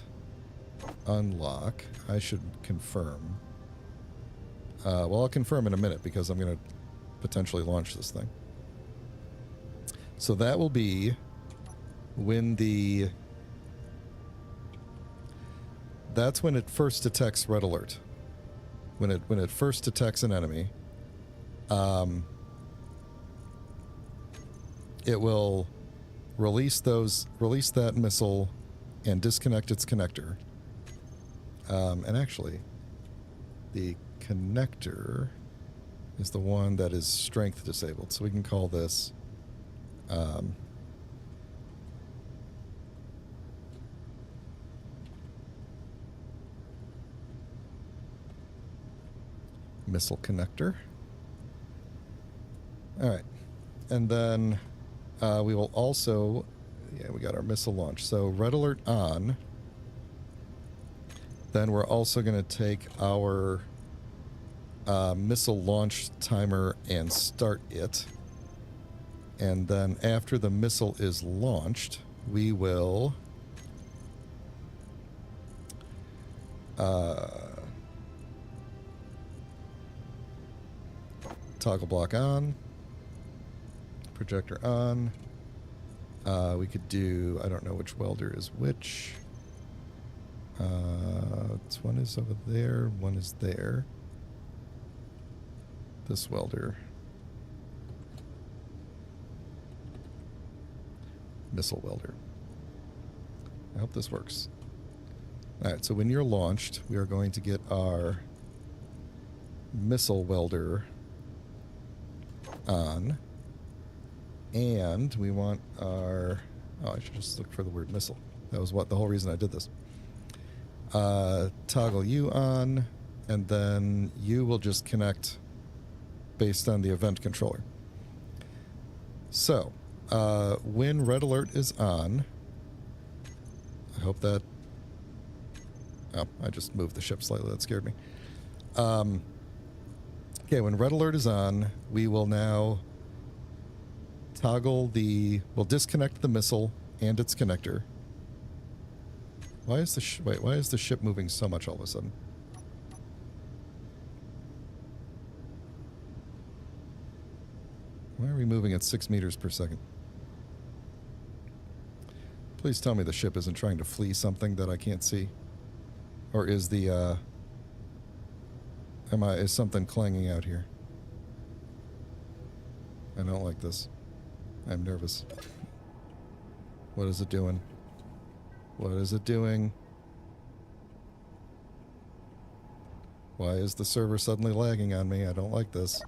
unlock. I should confirm. Well, I'll confirm in a minute because I'm going to potentially launch this thing. So that will be when the... That's when it first detects red alert. When it first detects an enemy, it will release that missile and disconnect its connector. And actually, the connector is the one that is strength disabled. So we can call this missile connector. All right. And then we will also, yeah, we got our missile launch. So red alert on. Then we're also going to take our missile launch timer and start it. And then after the missile is launched, we will toggle block on, projector on. We could do, I don't know which welder is which. This one is over there, one is there. This welder. Missile welder. I hope this works. Alright, so when you're launched, we are going to get our missile welder on. And we want our... Oh, I should just look for the word missile. That was the whole reason I did this. Toggle you on, and then you will just connect based on the event controller. So, when red alert is on, I hope that... Oh, I just moved the ship slightly. That scared me. Okay, when red alert is on, we will now toggle the... We'll disconnect the missile and its connector. Why is the why is the ship moving so much all of a sudden? Why are we moving at 6 meters per second? Please tell me the ship isn't trying to flee something that I can't see. Or is the, is something clanging out here? I don't like this. I'm nervous. What is it doing? What is it doing? Why is the server suddenly lagging on me? I don't like this.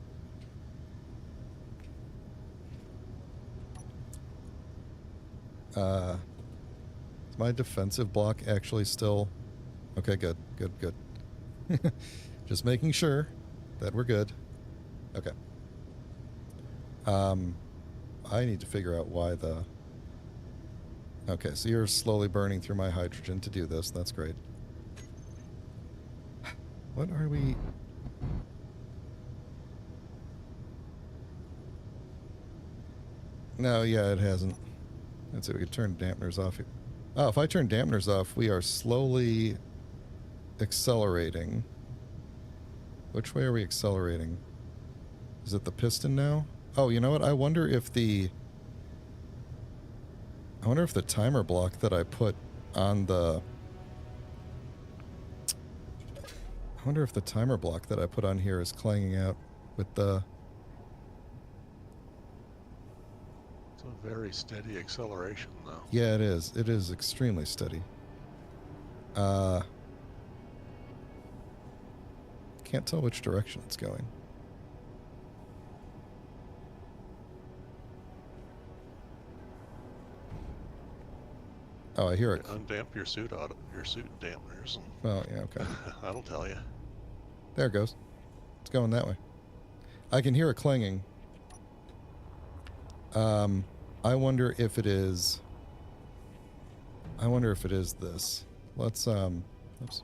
Is my defensive block actually still... Okay, good, good, good. Just making sure that we're good. Okay. I need to figure out why the... Okay, so you're slowly burning through my hydrogen to do this. That's great. What are we... No, yeah, it hasn't. Let's see, we could turn dampeners off here. Oh, if I turn dampeners off, we are slowly accelerating. Which way are we accelerating? Is it the piston now? Oh, you know what? I wonder if the timer block that I put on the... I wonder if the timer block that I put on here is clanging out with the... It's a very steady acceleration, though. Yeah, it is. It is extremely steady. Can't tell which direction it's going. Oh, I hear it. Undamp your suit dampeners. Oh, yeah, okay. That'll tell you. There it goes. It's going that way. I can hear it clanging. I wonder if it is... I wonder if it is this. Let's, oops.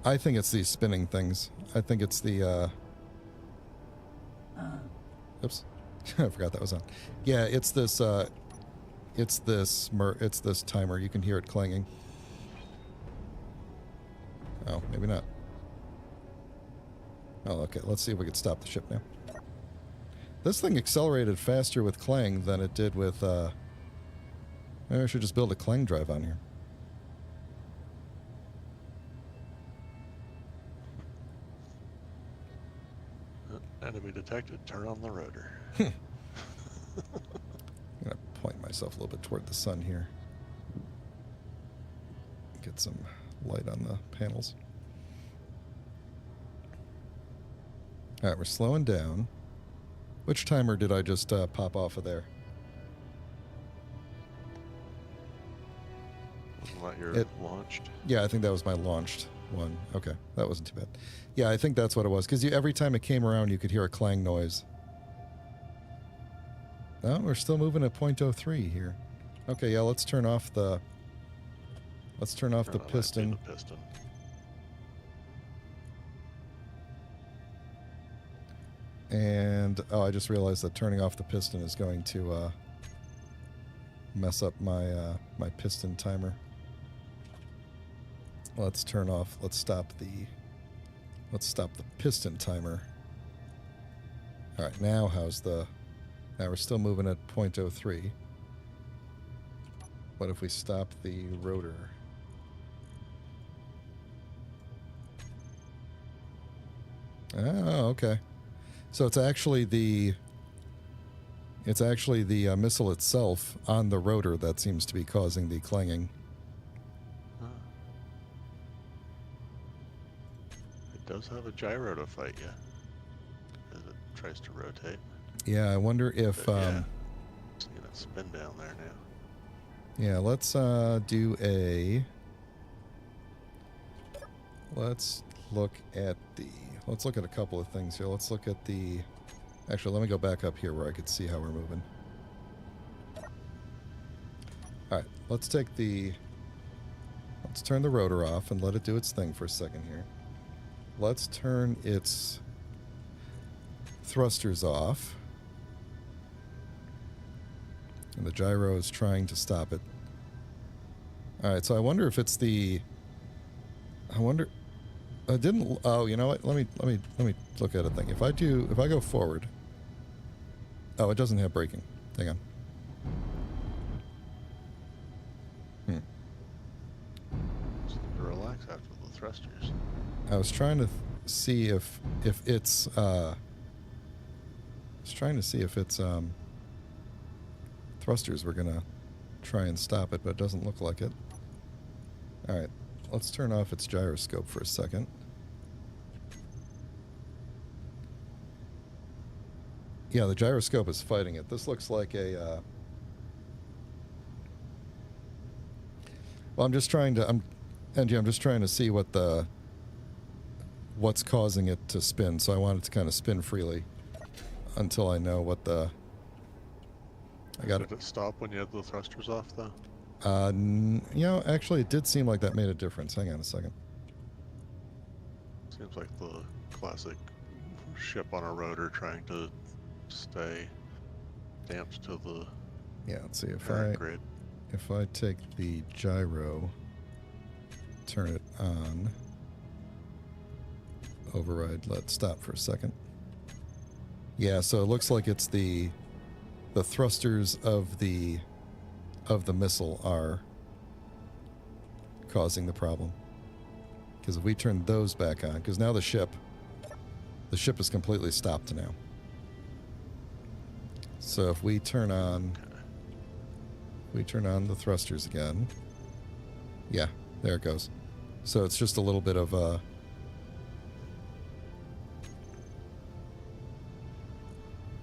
I think it's these spinning things. I think it's the, oops. I forgot that was on. Yeah, it's this, it's this timer. You can hear it clanging. Oh, maybe not. Oh, okay. Let's see if we can stop the ship now. This thing accelerated faster with clang than it did with, maybe I should just build a clang drive on here. Enemy detected. Turn on the rotor. I'm gonna point myself a little bit toward the sun here. Get some light on the panels. Alright, we're slowing down. Which timer did I just pop off of there? Wasn't that your launched? Yeah, I think that was my launched one. Okay, that wasn't too bad. Yeah, I think that's what it was. Because every time it came around, you could hear a clang noise. No, we're still moving at 0.03 here. Okay, yeah, let's turn off the... Let's turn off the piston. And, oh, I just realized that turning off the piston is going to mess up my my piston timer. Let's stop the piston timer. All right, now now we're still moving at 0.03. What if we stop the rotor? Oh, okay. So it's actually the missile itself on the rotor that seems to be causing the clanging. Huh. It does have a gyro to fight you as it tries to rotate. Yeah, I wonder if... yeah. Seeing it spin down there now. Yeah, let's do a... Let's look at a couple of things here. Let's look at the... Actually, let me go back up here where I could see how we're moving. Alright, let's turn the rotor off and let it do its thing for a second here. Let's turn its thrusters off. And the gyro is trying to stop it. Alright, so I wonder if it's the... I didn't. Oh, you know what? Let me look at a thing. If I go forward. Oh, it doesn't have braking. Hang on. Just need to relax after the thrusters. I was trying to see if it's thrusters were gonna try and stop it, but it doesn't look like it. All right, let's turn off its gyroscope for a second. Yeah, the gyroscope is fighting it. This looks like a. Well, I'm just trying to. Angie, I'm just trying to see what's causing it to spin. So I want it to kind of spin freely until I know what the. I got it. Did it stop when you had the thrusters off, though? You know, actually, it did seem like that made a difference. Hang on a second. Seems like the classic ship on a rotor trying to stay damped to the Yeah, let's see if parent grid. if I take the gyro, turn it on, override, let stop for a second. Yeah, so it looks like it's the thrusters of the missile are causing the problem. Because if we turn those back on, because now the ship is completely stopped now. So if we turn on the thrusters again, yeah, there it goes. So it's just a little bit of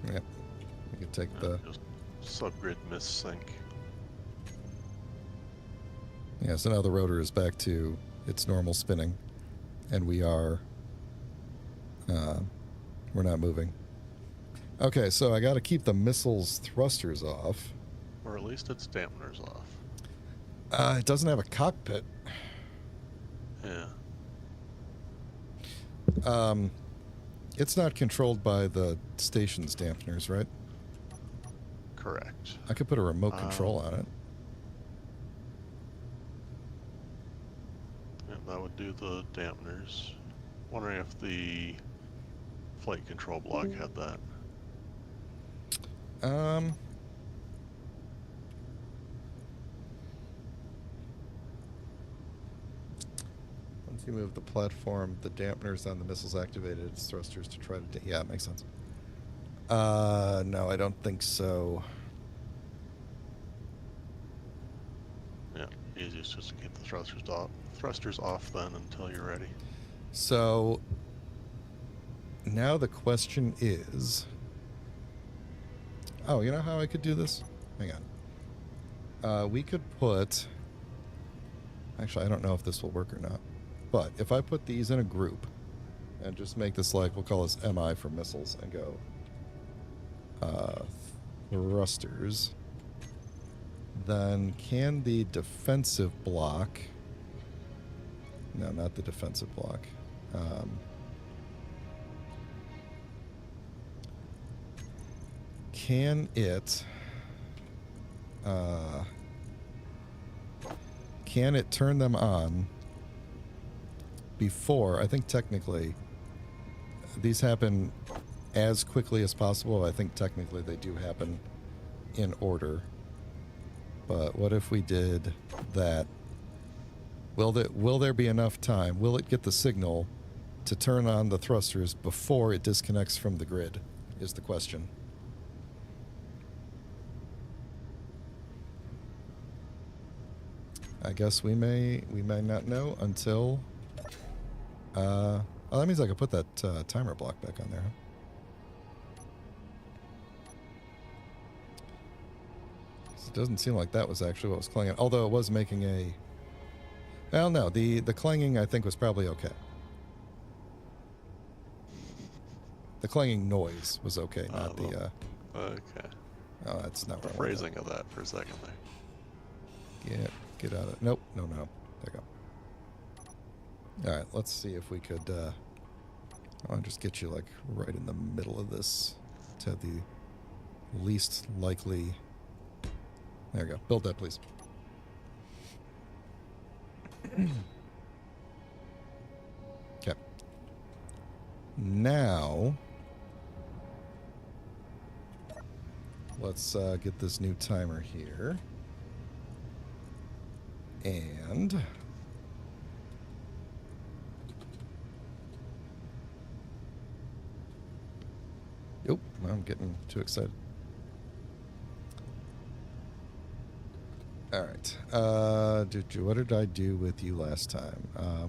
yeah, we could take the Just subgrid missync. yeah. So now the rotor is back to its normal spinning, and we're not moving. Okay, so I got to keep the missile's thrusters off. Or at least its dampeners off. It doesn't have a cockpit. Yeah. It's not controlled by the station's dampeners, right? Correct. I could put a remote control on it. Yeah, that would do the dampeners. Wondering if the flight control block had that. Once you move the platform, the dampeners on the missiles activated its thrusters to try to... yeah, it makes sense. No, I don't think so. Yeah, easiest just to keep the thrusters off then until you're ready. So now the question is... oh, you know how I could do this? Hang on. We could put... actually, I don't know if this will work or not. But if I put these in a group and just make this like, we'll call this MI for missiles and go thrusters, then can the defensive block... no, not the defensive block. Can it turn them on before? I think technically these happen as quickly as possible. I think technically they do happen in order. But what if we did that? Will there be enough time? Will it get the signal to turn on the thrusters before it disconnects from the grid, is the question. I guess we may not know until... oh, that means I could put that timer block back on there. Huh? It doesn't seem like that was actually what was clanging, although it was making a... well, no, the clanging I think was probably okay. The clanging noise was okay, not the... okay. Oh, that's not The what I wanted. phrasing of that for a second there. Get out of... nope, no. There you go. Alright, let's see if we could... I'll just get you, like, right in the middle of this to have the least likely... there you go. Build that, please. Okay. Now, let's get this new timer here. And Oop, I'm getting too excited. All right. What did I do with you last time?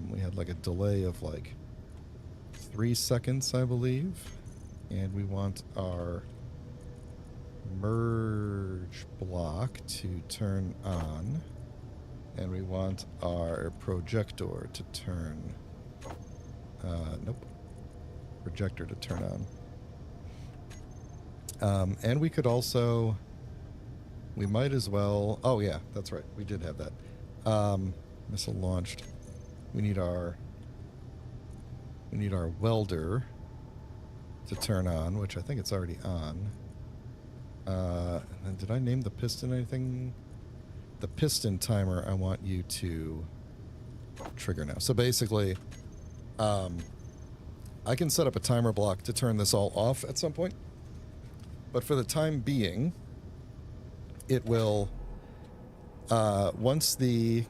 We had like a delay of like 3 seconds, I believe. And we want our merge block to turn on. And we want our projector to turn... nope. Projector to turn on. And we could also... We might as well... Oh, yeah, that's right. We did have that. Missile launched. We need our welder to turn on, which I think it's already on. And then did I name the piston anything? The piston timer I want you to trigger now. So basically, I can set up a timer block to turn this all off at some point. But for the time being, it will, once the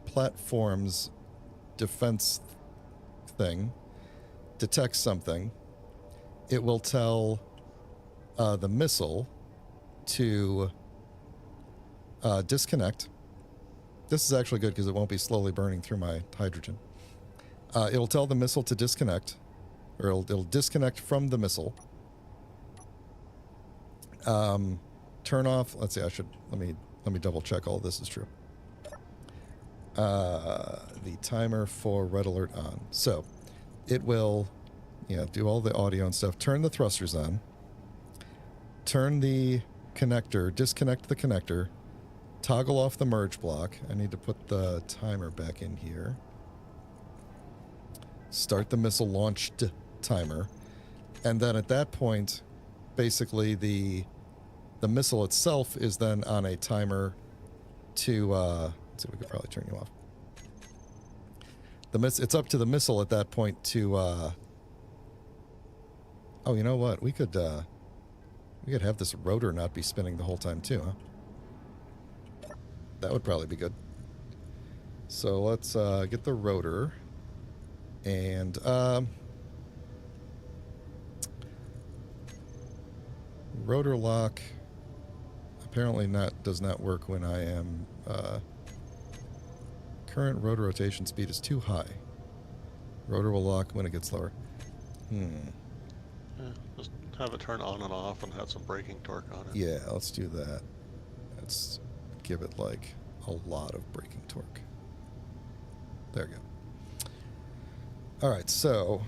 platform's defense thing detects something, it will tell the missile to disconnect. This is actually good because it won't be slowly burning through my hydrogen. It'll tell the missile to disconnect, or it'll disconnect from the missile. Turn off. Let's see. Let me double check all this is true. The timer for red alert on. So it will, do all the audio and stuff. Turn the thrusters on. Turn the connector. Disconnect the connector. Toggle off the merge block. I need to put the timer back in here. Start the missile launched timer. And then at that point, basically the missile itself is then on a timer to, let's see, we could probably turn you off. It's up to the missile at that point to, oh, you know what? We could have this rotor not be spinning the whole time too, huh? That would probably be good. So let's get the rotor and rotor lock apparently does not work when I am current rotor rotation speed is too high. Rotor will lock when it gets lower. Yeah, just have it turn on and off and have some braking torque on it. Yeah, let's do that. Let's give it like a lot of braking torque. There we go. All right, so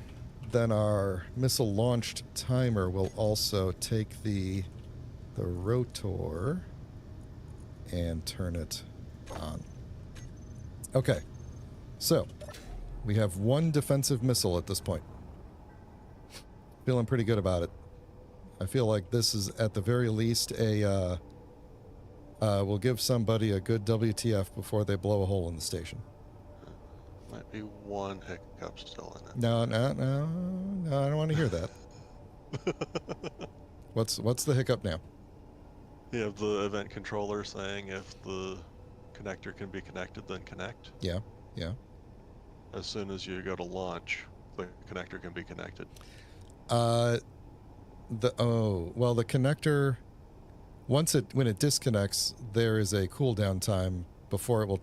then our missile launched timer will also take the rotor and turn it on. Okay, so we have one defensive missile at this point. Feeling pretty good about it. I feel like this is at the very least a we'll give somebody a good WTF before they blow a hole in the station. Might be one hiccup still in it. No, I don't want to hear that. What's the hiccup now? You have the event controller saying if the connector can be connected, then connect. Yeah. As soon as you go to launch, the connector can be connected. The connector, when it disconnects, there is a cooldown time before it will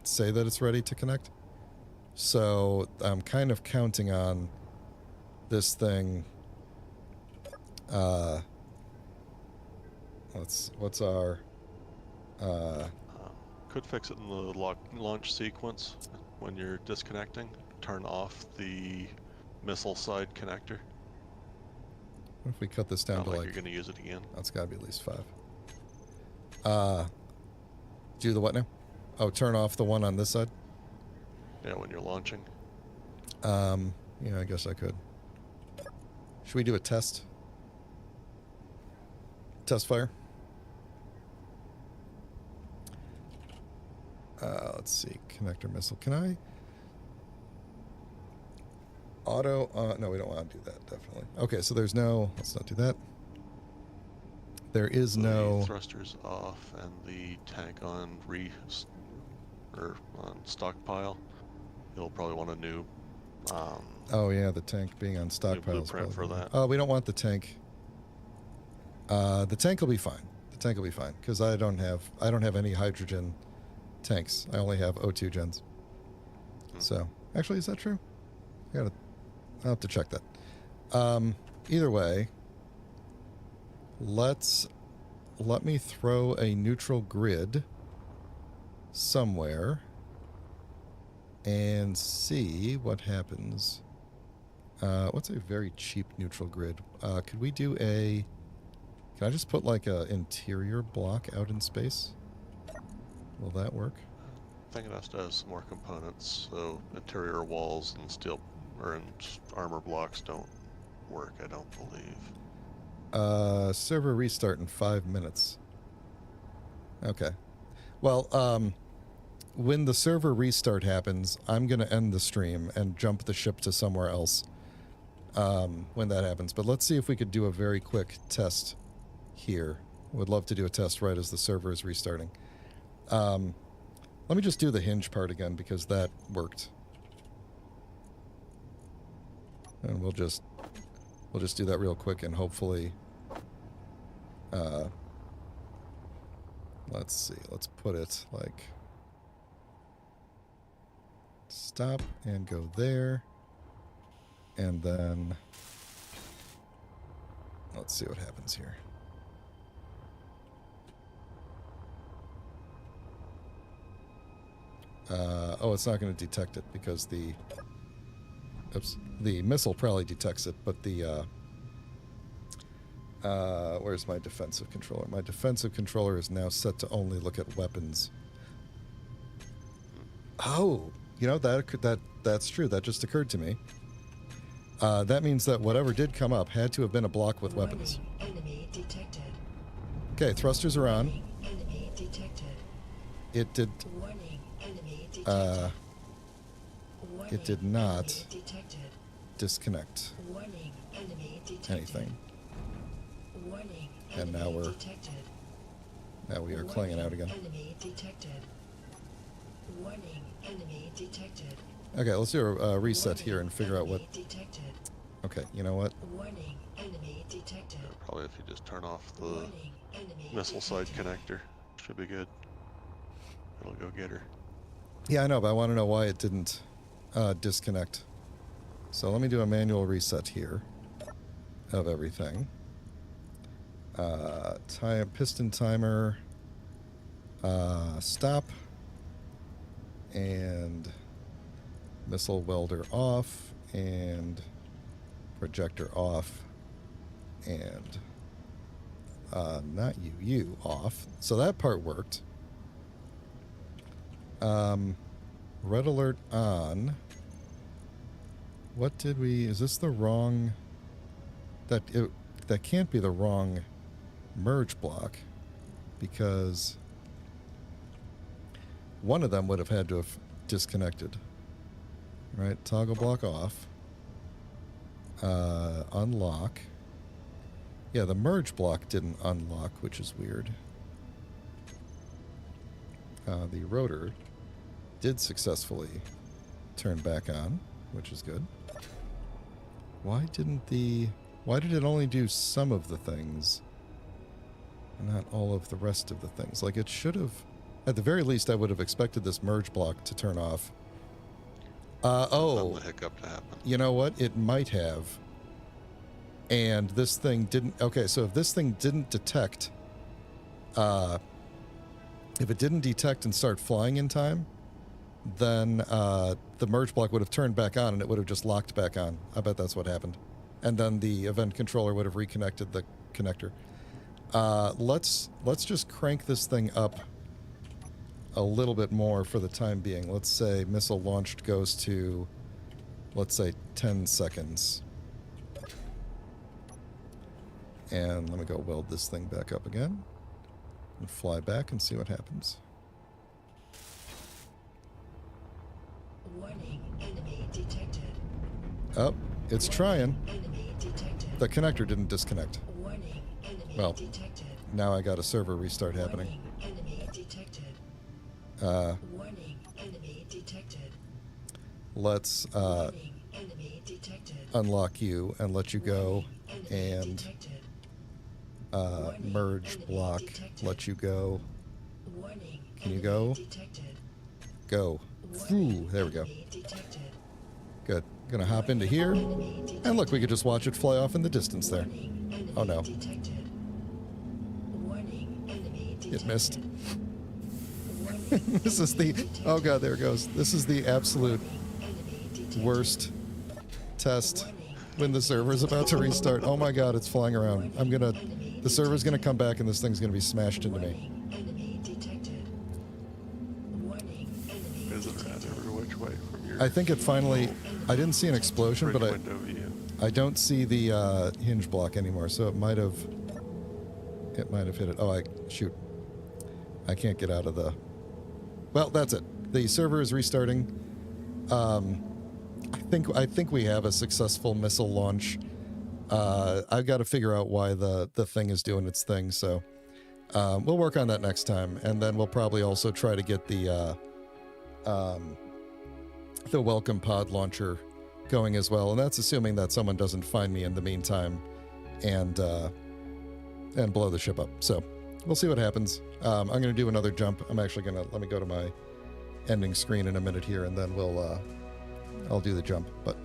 say that it's ready to connect. So I'm kind of counting on this thing. What's our Could fix it in the launch sequence when you're disconnecting. Turn off the missile side connector. what if we cut this down Not to like like you're going to use it again. that's got to be at least 5. Do the what now? Oh, turn off the one on this side? Yeah, when you're launching. Yeah, I guess I could. Should we do a test? Test fire? Let's see. Connector missile. Can I? Auto, no, we don't want to do that, definitely. Okay, so there's no, let's not do that. There is The no, thrusters off and the tank on on stockpile. You'll probably want a new oh yeah, the tank being on stockpile. blueprint for that. Oh, we don't want the tank. The tank will be fine. The tank will be fine, because I don't have any hydrogen tanks. I only have O2 gens. So, actually, is that true? I'll have to check that. Either way, let me throw a neutral grid somewhere and see what happens. What's a very cheap neutral grid? Could we do a... Can I just put like a interior block out in space? Will that work? I think it has to have some more components, so interior walls and steel and armor blocks don't work, I don't believe. Server restart in 5 minutes. Okay. Well, when the server restart happens, I'm going to end the stream and jump the ship to somewhere else when that happens. But let's see if we could do a very quick test here. Would love to do a test right as the server is restarting. Let me just do the hinge part again, because that worked. And we'll just do that real quick, and hopefully let's see, let's put it like stop and go there, and then let's see what happens here. Oh, it's not going to detect it because the missile probably detects it, but the where's my defensive controller? My defensive controller is now set to only look at weapons. Oh, you know, that's true. That just occurred to me. That means that whatever did come up had to have been a block with weapons. Enemy detected. Okay, thrusters are on. Warning, enemy detected. It did. Warning, enemy detected. Warning, It did not enemy detected. disconnect Warning, enemy detected. anything. Warning, And enemy now detected. we are clanging out again. Enemy detected. Warning, enemy detected. Okay, let's do a reset here and figure out what. Enemy detected. Okay, you know what? Warning, enemy detected. Probably if you just turn off the Warning, enemy missile side detected. connector, should be good. It'll go get her. Yeah, I know, but I want to know why it didn't disconnect. So let me do a manual reset here of everything. Piston timer, stop, and missile welder off, and projector off, and not you off. So that part worked. Red alert on. What did we... Is this the wrong... That can't be the wrong merge block, because one of them would have had to have disconnected. Right? Toggle block off. Unlock. Yeah, the merge block didn't unlock, which is weird. The rotor did successfully turn back on, which is good. Why did it only do some of the things and not all of the rest of the things? Like, it should have, at the very least, I would have expected this merge block to turn off. The hiccup to happen. You know what? It might have. And this thing didn't... Okay, so if this thing didn't detect... if it didn't detect and start flying in time, then the merge block would have turned back on and it would have just locked back on. I bet that's what happened. And then the event controller would have reconnected the connector. Let's just crank this thing up a little bit more for the time being. Let's say missile launched goes to, let's say, 10 seconds. And let me go weld this thing back up again and fly back and see what happens. Warning, enemy detected. Oh, it's trying. Enemy detected. The connector didn't disconnect. Warning. Enemy Well, detected. now I got a server restart happening. Warning. Enemy detected. Uh, Warning. Enemy detected. let's Warning. Enemy detected. unlock you and let you go, Warning. Enemy and detected. Warning. merge Enemy block, detected. let you go. Warning. Can you Enemy go? Detected. Go. Warning. Ooh, there we go. Enemy detected. Good. Gonna hop into here, Enemy detected. and look, we could just watch it fly off in the distance there. Warning. Enemy Oh no, detected. Warning. Enemy detected. it missed. Warning. This is the, oh god, there it goes. This is the absolute Enemy detected. worst test Warning. when the server's about to restart. Oh my god, it's flying around. The server's gonna come back and this thing's gonna be smashed into me. Warning. Enemy detected. Warning. Enemy Is it ran every which way from your I think it finally, I didn't see an explosion, bridge but window view? I don't see the hinge block anymore, so it might have hit it. Oh, shoot. I can't get out of the, well, that's it. The server is restarting. I think we have a successful missile launch. I've got to figure out why the thing is doing its thing, so we'll work on that next time, and then we'll probably also try to get the welcome pod launcher going as well, and that's assuming that someone doesn't find me in the meantime and blow the ship up. So we'll see what happens. I'm going to do another jump. I'm actually going to, let me go to my ending screen in a minute here, and then I'll do the jump. But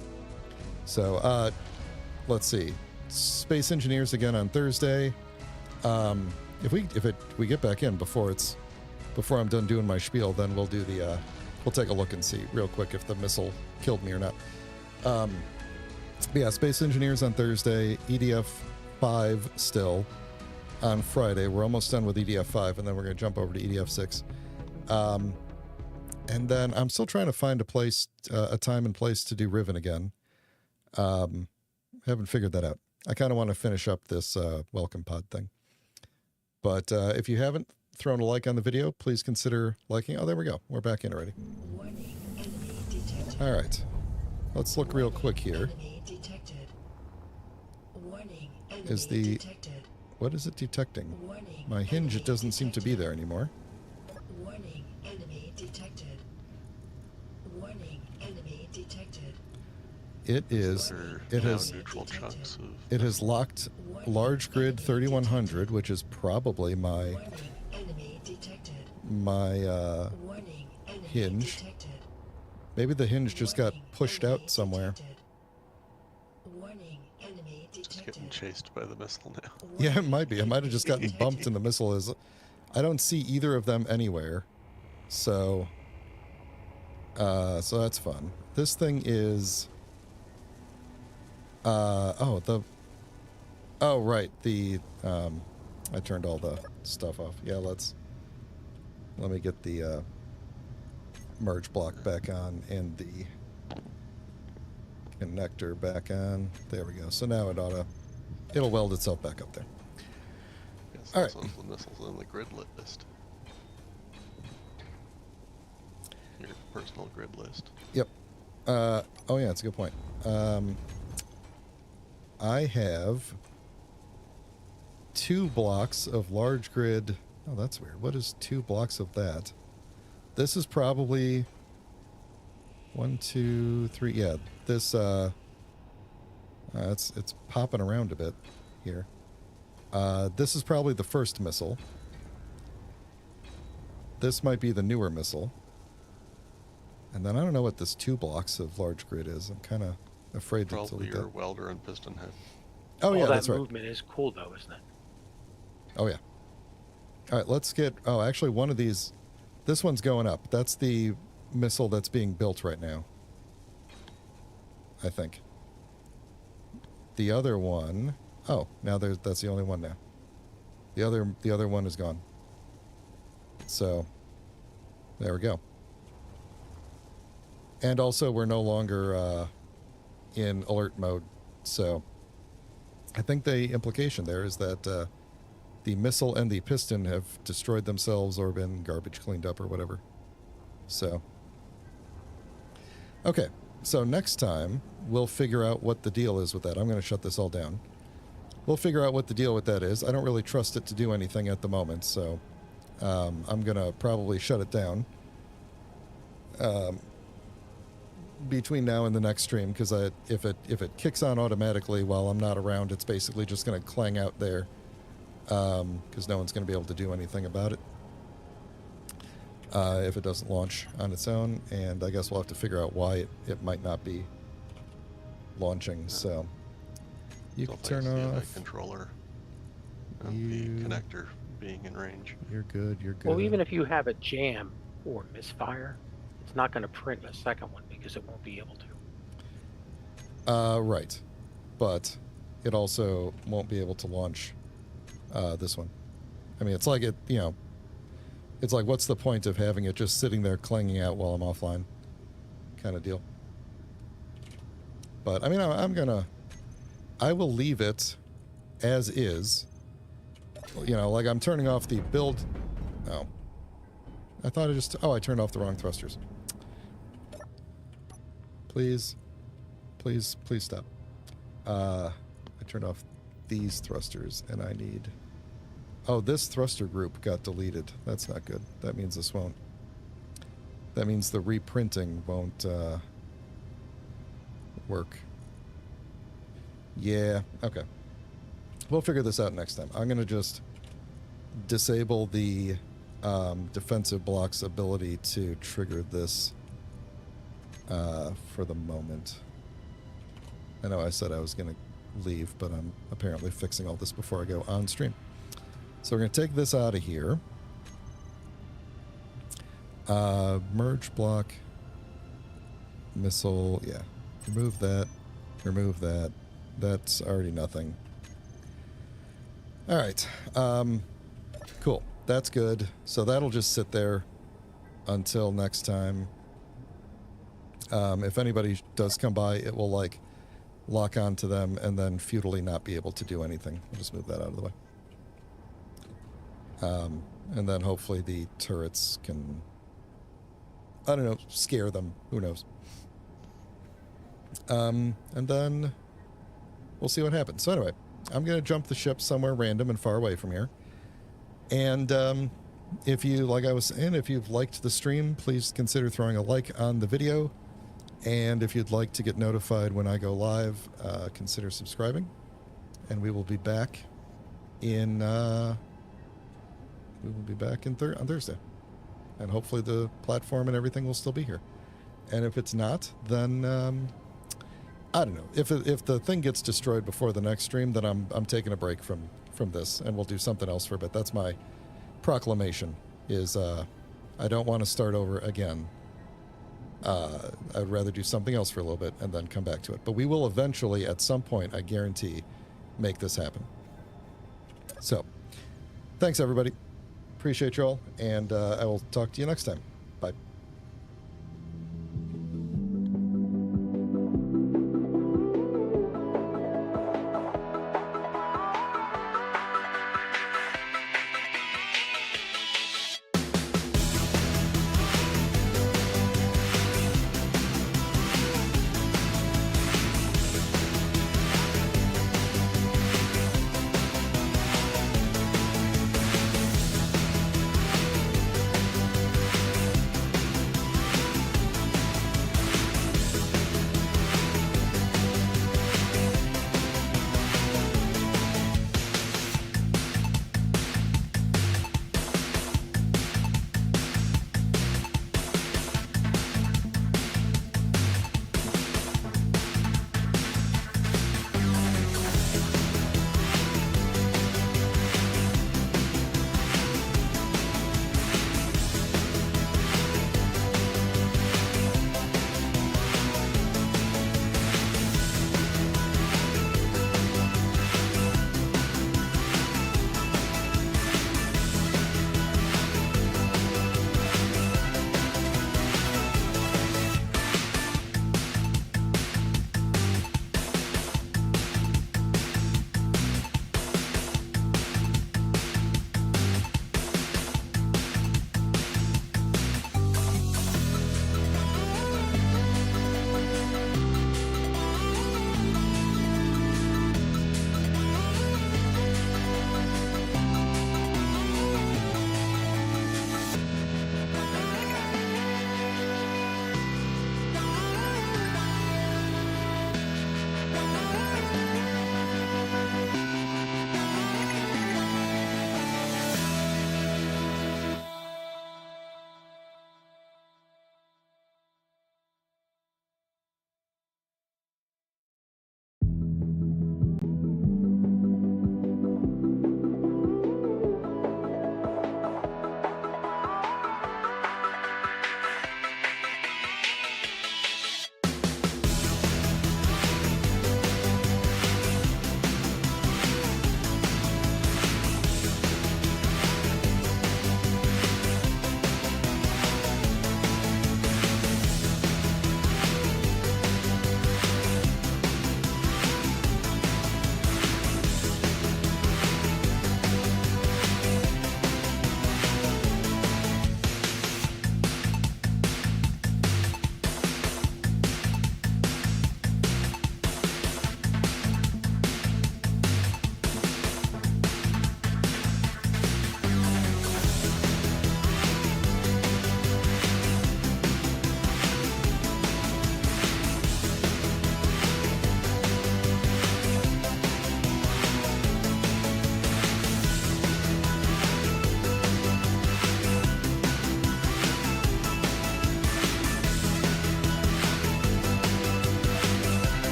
so let's see, Space Engineers again on Thursday. If we get back in before I'm done doing my spiel, then we'll do the we'll take a look and see real quick if the missile killed me or not. But yeah, Space Engineers on Thursday, EDF 5 still on Friday. We're almost done with EDF 5, and then we're going to jump over to EDF 6. And then I'm still trying to find a time and place to do Riven again. Haven't figured that out. I kind of want to finish up this welcome pod thing. But if you haven't thrown a like on the video, please consider liking. Oh, there we go. We're back in already. Warning. Enemy detected. All right. Let's look real quick here. Enemy detected. Warning. Enemy Is the, detected. what is it detecting? Warning. My hinge, it doesn't seem to be there anymore. Warning. Enemy detected. Warning. Enemy detected. It is, Or it now has, neutral chunks of it has locked large grid 3100, which is probably my, Warning. Enemy detected. my, Warning. Enemy hinge. detected. Maybe the hinge just got Warning. pushed Enemy out somewhere. detected. Warning. Enemy just detected. getting chased by the missile now. Yeah, it might be. I might have just gotten bumped and the missile is, I don't see either of them anywhere. So, so that's fun. This thing is, oh, right. I turned all the stuff off. Yeah, let me get the, merge block back on and the connector back on. There we go. So now it'll weld itself back up there. Yes, All this right. one's the missiles on the grid list. Your personal grid list. Yep. Oh yeah, that's a good point. I have 2 blocks of large grid. Oh, that's weird. What is 2 blocks of that? This is probably 1, 2, 3. Yeah, this it's popping around a bit here. This is probably the first missile. This might be the newer missile. And then I don't know what this 2 blocks of large grid is. I'm kind of afraid to Probably delete your that. welder and piston head. Oh yeah, All that that's right. movement is cool, though, isn't it? Oh yeah. All right, let's get. Oh, actually, one of these. This one's going up. That's the missile that's being built right now. I think. The other one. Oh, now that's the only one now. The other one is gone. So, there we go. And also, we're no longer in alert mode. So, I think the implication there is that the missile and the piston have destroyed themselves or been garbage cleaned up or whatever. So, okay. So next time, we'll figure out what the deal is with that. I'm going to shut this all down. We'll figure out what the deal with that is. I don't really trust it to do anything at the moment, so I'm going to probably shut it down between now and the next stream, because if it kicks on automatically while I'm not around, it's basically just going to clang out there, because no one's going to be able to do anything about it if it doesn't launch on its own, and I guess we'll have to figure out why it might not be launching. So you can turn off the controller and the connector being in range. You're good. You're good. Well, even if you have a jam or misfire, it's not going to print a second one because it won't be able to. Right, but it also won't be able to launch this one. I mean, it's like it, you know, it's like, what's the point of having it just sitting there clanging out while I'm offline, kind of deal. But I mean, I will leave it as is. You know, like I'm turning off the build. Oh, I thought I turned off the wrong thrusters. Please stop. I turned off these thrusters, and I need... Oh, this thruster group got deleted. That's not good. That means this won't... That means the reprinting won't work. Yeah, okay. We'll figure this out next time. I'm going to just disable the defensive block's ability to trigger this for the moment. I know I said I was going to leave, but I'm apparently fixing all this before I go on stream. So we're going to take this out of here. Merge block. Missile. Yeah. Remove that. Remove that. That's already nothing. All right. Cool. That's good. So that'll just sit there until next time. If anybody does come by, it will, like, lock onto them and then futilely not be able to do anything. I'll just move that out of the way. And then hopefully the turrets can, I don't know, scare them. Who knows? And then we'll see what happens. So anyway, I'm going to jump the ship somewhere random and far away from here. And if you, like I was saying, if you've liked the stream, please consider throwing a like on the video. And if you'd like to get notified when I go live, consider subscribing. And we will be back in... we will be back on Thursday. And hopefully the platform and everything will still be here. And if it's not, then I don't know. If the thing gets destroyed before the next stream, then I'm taking a break from this, and we'll do something else for a bit. That's my proclamation. Is I don't want to start over again. I'd rather do something else for a little bit and then come back to it. But we will eventually, at some point, I guarantee, make this happen. So, thanks everybody. Appreciate you all, and I will talk to you next time. Bye.